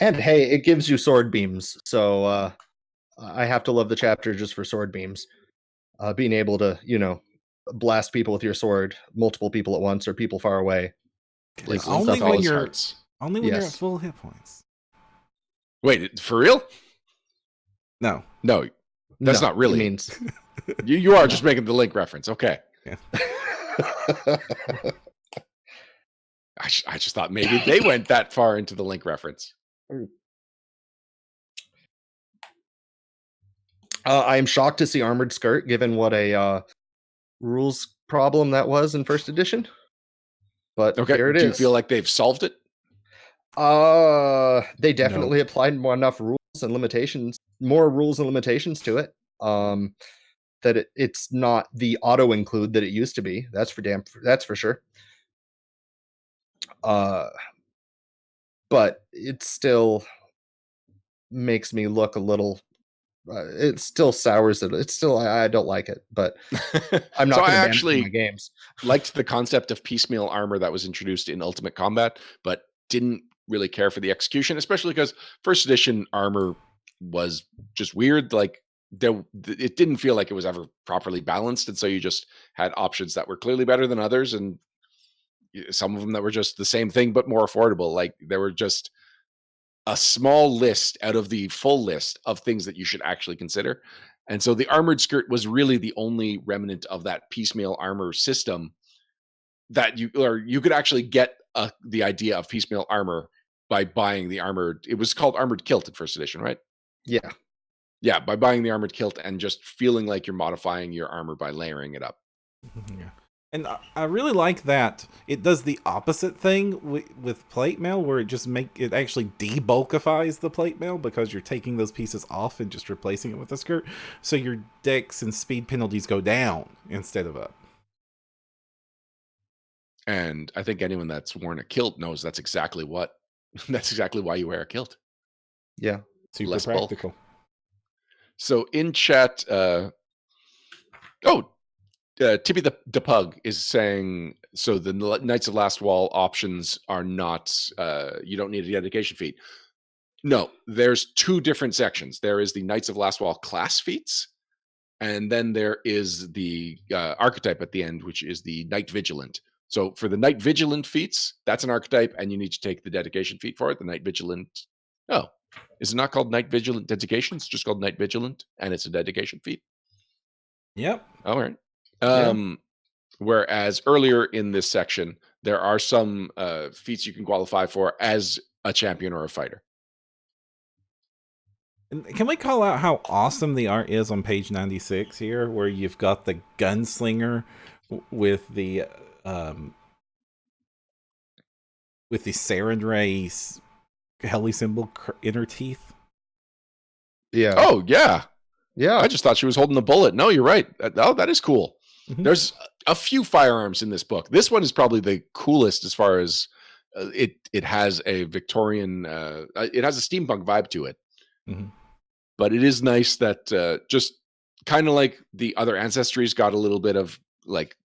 Speaker 3: And hey, it gives you sword beams. So I have to love the chapter just for sword beams. Being able to, blast people with your sword, multiple people at once or people far away.
Speaker 2: Like
Speaker 1: only when you're
Speaker 2: hearts.
Speaker 1: Only when you're at full hit points.
Speaker 2: Wait, for real?
Speaker 1: No,
Speaker 2: that's not really.
Speaker 3: Means
Speaker 2: you are just making the link reference. Okay.
Speaker 1: Yeah.
Speaker 2: I just thought maybe they went that far into the link reference.
Speaker 3: I am shocked to see Armored Skirt, given what a rules problem that was in first edition. But
Speaker 2: okay,
Speaker 3: here it is.
Speaker 2: Do you feel like they've solved it?
Speaker 3: They definitely applied enough rules and limitations, more rules and limitations to it. That it's not the auto include that it used to be. That's for sure. But it still makes me look a little. It still sours it. It's still I don't like it, but I'm not.
Speaker 2: So
Speaker 3: going
Speaker 2: I
Speaker 3: to
Speaker 2: actually
Speaker 3: my games.
Speaker 2: liked the concept of piecemeal armor that was introduced in Ultimate Combat, but didn't really care for the execution, especially because first edition armor was just weird. Like it didn't feel like it was ever properly balanced, and so you just had options that were clearly better than others, and some of them that were just the same thing but more affordable. Like there were just a small list out of the full list of things that you should actually consider. And so the Armored Skirt was really the only remnant of that piecemeal armor system that you could actually get the idea of piecemeal armor by buying the armored. It was called Armored Kilt in first edition, right?
Speaker 3: Yeah.
Speaker 2: Yeah, by buying the Armored Kilt and just feeling like you're modifying your armor by layering it up.
Speaker 1: Yeah. And I really like that it does the opposite thing with plate mail, where it actually debulkifies the plate mail because you're taking those pieces off and just replacing it with a skirt. So your dex and speed penalties go down instead of up.
Speaker 2: And I think anyone that's worn a kilt knows that's exactly why you wear a kilt.
Speaker 3: Yeah.
Speaker 1: Super
Speaker 2: less
Speaker 1: practical.
Speaker 2: Bulk. So in chat, Tippy the Pug is saying, so the Knights of Last Wall options are not, you don't need a dedication feat. No, there's two different sections. There is the Knights of Last Wall class feats, and then there is the archetype at the end, which is the Knight Vigilant. So for the Knight Vigilant feats, that's an archetype, and you need to take the dedication feat for it. The Knight Vigilant. Oh, is it not called Knight Vigilant Dedication? It's just called Knight Vigilant, and it's a dedication feat.
Speaker 1: Yep.
Speaker 2: All right. Whereas earlier in this section, there are some feats you can qualify for as a champion or a fighter.
Speaker 1: And can we call out how awesome the art is on page 96 here, where you've got the gunslinger with the Sarin Ray heli symbol inner teeth?
Speaker 3: Yeah.
Speaker 2: Oh yeah.
Speaker 3: Yeah.
Speaker 2: I just thought she was holding the bullet. No, you're right. That is cool.
Speaker 1: Mm-hmm.
Speaker 2: There's a few firearms in this book. This one is probably the coolest as far as it has a Victorian, it has a steampunk vibe to it.
Speaker 1: Mm-hmm.
Speaker 2: But it is nice that just kind of like the other Ancestries got a little bit of like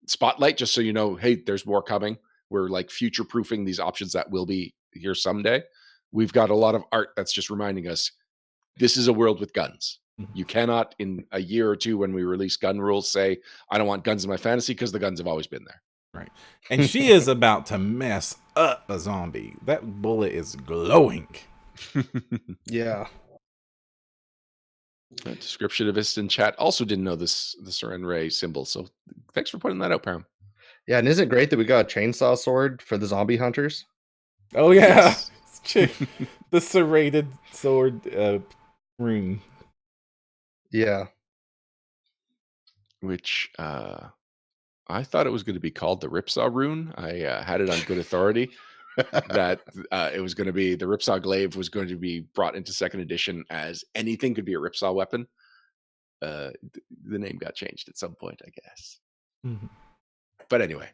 Speaker 2: spotlight, just so you know, hey, there's more coming. We're like future proofing these options that will be here someday. We've got a lot of art that's just reminding us this is a world with guns. You cannot, in a year or two when we release gun rules, say, I don't want guns in my fantasy, because the guns have always been there.
Speaker 1: Right. And she is about to mess up a zombie. That bullet is glowing.
Speaker 3: Yeah.
Speaker 2: A descriptionist in chat also didn't know the Seren Ray symbol, so thanks for pointing that out, Perram.
Speaker 3: Yeah, and isn't it great that we got a chainsaw sword for the zombie hunters?
Speaker 1: Oh, yeah.
Speaker 2: Yes.
Speaker 1: The serrated sword rune.
Speaker 3: Yeah.
Speaker 2: Which I thought it was going to be called the Ripsaw rune. I had it on good authority that it was going to be the Ripsaw glaive was going to be brought into second edition as anything could be a Ripsaw weapon. The name got changed at some point, I guess.
Speaker 1: Mm-hmm.
Speaker 2: But anyway,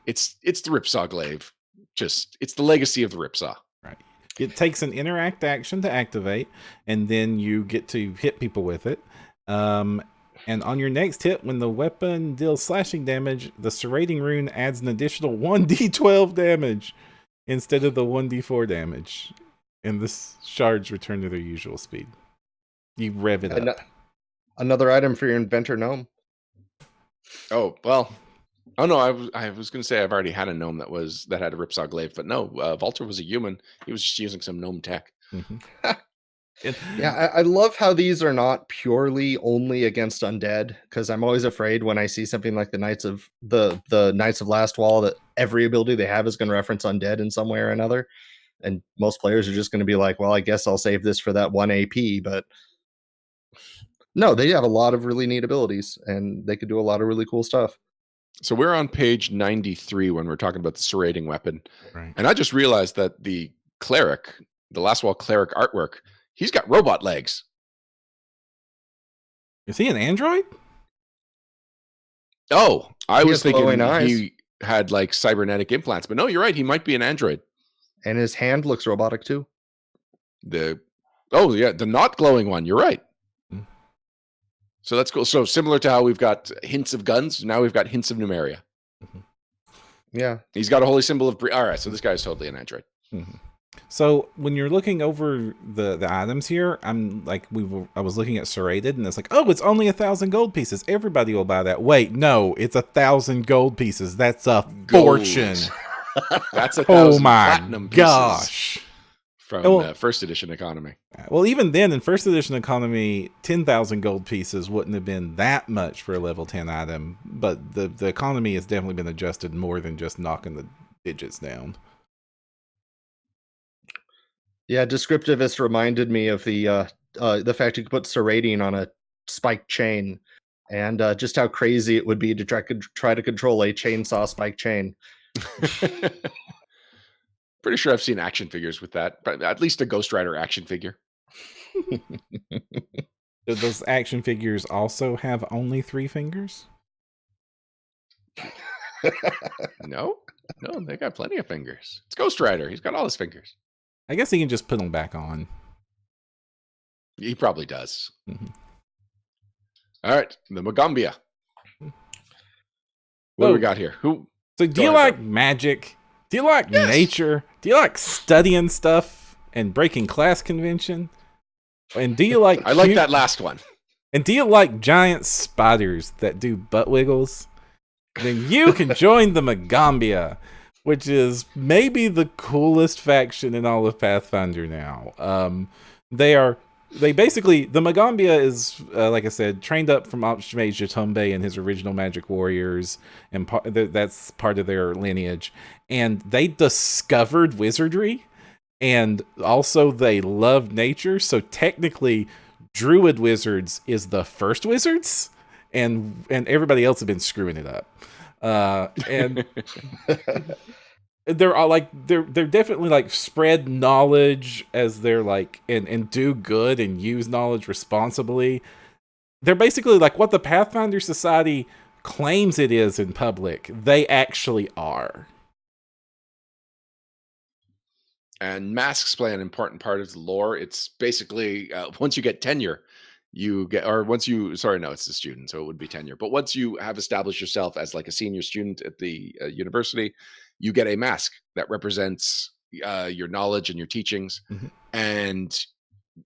Speaker 2: it's the Ripsaw glaive. Just it's the legacy of the Ripsaw.
Speaker 1: Right. It takes an interact action to activate, and then you get to hit people with it. And on your next hit, when the weapon deals slashing damage, the serrating rune adds an additional 1d12 damage instead of the 1d4 damage. And the shards return to their usual speed. You rev it up.
Speaker 3: Another item for your inventor gnome.
Speaker 2: Oh, well. Oh, no, I was going to say I've already had a gnome that had a Ripsaw glaive, but no, Valter was a human. He was just using some gnome tech.
Speaker 1: Mm-hmm.
Speaker 3: Yeah, I love how these are not purely only against undead, because I'm always afraid when I see something like the Knights of Last Wall that every ability they have is going to reference undead in some way or another, and most players are just going to be like, well, I guess I'll save this for that 1 AP, but no, they have a lot of really neat abilities, and they could do a lot of really cool stuff.
Speaker 2: So we're on page 93 when we're talking about the serrating weapon,
Speaker 1: right.
Speaker 2: And I just realized that the cleric, the Last Wall cleric artwork, he's got robot legs.
Speaker 1: Is he an android?
Speaker 2: Oh, I was thinking
Speaker 3: eyes.
Speaker 2: he had like cybernetic implants, but no, you're right. He might be an android.
Speaker 3: And his hand looks robotic too.
Speaker 2: The not glowing one. You're right.
Speaker 1: Mm.
Speaker 2: So that's cool. So similar to how we've got hints of guns, now we've got hints of Numeria.
Speaker 1: Mm-hmm.
Speaker 3: Yeah,
Speaker 2: he's got a holy symbol of. All right, so this guy's totally an android.
Speaker 1: Mm-hmm. So when you're looking over the items here, I'm like I was looking at serrated, and it's like, oh, it's only 1,000 gold pieces. Everybody will buy that. Wait, no, it's 1,000 gold pieces. That's a fortune.
Speaker 2: That's 1,000 platinum pieces.
Speaker 1: Gosh.
Speaker 2: From first edition economy.
Speaker 1: Well, even then, in first edition economy, 10,000 gold pieces wouldn't have been that much for a level 10 item, but the economy has definitely been adjusted more than just knocking the digits down.
Speaker 3: Yeah, Descriptivist reminded me of the fact you could put serrating on a spiked chain, and just how crazy it would be to try to control a chainsaw spike chain.
Speaker 2: Pretty sure I've seen action figures with that, but at least a Ghost Rider action figure.
Speaker 1: Do those action figures also have only 3 fingers?
Speaker 2: No, they got plenty of fingers. It's Ghost Rider. He's got all his fingers.
Speaker 1: I guess he can just put them back on.
Speaker 2: He probably does.
Speaker 1: Mm-hmm.
Speaker 2: All right, the Magambya. What do we got here?
Speaker 1: So do you like magic? Do you like nature? Do you like studying stuff and breaking class convention? And do you like...
Speaker 2: I like that last one.
Speaker 1: And do you like giant spiders that do butt wiggles? Then you can join the Magambya, which is maybe the coolest faction in all of Pathfinder now. The Magambya is, like I said, trained up from Archmage Jatumbe and his original Magic Warriors, and that's part of their lineage. And they discovered wizardry, and also they love nature, so technically Druid Wizards is the first wizards, and everybody else has been screwing it up. And they're all they're definitely like spread knowledge as they're like and do good and use knowledge responsibly. They're basically like what the Pathfinder Society claims it is in public. They actually are.
Speaker 2: And masks play an important part of the lore. It's basically once you get tenure, it's the student, so it would be tenure. But once you have established yourself as like a senior student at the university, you get a mask that represents your knowledge and your teachings.
Speaker 1: Mm-hmm.
Speaker 2: And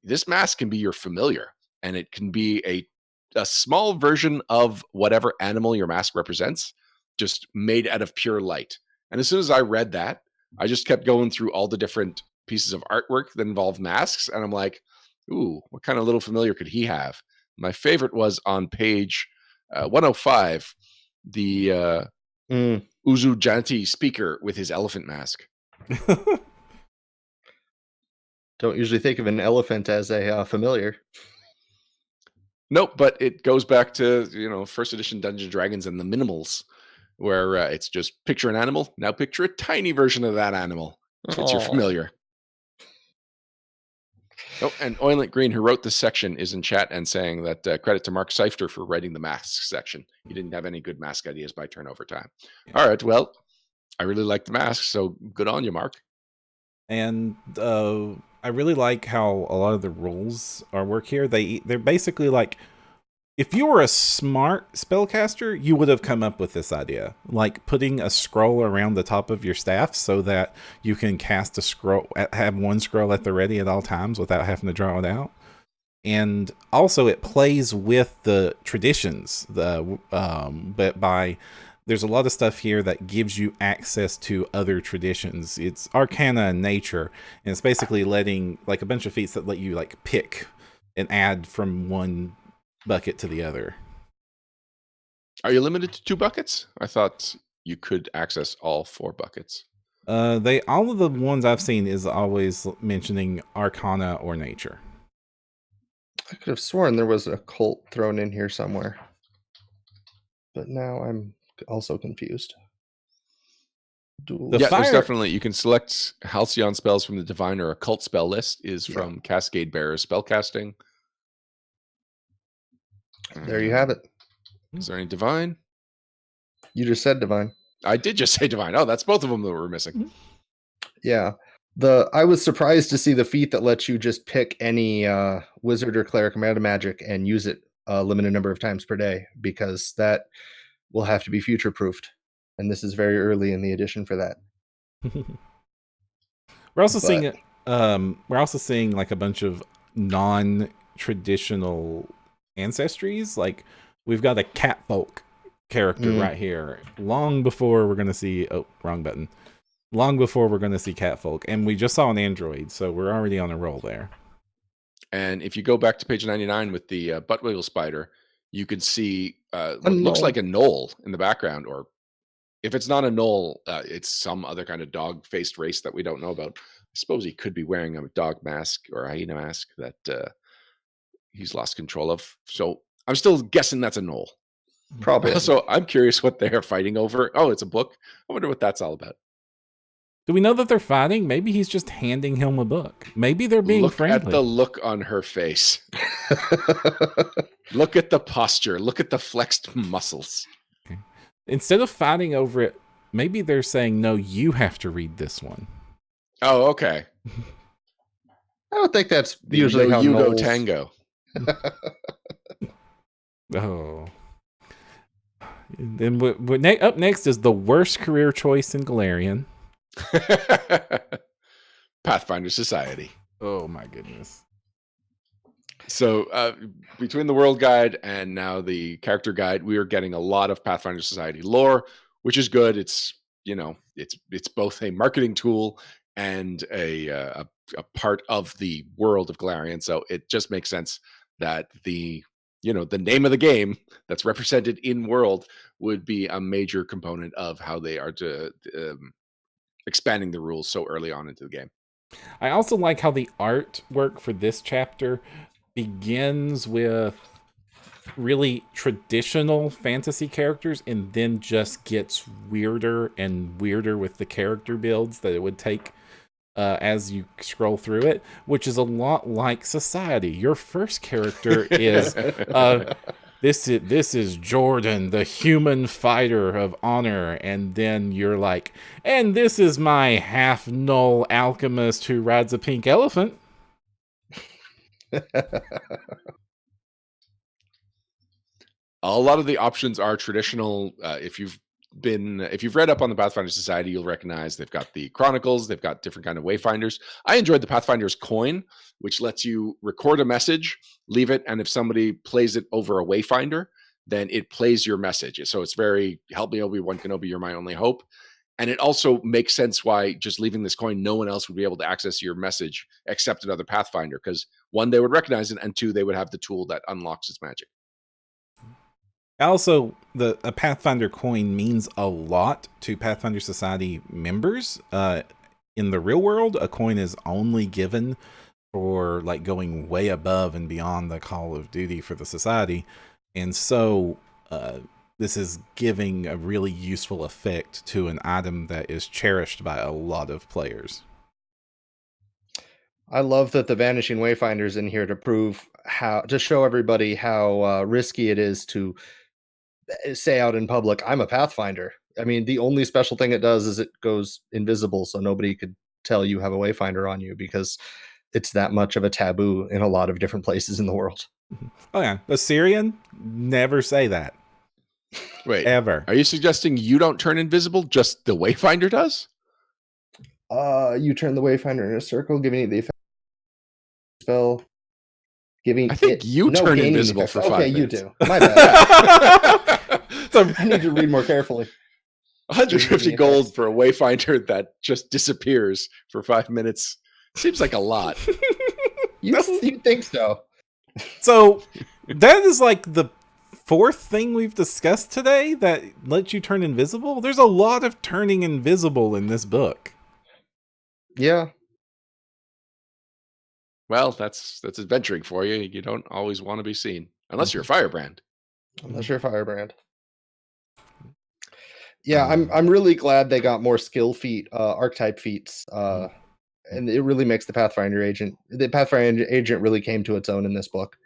Speaker 2: this mask can be your familiar, and it can be a small version of whatever animal your mask represents. just made out of pure light. And as soon as I read that, I just kept going through all the different pieces of artwork that involve masks. And I'm like, ooh, what kind of little familiar could he have? My favorite was on page 105, the Uzu Janti speaker with his elephant mask.
Speaker 3: Don't usually think of an elephant as a familiar.
Speaker 2: Nope, but it goes back to, first edition Dungeons & Dragons and the minimals, where it's just picture an animal. Now picture a tiny version of that animal. It's your familiar. Oh, and Oilent Green, who wrote this section, is in chat and saying that credit to Mark Seifter for writing the masks section. He didn't have any good mask ideas by turnover time. All right, well, I really like the masks, so good on you, Mark.
Speaker 1: And I really like how a lot of the rules are work here. They're basically like, if you were a smart spellcaster, you would have come up with this idea, like putting a scroll around the top of your staff so that you can cast a scroll, have one scroll at the ready at all times without having to draw it out. And also it plays with the traditions, but there's a lot of stuff here that gives you access to other traditions. It's arcana and nature, and it's basically letting like a bunch of feats that let you like pick and add from one bucket to the other.
Speaker 2: Are you limited to 2 buckets? I thought you could access all 4 buckets.
Speaker 1: All of the ones I've seen is always mentioning arcana or nature.
Speaker 3: I could have sworn there was a cult thrown in here somewhere, but now I'm also confused.
Speaker 2: There's definitely, you can select Halcyon spells from the Divine or Occult spell list is from Cascade Bearer's Spellcasting.
Speaker 3: There you have it.
Speaker 2: Is there any Divine?
Speaker 3: You just said Divine.
Speaker 2: I did just say Divine. Oh, that's both of them that were missing.
Speaker 3: Yeah. I was surprised to see the feat that lets you just pick any wizard or cleric meta magic and use it a limited number of times per day, because that will have to be future proofed. And this is very early in the edition for that.
Speaker 1: We're also seeing like a bunch of non-traditional ancestries. Like we've got a catfolk character right here, long before we're going to see wrong button, long before we're going to see catfolk, and we just saw an android, so we're already on a roll there.
Speaker 2: And if you go back to page 99 with the butt wiggle spider, you can see what looks like a gnoll in the background, or if it's not a gnoll, it's some other kind of dog-faced race that we don't know about. I suppose he could be wearing a dog mask or a hyena mask that he's lost control of. So I'm still guessing that's a gnoll.
Speaker 3: Probably.
Speaker 2: So I'm curious what they're fighting over. Oh, it's a book. I wonder what that's all about.
Speaker 1: Do we know that they're fighting? Maybe he's just handing him a book. Maybe they're being friendly.
Speaker 2: Look at the look on her face. Look at the posture. Look at the flexed muscles.
Speaker 1: Okay. Instead of fighting over it, maybe they're saying, no, you have to read this one.
Speaker 2: Oh, okay.
Speaker 3: I don't think that's usually how
Speaker 2: you
Speaker 3: gnolls...
Speaker 2: go tango.
Speaker 1: Oh. Then up next is the worst career choice in Galarian.
Speaker 2: Pathfinder Society.
Speaker 1: Oh my goodness.
Speaker 2: So between the world guide and now the character guide, we are getting a lot of Pathfinder Society lore, which is good. It's it's both a marketing tool and a part of the world of Galarian. So it just makes sense that the name of the game that's represented in world would be a major component of how they are expanding the rules so early on into the game.
Speaker 1: I also like how the artwork for this chapter begins with really traditional fantasy characters and then just gets weirder and weirder with the character builds that it would take as you scroll through it, which is a lot like Society. Your first character is this is Jordan, the human fighter of honor, and then you're like, and this is my half null alchemist who rides a pink elephant.
Speaker 2: A lot of the options are traditional. If you've read up on the Pathfinder Society, you'll recognize they've got the Chronicles, they've got different kind of wayfinders. I enjoyed the Pathfinder's coin, which lets you record a message, leave it, and if somebody plays it over a wayfinder, then it plays your message. So it's very, help me, Obi-Wan Kenobi, you're my only hope. And it also makes sense why just leaving this coin, no one else would be able to access your message except another Pathfinder. Because one, they would recognize it, and two, they would have the tool that unlocks its magic.
Speaker 1: Also, a Pathfinder coin means a lot to Pathfinder Society members. In the real world, a coin is only given for like going way above and beyond the call of duty for the society. And so this is giving a really useful effect to an item that is cherished by a lot of players.
Speaker 3: I love that the Vanishing Wayfinder's in here to show everybody how risky it is to say out in public, I'm a Pathfinder. I mean, the only special thing it does is it goes invisible, so nobody could tell you have a Wayfinder on you, because it's that much of a taboo in a lot of different places in the world.
Speaker 1: Oh yeah, Assyrian, never say that.
Speaker 2: Wait,
Speaker 1: ever.
Speaker 2: Are you suggesting you don't turn invisible, just the Wayfinder does?
Speaker 3: You turn the Wayfinder in a circle, giving it the effect spell.
Speaker 2: I think you turn invisible for 5 minutes.
Speaker 3: Okay, you do. My bad. I need to read more carefully.
Speaker 2: 150 gold for a Wayfinder that just disappears for 5 minutes seems like a lot.
Speaker 3: You think so?
Speaker 1: So that is like the 4th thing we've discussed today that lets you turn invisible. There's a lot of turning invisible in this book.
Speaker 3: Yeah.
Speaker 2: Well, that's adventuring for you. You don't always want to be seen. Unless you're a Firebrand.
Speaker 3: Unless you're a Firebrand. Yeah, I'm really glad they got more skill feat, archetype feats. And it really makes the Pathfinder agent really came to its own in this book.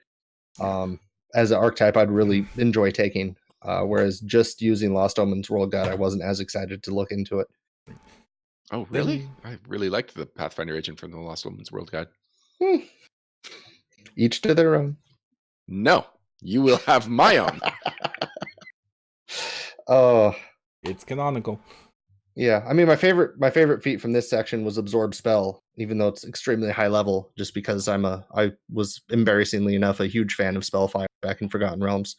Speaker 3: As an archetype, I'd really enjoy taking. Whereas just using Lost Omens World Guide, I wasn't as excited to look into it.
Speaker 2: Oh, really? I really liked the Pathfinder agent from the Lost Omens World Guide.
Speaker 3: Each to their own.
Speaker 2: No, you will have my own.
Speaker 3: Oh,
Speaker 1: it's canonical.
Speaker 3: Yeah, I mean, my favorite feat from this section was Absorb Spell, even though it's extremely high level, just because I was embarrassingly enough a huge fan of Spellfire back in Forgotten Realms.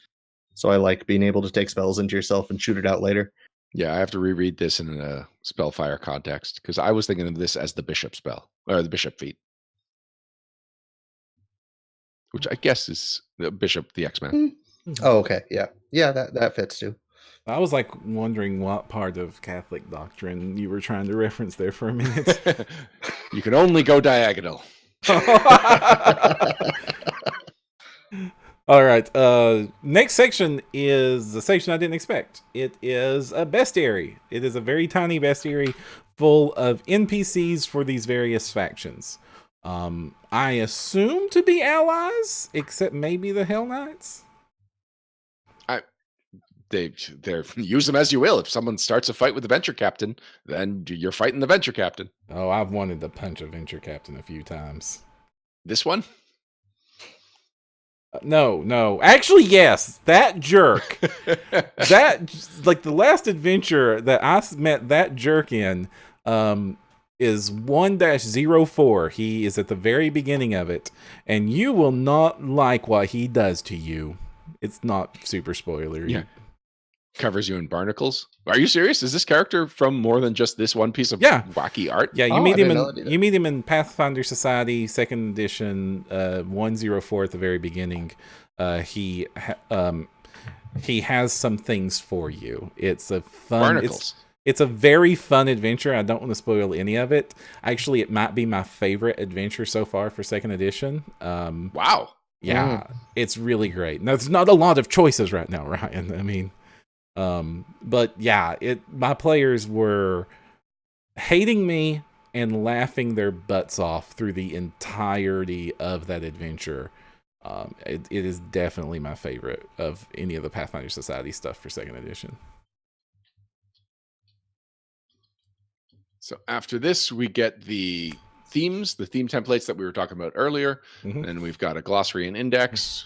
Speaker 3: So I like being able to take spells into yourself and shoot it out later.
Speaker 2: Yeah, I have to reread this in a Spellfire context, because I was thinking of this as the Bishop spell, or the Bishop feat. Which I guess is the Bishop, the X-Men.
Speaker 3: Oh, okay. Yeah, that fits too.
Speaker 1: I was like wondering what part of Catholic doctrine you were trying to reference there for a minute.
Speaker 2: You can only go diagonal.
Speaker 1: All right. Next section is the section I didn't expect. It is a bestiary. It is a very tiny bestiary full of NPCs for these various factions. I assume to be allies, except maybe the Hellknights.
Speaker 2: They're use them as you will. If someone starts a fight with the venture captain, then you're fighting the venture captain.
Speaker 1: Oh, I've wanted to punch a venture captain a few times.
Speaker 2: This one?
Speaker 1: No. Actually, yes. That jerk. That, like, the last adventure that I met that jerk in is 1-04. He is at the very beginning of it, and you will not like what he does to you. It's not super spoilery.
Speaker 2: Yeah. Covers you in barnacles. Are you serious? Is this character from more than just this one piece of wacky art?
Speaker 1: Yeah, you meet him in Pathfinder Society 2nd edition, 104 at the very beginning. He has some things for you. It's a fun
Speaker 2: barnacles.
Speaker 1: It's a very fun adventure. I don't want to spoil any of it. Actually, it might be my favorite adventure so far for 2nd edition.
Speaker 2: Wow.
Speaker 1: Yeah, it's really great. Now, there's not a lot of choices right now, Ryan. I mean, but yeah, my players were hating me and laughing their butts off through the entirety of that adventure. It is definitely my favorite of any of the Pathfinder Society stuff for 2nd edition.
Speaker 2: So after this, we get the themes, the theme templates that we were talking about earlier. And we've got a glossary and index,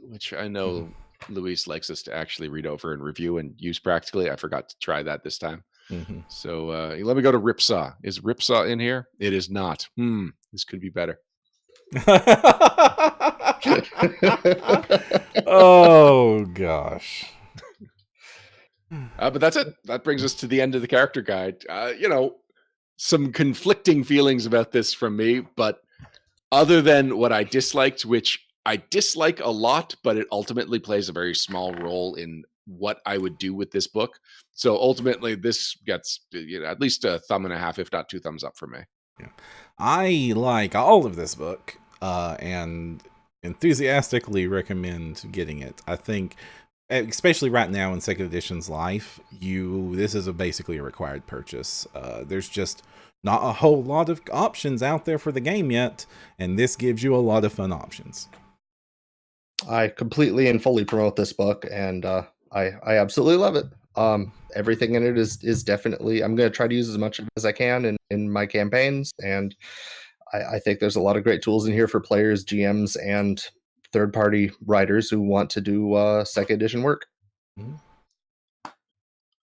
Speaker 2: which I know Luis likes us to actually read over and review and use practically. I forgot to try that this time. So let me go to Ripsaw. Is Ripsaw in here? It is not. This could be better.
Speaker 1: Oh gosh.
Speaker 2: But that's it. That brings us to the end of the character guide. Some conflicting feelings about this from me, but other than what I disliked, which I dislike a lot, but it ultimately plays a very small role in what I would do with this book. So ultimately, this gets at least a thumb and a half, if not 2 thumbs up for me.
Speaker 1: Yeah. I like all of this book, and enthusiastically recommend getting it. I think, especially right now in second edition's life, this is basically a required purchase. There's just not a whole lot of options out there for the game yet, and this gives you a lot of fun options.
Speaker 3: I completely and fully promote this book, and I absolutely love it. Everything in it is definitely, I'm going to try to use as much of it as I can in my campaigns, and I think there's a lot of great tools in here for players, GMs, and third-party writers who want to do second edition work.
Speaker 1: Mhm.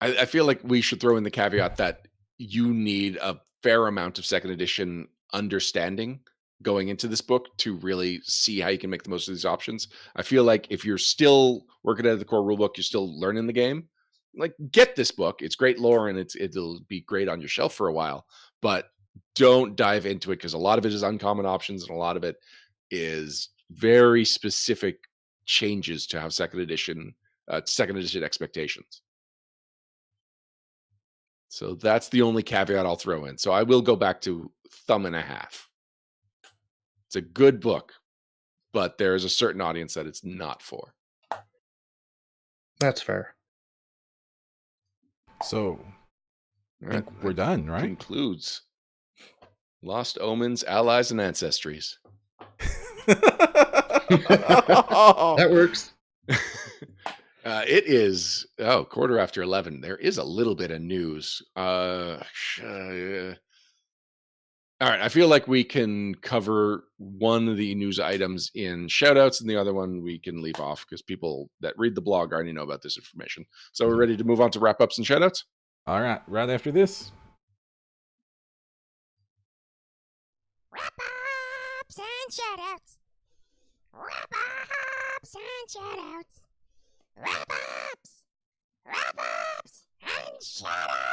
Speaker 2: I feel like we should throw in the caveat that you need a fair amount of second edition understanding going into this book to really see how you can make the most of these options. I feel like if you're still working out of the core rulebook, you're still learning the game, like get this book. It's great lore and it'll be great on your shelf for a while, but don't dive into it because a lot of it is uncommon options and a lot of it is very specific changes to how second edition expectations. So that's the only caveat I'll throw in. So I will go back to thumb and a half. It's a good book, but there is a certain audience that it's not for.
Speaker 3: That's fair.
Speaker 1: So I think we're done, right?
Speaker 2: Concludes Lost Omens, Allies, and Ancestries.
Speaker 3: That works.
Speaker 2: It is 11:15. There is a little bit of news. All right, I feel like we can cover one of the news items in shoutouts, and the other one we can leave off because people that read the blog already know about this information. So we're ready to move on to wrap ups and shoutouts.
Speaker 1: All right, right after this.
Speaker 4: Wrap-ups and shoutouts. Wrap-ups and shoutouts. Wrap-ups. Wrap-ups and shoutouts.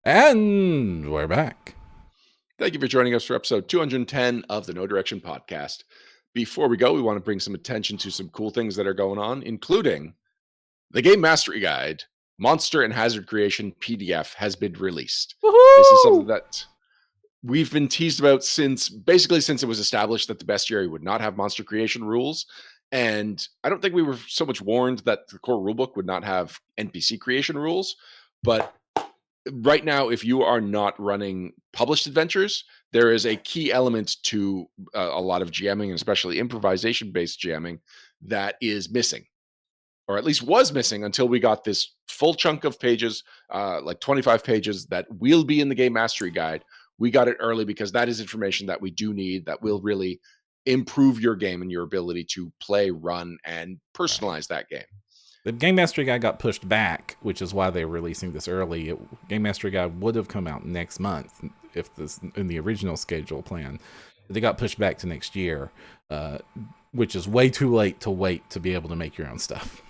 Speaker 1: And we're back.
Speaker 2: Thank you for joining us for episode 210 of the No Direction podcast. Before we go, we want to bring some attention to some cool things that are going on, including the Gamemastery Guide, Monster and Hazard Creation PDF has been released.
Speaker 1: Woohoo!
Speaker 2: This is something that we've been teased about since it was established that the bestiary would not have monster creation rules. And I don't think we were so much warned that the core rulebook would not have NPC creation rules, but right now, if you are not running published adventures, there is a key element to a lot of GMing, and especially improvisation-based GMing, that is missing, or at least was missing until we got this full chunk of pages, like 25 pages, that will be in the Gamemastery Guide. We got it early because that is information that we do need that will really improve your game and your ability to play, run, and personalize that game.
Speaker 1: The Gamemastery Guide got pushed back, which is why they're releasing this early. Gamemastery Guide would have come out next month if this in the original schedule plan. They got pushed back to next year, which is way too late to wait to be able to make your own stuff.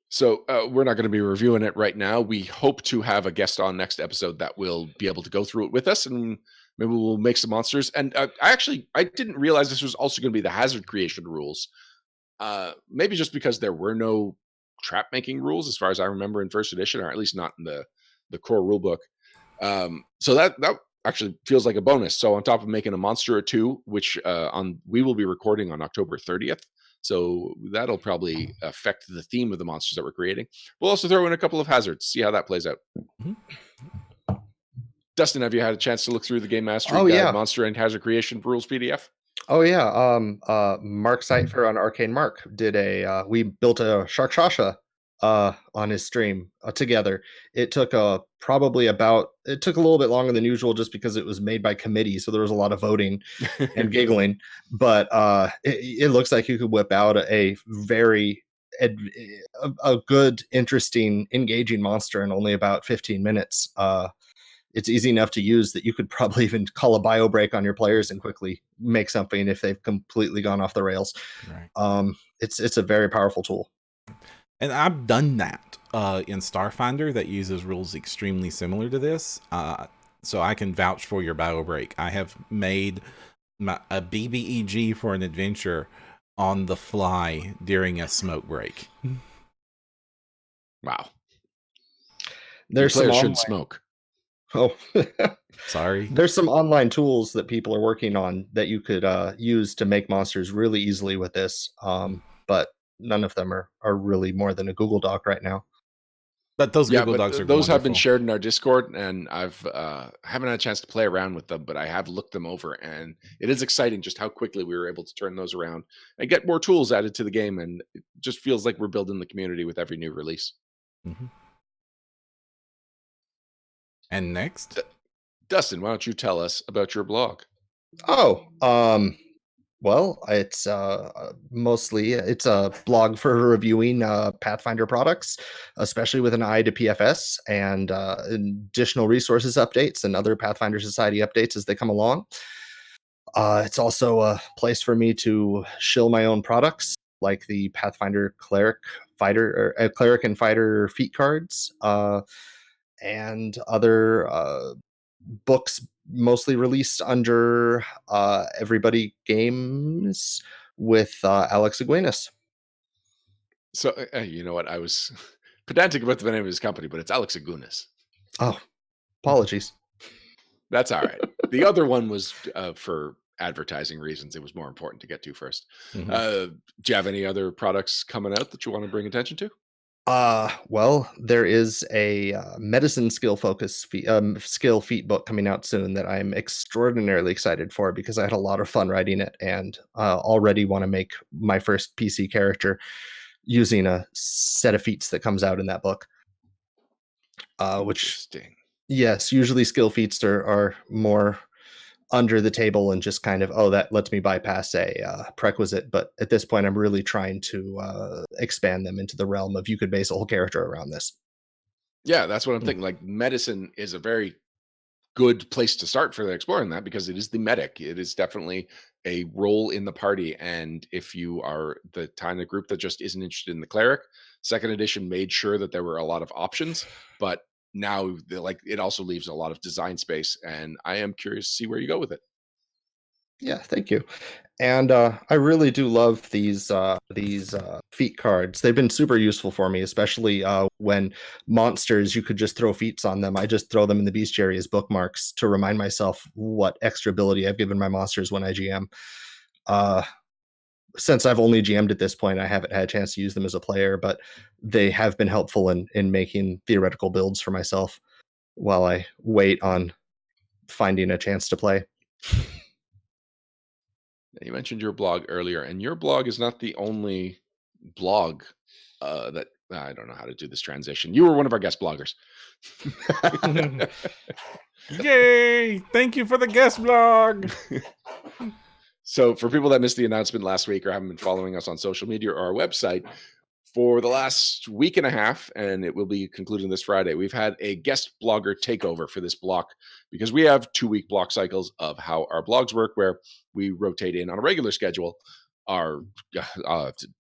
Speaker 2: So we're not going to be reviewing it right now. We hope to have a guest on next episode that will be able to go through it with us, and maybe we'll make some monsters. And I didn't realize this was also going to be the hazard creation rules. Maybe just because there were no trap making rules, as far as I remember in first edition, or at least not in the core rulebook. So that actually feels like a bonus. So on top of making a monster or two, which we will be recording on October 30th. So that'll probably affect the theme of the monsters that we're creating. We'll also throw in a couple of hazards, see how that plays out. Mm-hmm. Dustin, have you had a chance to look through the Gamemastery Guide, Monster and Hazard Creation Rules PDF?
Speaker 3: Oh yeah, Mark Seitfer on Arcane Mark did we built a Sharkshasha on his stream together. It took it took a little bit longer than usual just because it was made by committee, so there was a lot of voting and giggling. But it looks like you could whip out a very a good, interesting, engaging monster in only about 15 minutes. it's easy enough to use that you could probably even call a bio break on your players and quickly make something if they've completely gone off the rails.
Speaker 1: Right.
Speaker 3: It's a very powerful tool.
Speaker 1: And I've done that in Starfinder that uses rules extremely similar to this. So I can vouch for your bio break. I have made a BBEG for an adventure on the fly during a smoke break.
Speaker 2: Wow.
Speaker 3: There's some
Speaker 2: players
Speaker 3: online...
Speaker 2: shouldn't smoke.
Speaker 3: Oh,
Speaker 1: sorry.
Speaker 3: There's some online tools that people are working on that you could use to make monsters really easily with this. But none of them are really more than a Google Doc right now.
Speaker 1: But those Google Docs are
Speaker 2: those
Speaker 1: wonderful.
Speaker 2: have been shared in our Discord, and I've haven't had a chance to play around with them, but I have looked them over, and it is exciting just how quickly we were able to turn those around and get more tools added to the game, and it just feels like we're building the community with every new release.
Speaker 1: Mm-hmm. And next,
Speaker 2: Dustin, why don't you tell us about your blog?
Speaker 3: Oh, well, it's mostly it's a blog for reviewing Pathfinder products, especially with an eye to PFS and additional resources updates and other Pathfinder Society updates as they come along. It's also a place for me to shill my own products, like the Pathfinder Cleric and Fighter feat cards, and other books mostly released under Everybody Games with Alex Aguinas.
Speaker 2: So, you know what? I was pedantic about the name of his company, but it's Alex Aguinas.
Speaker 3: Oh, apologies.
Speaker 2: That's all right. The other one was for advertising reasons. It was more important to get to first.
Speaker 3: Mm-hmm.
Speaker 2: Do you have any other products coming out that you want to bring attention to?
Speaker 3: Well, there is a medicine skill feat book coming out soon that I'm extraordinarily excited for because I had a lot of fun writing it and already want to make my first PC character using a set of feats that comes out in that book. Which, yes, usually skill feats are more under the table and just kind of, that lets me bypass a prerequisite. But at this point, I'm really trying to expand them into the realm of you could base a whole character around this.
Speaker 2: Yeah, that's what I'm thinking. Like, medicine is a very good place to start for exploring that because it is the medic. It is definitely a role in the party. And if you are the kind of group that just isn't interested in the cleric, second edition made sure that there were a lot of options, but now it also leaves a lot of design space, and I am curious to see where you go with it.
Speaker 3: Yeah, thank you. And I really do love these feat cards. They've been super useful for me, especially when monsters, you could just throw feats on them. I just throw them in the bestiary as bookmarks to remind myself what extra ability I've given my monsters when I GM. Since I've only GM'd at this point, I haven't had a chance to use them as a player, but they have been helpful in making theoretical builds for myself while I wait on finding a chance to play.
Speaker 2: You mentioned your blog earlier, and your blog is not the only blog that I don't know how to do this transition. You were one of our guest bloggers.
Speaker 1: Yay! Thank you for the guest blog.
Speaker 2: So for people that missed the announcement last week or haven't been following us on social media or our website, for the last week and a half, and it will be concluding this Friday, we've had a guest blogger takeover for this block because we have 2-week block cycles of how our blogs work, where we rotate in on a regular schedule our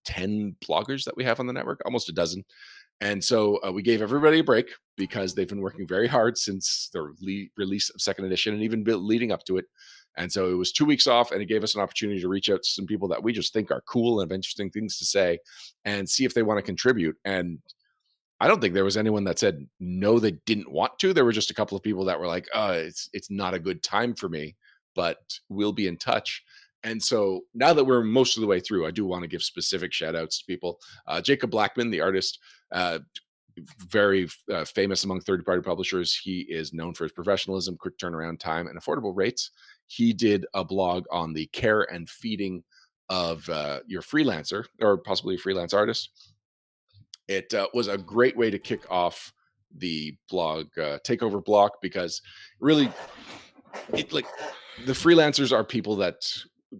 Speaker 2: 10 bloggers that we have on the network, almost a dozen. And so we gave everybody a break because they've been working very hard since the release of second edition and even leading up to it. And so it was 2 weeks off, and it gave us an opportunity to reach out to some people that we just think are cool and have interesting things to say and see if they want to contribute. And I don't think there was anyone that said no, they didn't want to. There were just a couple of people that were like, it's not a good time for me, but we'll be in touch. And so now that we're most of the way through, I do want to give specific shout outs to people. Jacob Blackman, the artist, very famous among third-party publishers. He is known for his professionalism, quick turnaround time, and affordable rates. He did a blog on the care and feeding of your freelancer or possibly a freelance artist. It was a great way to kick off the blog takeover block because really, the freelancers are people that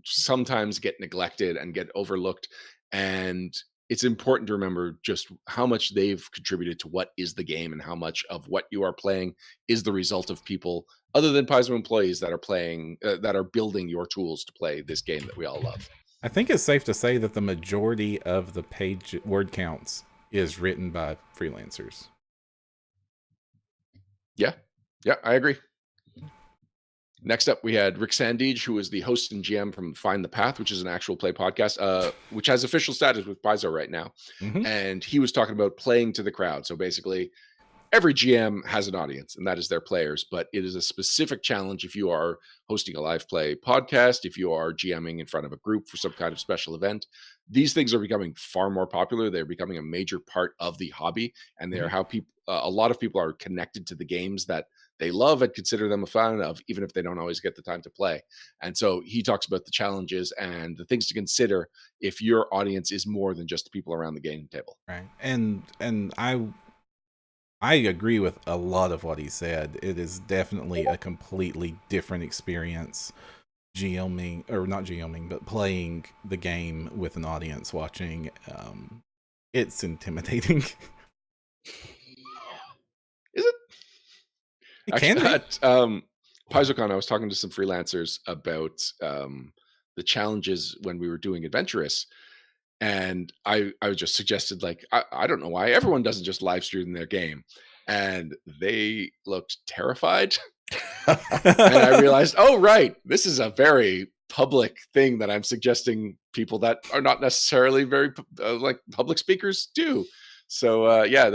Speaker 2: sometimes get neglected and get overlooked, and it's important to remember just how much they've contributed to what is the game and how much of what you are playing is the result of people other than Paizo employees that are playing, that are building your tools to play this game that we all love.
Speaker 1: I think it's safe to say that the majority of the page word counts is written by freelancers.
Speaker 2: Yeah, I agree. Next up, we had Rick Sandage, who is the host and GM from Find the Path, which is an actual play podcast, which has official status with Paizo right now.
Speaker 1: Mhm.
Speaker 2: And he was talking about playing to the crowd. So basically, every GM has an audience, and that is their players. But it is a specific challenge if you are hosting a live play podcast, if you are GMing in front of a group for some kind of special event. These things are becoming far more popular. They're becoming a major part of the hobby, and they are how people, a lot of people are connected to the games that they love and consider them a fan of, even if they don't always get the time to play. And so he talks about the challenges and the things to consider if your audience is more than just the people around the game table.
Speaker 1: Right. And I agree with a lot of what he said. It is definitely a completely different experience GMing, or not GMing, but playing the game with an audience watching. It's intimidating.
Speaker 2: Is it?
Speaker 1: It can
Speaker 2: Actually,
Speaker 1: be.
Speaker 2: at PaizoCon, I was talking to some freelancers about the challenges when we were doing Adventurous. And I just suggested, like, I don't know why everyone doesn't just live stream their game. And they looked terrified. And I realized, oh, right, this is a very public thing that I'm suggesting people that are not necessarily very like public speakers do. So yeah,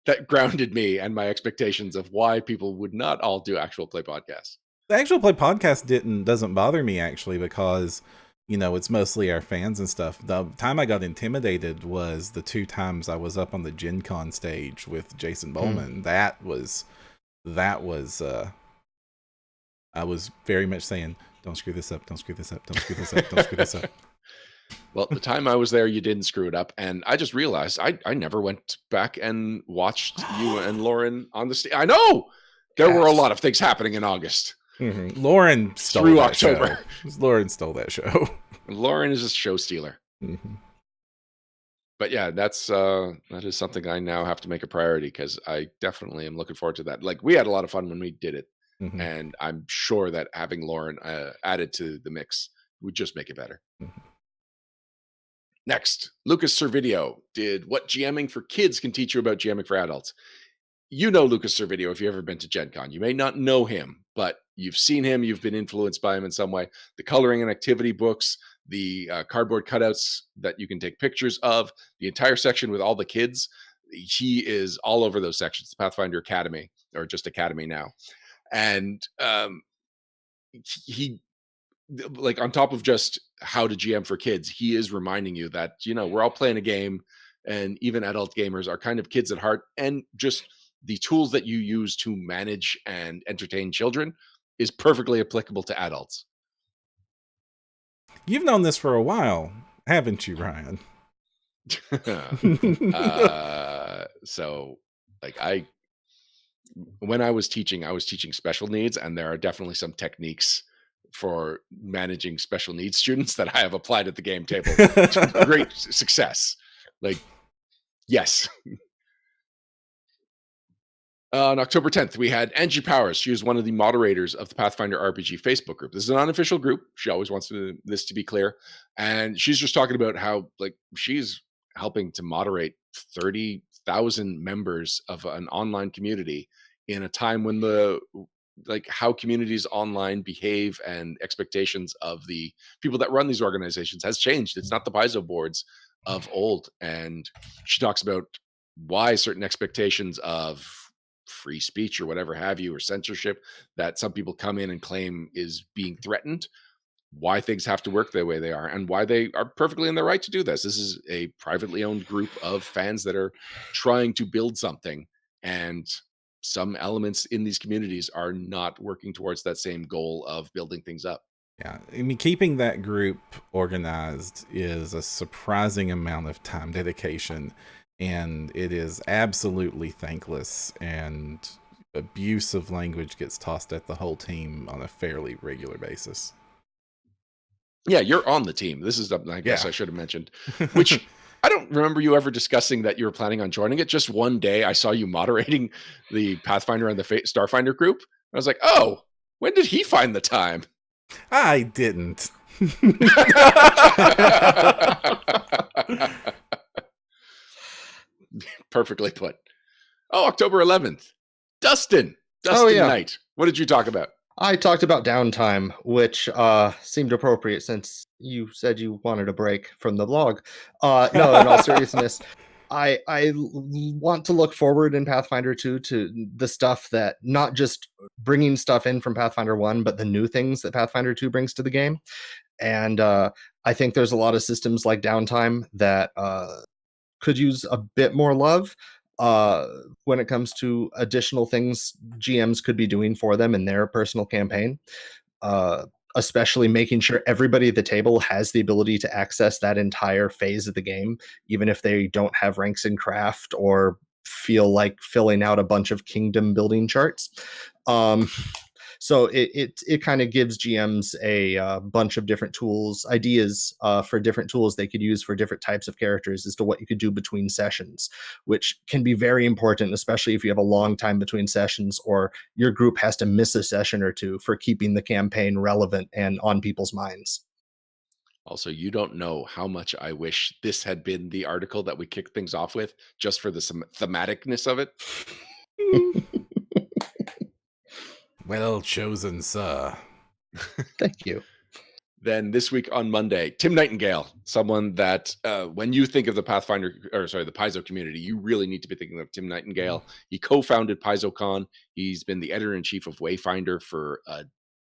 Speaker 2: that grounded me and my expectations of why people would not all do actual play podcasts.
Speaker 1: The actual play podcast doesn't bother me, actually, because it's mostly our fans and stuff. The time I got intimidated was the 2 times I was up on the Gen Con stage with Jason Bowman. That was I was very much saying, don't screw this up, don't screw this up, don't screw this up, don't screw this up.
Speaker 2: Well, the time I was there, you didn't screw it up. And I just realized I never went back and watched you and Lauren on the stage. I know there were a lot of things happening in August.
Speaker 1: Mm-hmm. Lauren stole
Speaker 2: through
Speaker 1: that
Speaker 2: October.
Speaker 1: Show. Lauren stole that show.
Speaker 2: Lauren is a show stealer.
Speaker 1: Mm-hmm.
Speaker 2: But yeah, that is something I now have to make a priority, because I definitely am looking forward to that. Like, we had a lot of fun when we did it.
Speaker 1: Mm-hmm.
Speaker 2: And I'm sure that having Lauren added to the mix would just make it better.
Speaker 1: Mm-hmm.
Speaker 2: Next, Lucas Servideo did What GMing for Kids Can Teach You About GMing for Adults. You know Lucas Servideo if you've ever been to Gen Con. You may not know him, but you've seen him. You've been influenced by him in some way. The coloring and activity books, the cardboard cutouts that you can take pictures of, the entire section with all the kids. He is all over those sections. The Pathfinder Academy, or just Academy now. And he, like, on top of just how to GM for kids, he is reminding you that, we're all playing a game, and even adult gamers are kind of kids at heart, and just the tools that you use to manage and entertain children is perfectly applicable to adults.
Speaker 1: You've known this for a while, haven't you, Ryan?
Speaker 2: So, like, when I was teaching special needs, and there are definitely some techniques for managing special needs students that I have applied at the game table to great success. Like, yes. On October 10th, we had Angie Powers. She was one of the moderators of the Pathfinder RPG Facebook group. This is an unofficial group. She always wants this to be clear. And she's just talking about how, like, she's helping to moderate 30,000 members of an online community in a time when how communities online behave and expectations of the people that run these organizations has changed. It's not the Paizo boards of old. And she talks about why certain expectations of free speech or whatever have you, or censorship that some people come in and claim is being threatened, why things have to work the way they are, and why they are perfectly in their right to do this. This is a privately owned group of fans that are trying to build something, and some elements in these communities are not working towards that same goal of building things up.
Speaker 1: Yeah, I mean, keeping that group organized is a surprising amount of time dedication, and it is absolutely thankless, and abusive language gets tossed at the whole team on a fairly regular basis.
Speaker 2: Yeah, you're on the team. This is something I guess
Speaker 1: Yeah.
Speaker 2: I should have mentioned, which I don't remember you ever discussing that you were planning on joining it. Just one day I saw you moderating the Pathfinder and the Starfinder group. I was like, oh, when did he find the time?
Speaker 1: I didn't.
Speaker 2: Perfectly put. Oh, October 11th. Dustin
Speaker 3: yeah.
Speaker 2: Knight. What did you talk about?
Speaker 3: I talked about downtime, which seemed appropriate since you said you wanted a break from the blog. No, in all seriousness, I want to look forward in Pathfinder 2 to the stuff that not just bringing stuff in from Pathfinder 1, but the new things that Pathfinder 2 brings to the game. And I think there's a lot of systems like downtime that could use a bit more love when it comes to additional things GMs could be doing for them in their personal campaign. Especially making sure everybody at the table has the ability to access that entire phase of the game, even if they don't have ranks in craft or feel like filling out a bunch of kingdom building charts. So it kind of gives GMs a bunch of different tools, ideas for different tools they could use for different types of characters as to what you could do between sessions, which can be very important, especially if you have a long time between sessions or your group has to miss a session or two for keeping the campaign relevant and on people's minds.
Speaker 2: Also, you don't know how much I wish this had been the article that we kicked things off with, just for the thematicness of it.
Speaker 1: Well chosen, sir.
Speaker 3: Thank you.
Speaker 2: Then this week on Monday, Tim Nightingale, someone that when you think of the the Paizo community, you really need to be thinking of Tim Nightingale. He co-founded PaizoCon. He's been the editor-in-chief of Wayfinder for a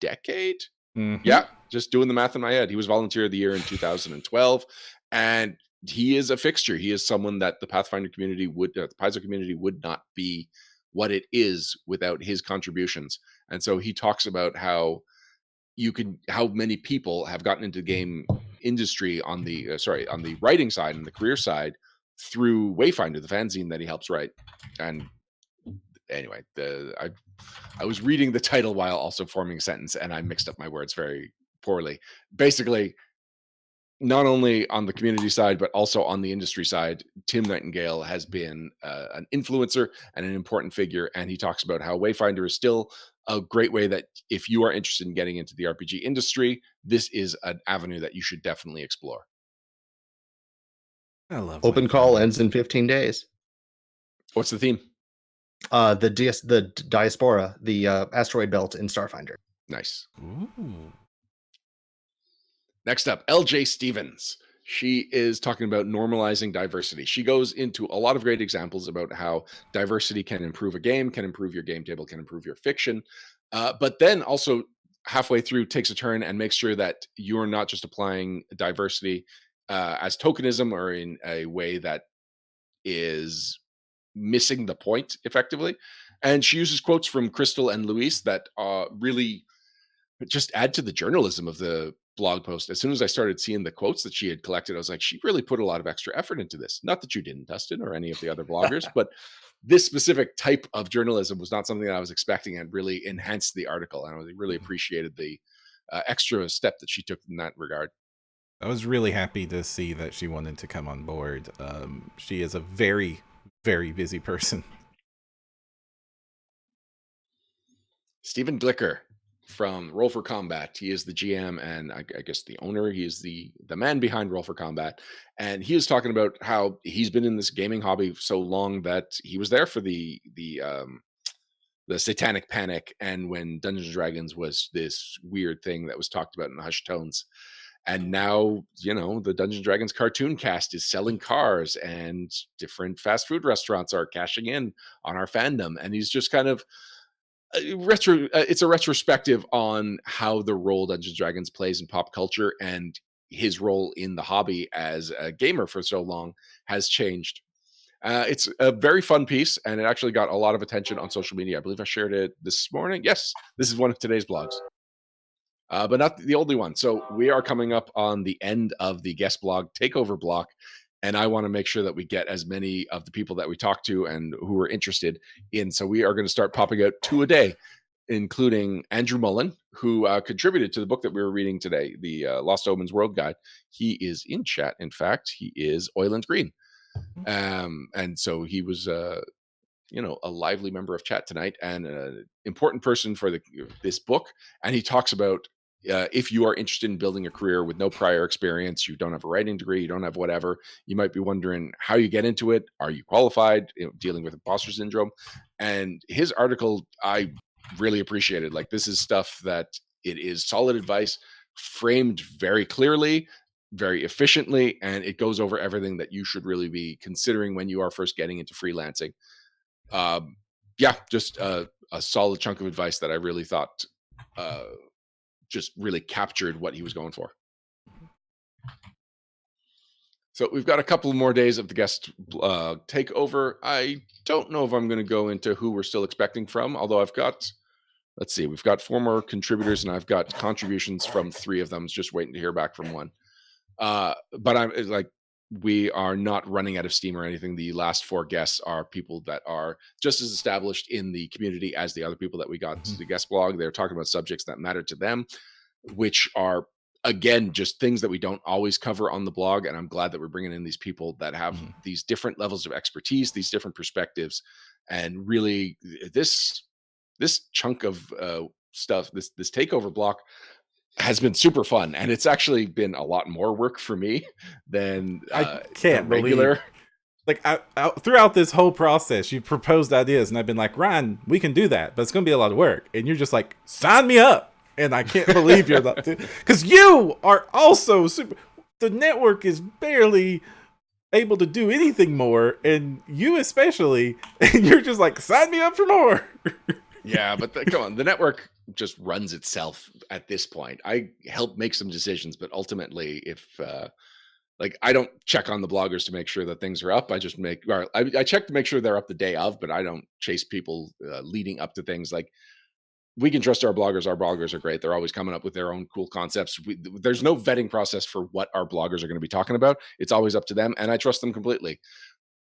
Speaker 2: decade.
Speaker 1: Mm-hmm.
Speaker 2: Yeah, just doing the math in my head. He was Volunteer of the Year in 2012, and he is a fixture. He is someone that the Pathfinder community the Paizo community would not be what it is without his contributions. And so he talks about how many people have gotten into the game industry on the on the writing side and the career side through Wayfinder, the fanzine that he helps write. And anyway, I was reading the title while also forming a sentence, and I mixed up my words very poorly. Basically, not only on the community side, but also on the industry side, Tim Nightingale has been an influencer and an important figure. And he talks about how Wayfinder is still a great way that if you are interested in getting into the RPG industry, this is an avenue that you should definitely explore.
Speaker 1: I love
Speaker 3: Open call ends in 15 days.
Speaker 2: What's the theme?
Speaker 3: The diaspora, the asteroid belt in Starfinder.
Speaker 2: Nice.
Speaker 1: Ooh.
Speaker 2: Next up, LJ Stevens. She is talking about normalizing diversity. She goes into a lot of great examples about how diversity can improve a game, can improve your game table, can improve your fiction, but then also halfway through takes a turn and makes sure that you're not just applying diversity as tokenism or in a way that is missing the point effectively. And she uses quotes from Crystal and Luis that really just add to the journalism of the blog post. As soon as I started seeing the quotes that she had collected, I was like, she really put a lot of extra effort into this. Not that you didn't, Dustin, or any of the other bloggers, but this specific type of journalism was not something that I was expecting and really enhanced the article. And I really appreciated the extra step that she took in that regard.
Speaker 1: I was really happy to see that she wanted to come on board. She is a very, very busy person.
Speaker 2: Stephen Glicker from Roll for Combat. He is the GM and I guess the owner. He is the man behind Roll for Combat. And he is talking about how he's been in this gaming hobby so long that he was there for the Satanic Panic and when Dungeons and Dragons was this weird thing that was talked about in the hushed tones. And now, the Dungeons and Dragons cartoon cast is selling cars and different fast food restaurants are cashing in on our fandom. And he's just kind of it's a retrospective on how the role Dungeons and Dragons plays in pop culture and his role in the hobby as a gamer for so long has changed. It's a very fun piece, and it actually got a lot of attention on social media. I believe I shared it this morning. Yes, this is one of today's blogs. But not the only one. So we are coming up on the end of the guest blog takeover block, and I want to make sure that we get as many of the people that we talk to and who are interested in. So we are going to start popping out 2 a day. including Andrew Mullen, who contributed to the book that we were reading today, the Lost Omens World Guide. He is in chat. In fact, he is Oiland Green. And so he was, a lively member of chat tonight and an important person for this book. And he talks about if you are interested in building a career with no prior experience, you don't have a writing degree, you don't have whatever, you might be wondering how you get into it. Are you qualified? Dealing with imposter syndrome. And his article, I really appreciated. Like, this is stuff that it is solid advice, framed very clearly, very efficiently, and it goes over everything that you should really be considering when you are first getting into freelancing. Just a solid chunk of advice that I really thought just really captured what he was going for. So we've got a couple more days of the guest takeover. I don't know if I'm going to go into who we're still expecting from, although we've got 4 more contributors and I've got contributions from 3 of them, just waiting to hear back from one. But we are not running out of steam or anything. The last 4 guests are people that are just as established in the community as the other people that we got to the guest blog. They're talking about subjects that matter to them, which are, again, just things that we don't always cover on the blog. And I'm glad that we're bringing in these people that have these different levels of expertise, these different perspectives, and really this chunk of stuff, this takeover block has been super fun, and it's actually been a lot more work for me than
Speaker 1: I can't
Speaker 2: regular.
Speaker 1: Like, throughout this whole process, you proposed ideas, and I've been like, Ryan, we can do that, but it's going to be a lot of work. And you're just like, sign me up. And I can't believe you're not, because you are also super. The network is barely able to do anything more, and you especially, and you're just like, sign me up for more.
Speaker 2: Yeah, but come on, the network just runs itself at this point. I help make some decisions, but ultimately, if I don't check on the bloggers to make sure that things are up. I just I check to make sure they're up the day of, but I don't chase people leading up to things. Like, we can trust our bloggers. Our bloggers are great. They're always coming up with their own cool concepts. There's no vetting process for what our bloggers are going to be talking about. It's always up to them, and I trust them completely.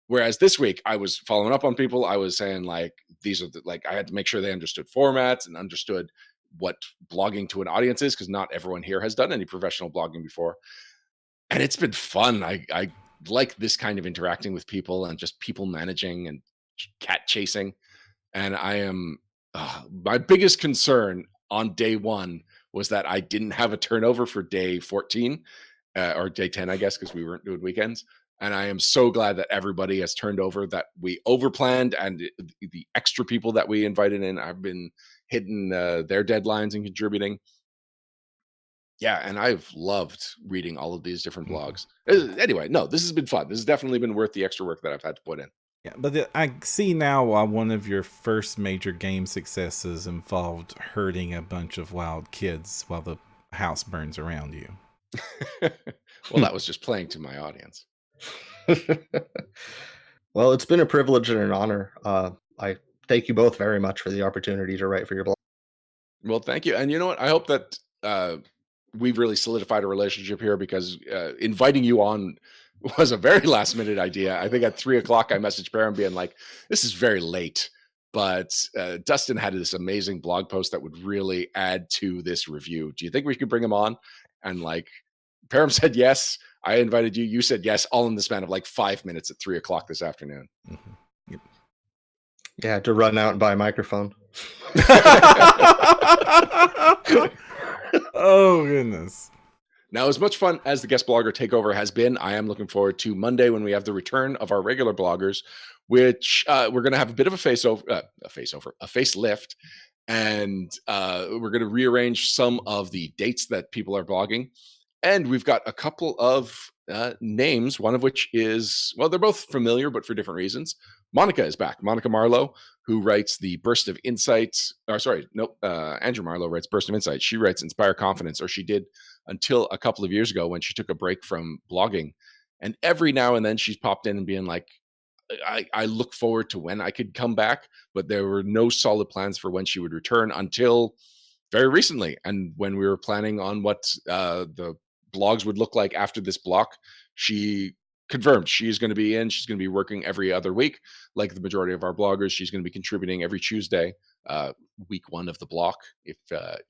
Speaker 2: Whereas this week, I was following up on people. I was saying, like, these are I had to make sure they understood formats and understood what blogging to an audience is, because not everyone here has done any professional blogging before. And it's been fun. I like this kind of interacting with people and just people managing and cat chasing. And I am my biggest concern on day 1 was that I didn't have a turnover for day 14 or day 10, I guess, because we weren't doing weekends. And I am so glad that everybody has turned over, that we overplanned, and the extra people that we invited in have been hitting their deadlines and contributing. Yeah, and I've loved reading all of these different blogs. Anyway, no, this has been fun. This has definitely been worth the extra work that I've had to put in.
Speaker 1: Yeah, but I see now why one of your first major game successes involved herding a bunch of wild kids while the house burns around you.
Speaker 2: Well, that was just playing to my audience.
Speaker 3: Well, it's been a privilege and an honor. I thank you both very much for the opportunity to write for your blog.
Speaker 2: Well, thank you. And you know what? I hope that we've really solidified a relationship here, because inviting you on was a very last minute idea. I think at 3:00 I messaged Perram being like, this is very late, but Dustin had this amazing blog post that would really add to this review. Do you think we could bring him on? And Perram said yes. I invited you. You said yes, all in the span of 5 minutes at 3:00 this afternoon.
Speaker 1: Mm-hmm. Yep.
Speaker 3: Yeah, I had to run out and buy a microphone.
Speaker 1: Oh, goodness.
Speaker 2: Now, as much fun as the guest blogger takeover has been, I am looking forward to Monday, when we have the return of our regular bloggers, which we're going to have a bit of a facelift, and we're going to rearrange some of the dates that people are blogging. And we've got a couple of names, one of which is, well, they're both familiar, but for different reasons. Monica is back. Monica Marlowe, who writes the Burst of Insight. Andrew Marlowe writes Burst of Insight. She writes Inspire Confidence, or she did until a couple of years ago when she took a break from blogging. And every now and then she's popped in and being like, I look forward to when I could come back, but there were no solid plans for when she would return until very recently. And when we were planning on what the blogs would look like after this block, she confirmed. She's going to be in. She's going to be working every other week, like the majority of our bloggers. She's going to be contributing every Tuesday, week 1 of the block, if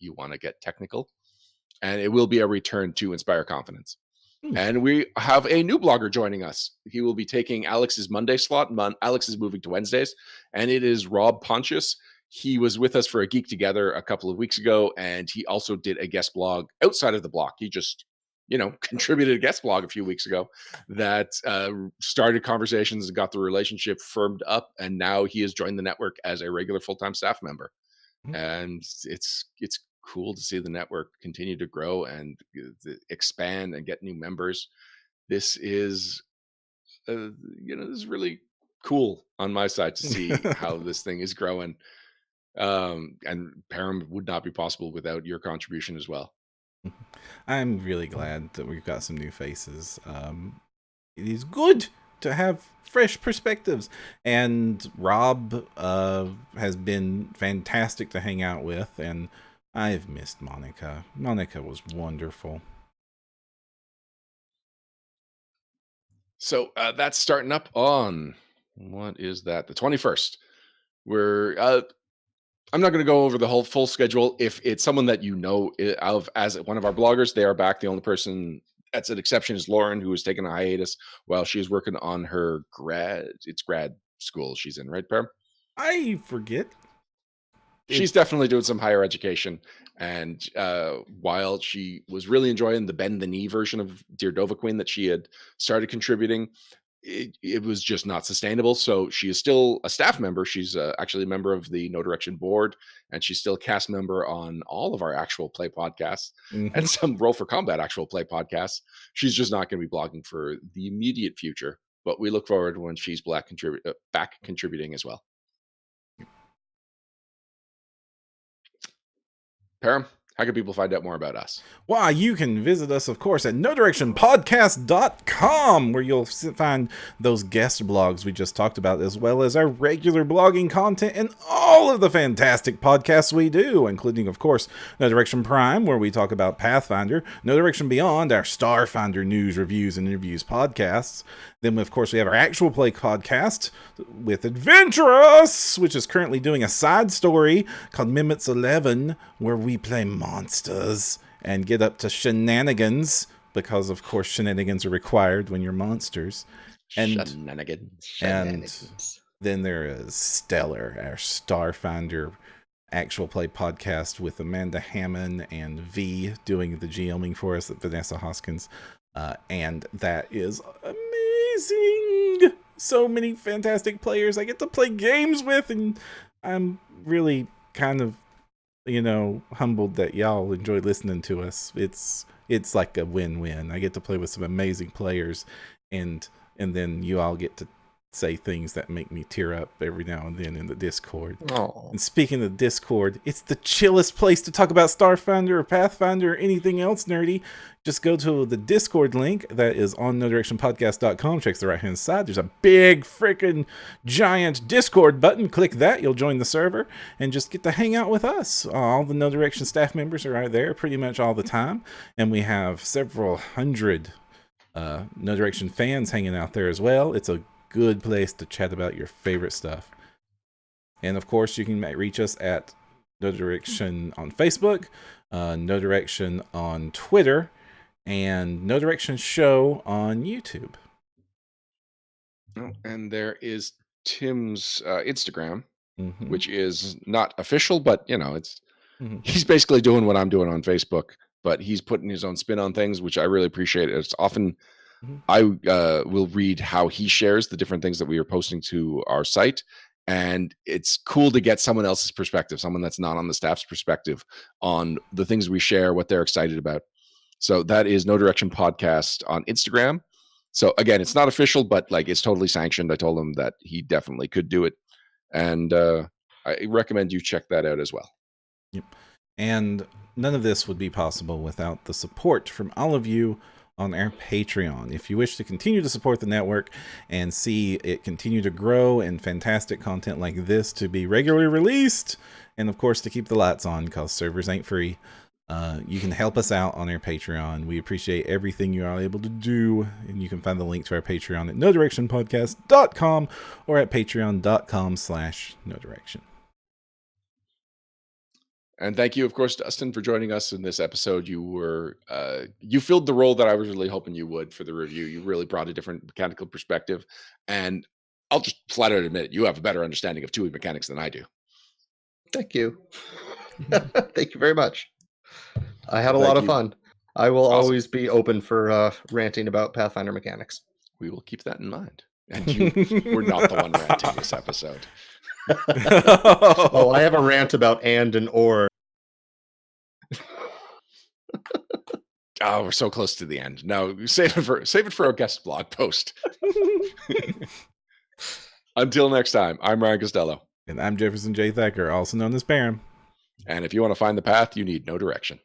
Speaker 2: you want to get technical. And it will be a return to Inspire Confidence. And we have a new blogger joining us. He will be taking Alex's Monday slot. Alex is moving to Wednesdays, and it is Rob Pontius. He was with us for a Geek Together a couple of weeks ago, and he also did a guest blog outside of the block. He just, contributed a guest blog a few weeks ago that started conversations and got the relationship firmed up, and now he has joined the network as a regular full-time staff member. And it's cool to see the network continue to grow and expand and get new members. This is this is really cool on my side to see how this thing is growing. And Perram would not be possible without your contribution as well.
Speaker 1: I'm really glad that we've got some new faces. It is good to have fresh perspectives, and Rob has been fantastic to hang out with, and I've missed Monica. Monica was wonderful.
Speaker 2: So that's starting up on, what is that? The 21st. We're I'm not going to go over the whole full schedule. If it's someone that you know of as one of our bloggers, they are back. The only person that's an exception is Lauren, who has taken a hiatus while she's working on her grad school she's in, right, Perram?
Speaker 1: I forget.
Speaker 2: She's definitely doing some higher education. And while she was really enjoying the bend the knee version of Dear Dova Queen that she had started contributing, it was just not sustainable. So she is still a staff member. She's actually a member of the No Direction board, and she's still a cast member on all of our actual play podcasts and some Roll for Combat actual play podcasts. She's just not going to be blogging for the immediate future, but we look forward when she's back contributing as well. Perram, how can people find out more about us?
Speaker 1: Why, you can visit us, of course, at nodirectionpodcast.com, where you'll find those guest blogs we just talked about, as well as our regular blogging content and all of the fantastic podcasts we do, including, of course, No Direction Prime, where we talk about Pathfinder, No Direction Beyond, our Starfinder news, reviews, and interviews podcasts. Then, of course, we have our actual play podcast with Adventurous, which is currently doing a side story called Mimits 11, where we play monsters and get up to shenanigans, because, of course, shenanigans are required when you're monsters.
Speaker 2: Shenanigans.
Speaker 1: And then there is Stellar, our Starfinder actual play podcast with Amanda Hammond and V doing the GMing for us, Vanessa Hoskins. And that is amazing. So many fantastic players I get to play games with, and I'm really kind of, humbled that y'all enjoy listening to us. It's like a win-win. I get to play with some amazing players, and then you all get to say things that make me tear up every now and then in the Discord.
Speaker 3: Oh. And
Speaker 1: speaking of Discord, it's the chillest place to talk about Starfinder or Pathfinder or anything else nerdy. Just go to the Discord link that is on nodirectionpodcast.com. Check the right-hand side. There's a big freaking giant Discord button. Click that. You'll join the server and just get to hang out with us. All the No Direction staff members are right there pretty much all the time. And we have several hundred No Direction fans hanging out there as well. It's a good place to chat about your favorite stuff. And of course, you can reach us at No Direction on Facebook, No Direction on Twitter, and No Direction Show on YouTube.
Speaker 2: Oh, and there is Tim's Instagram, which is not official, but it's he's basically doing what I'm doing on Facebook, but he's putting his own spin on things, which I really appreciate. It's often I will read how he shares the different things that we are posting to our site. And it's cool to get someone else's perspective, someone that's not on the staff's perspective on the things we share, what they're excited about. So that is No Direction Podcast on Instagram. So again, it's not official, but it's totally sanctioned. I told him that he definitely could do it. And I recommend you check that out as well.
Speaker 1: Yep. And none of this would be possible without the support from all of you on our Patreon. If you wish to continue to support the network and see it continue to grow and fantastic content like this to be regularly released, and of course to keep the lights on because servers ain't free, You can help us out on our Patreon. We appreciate everything you are able to do. And you can find the link to our Patreon at nodirectionpodcast.com or at patreon.com/nodirection.
Speaker 2: And thank you, of course, Dustin, for joining us in this episode. You filled the role that I was really hoping you would for the review. You really brought a different mechanical perspective. And I'll just flat out admit it, you have a better understanding of 2e mechanics than I do.
Speaker 3: Thank you. Thank you very much. I had a lot of fun. I will always be open for ranting about Pathfinder mechanics.
Speaker 2: We will keep that in mind. And you were not the one ranting this episode.
Speaker 3: Oh, I have a rant about and or.
Speaker 2: Oh, we're so close to the end. No, save it for our guest blog post. Until next time, I'm Ryan Costello.
Speaker 1: And I'm Jefferson J. Thacker, also known as Perram.
Speaker 2: And if you want to find the path, you need no direction.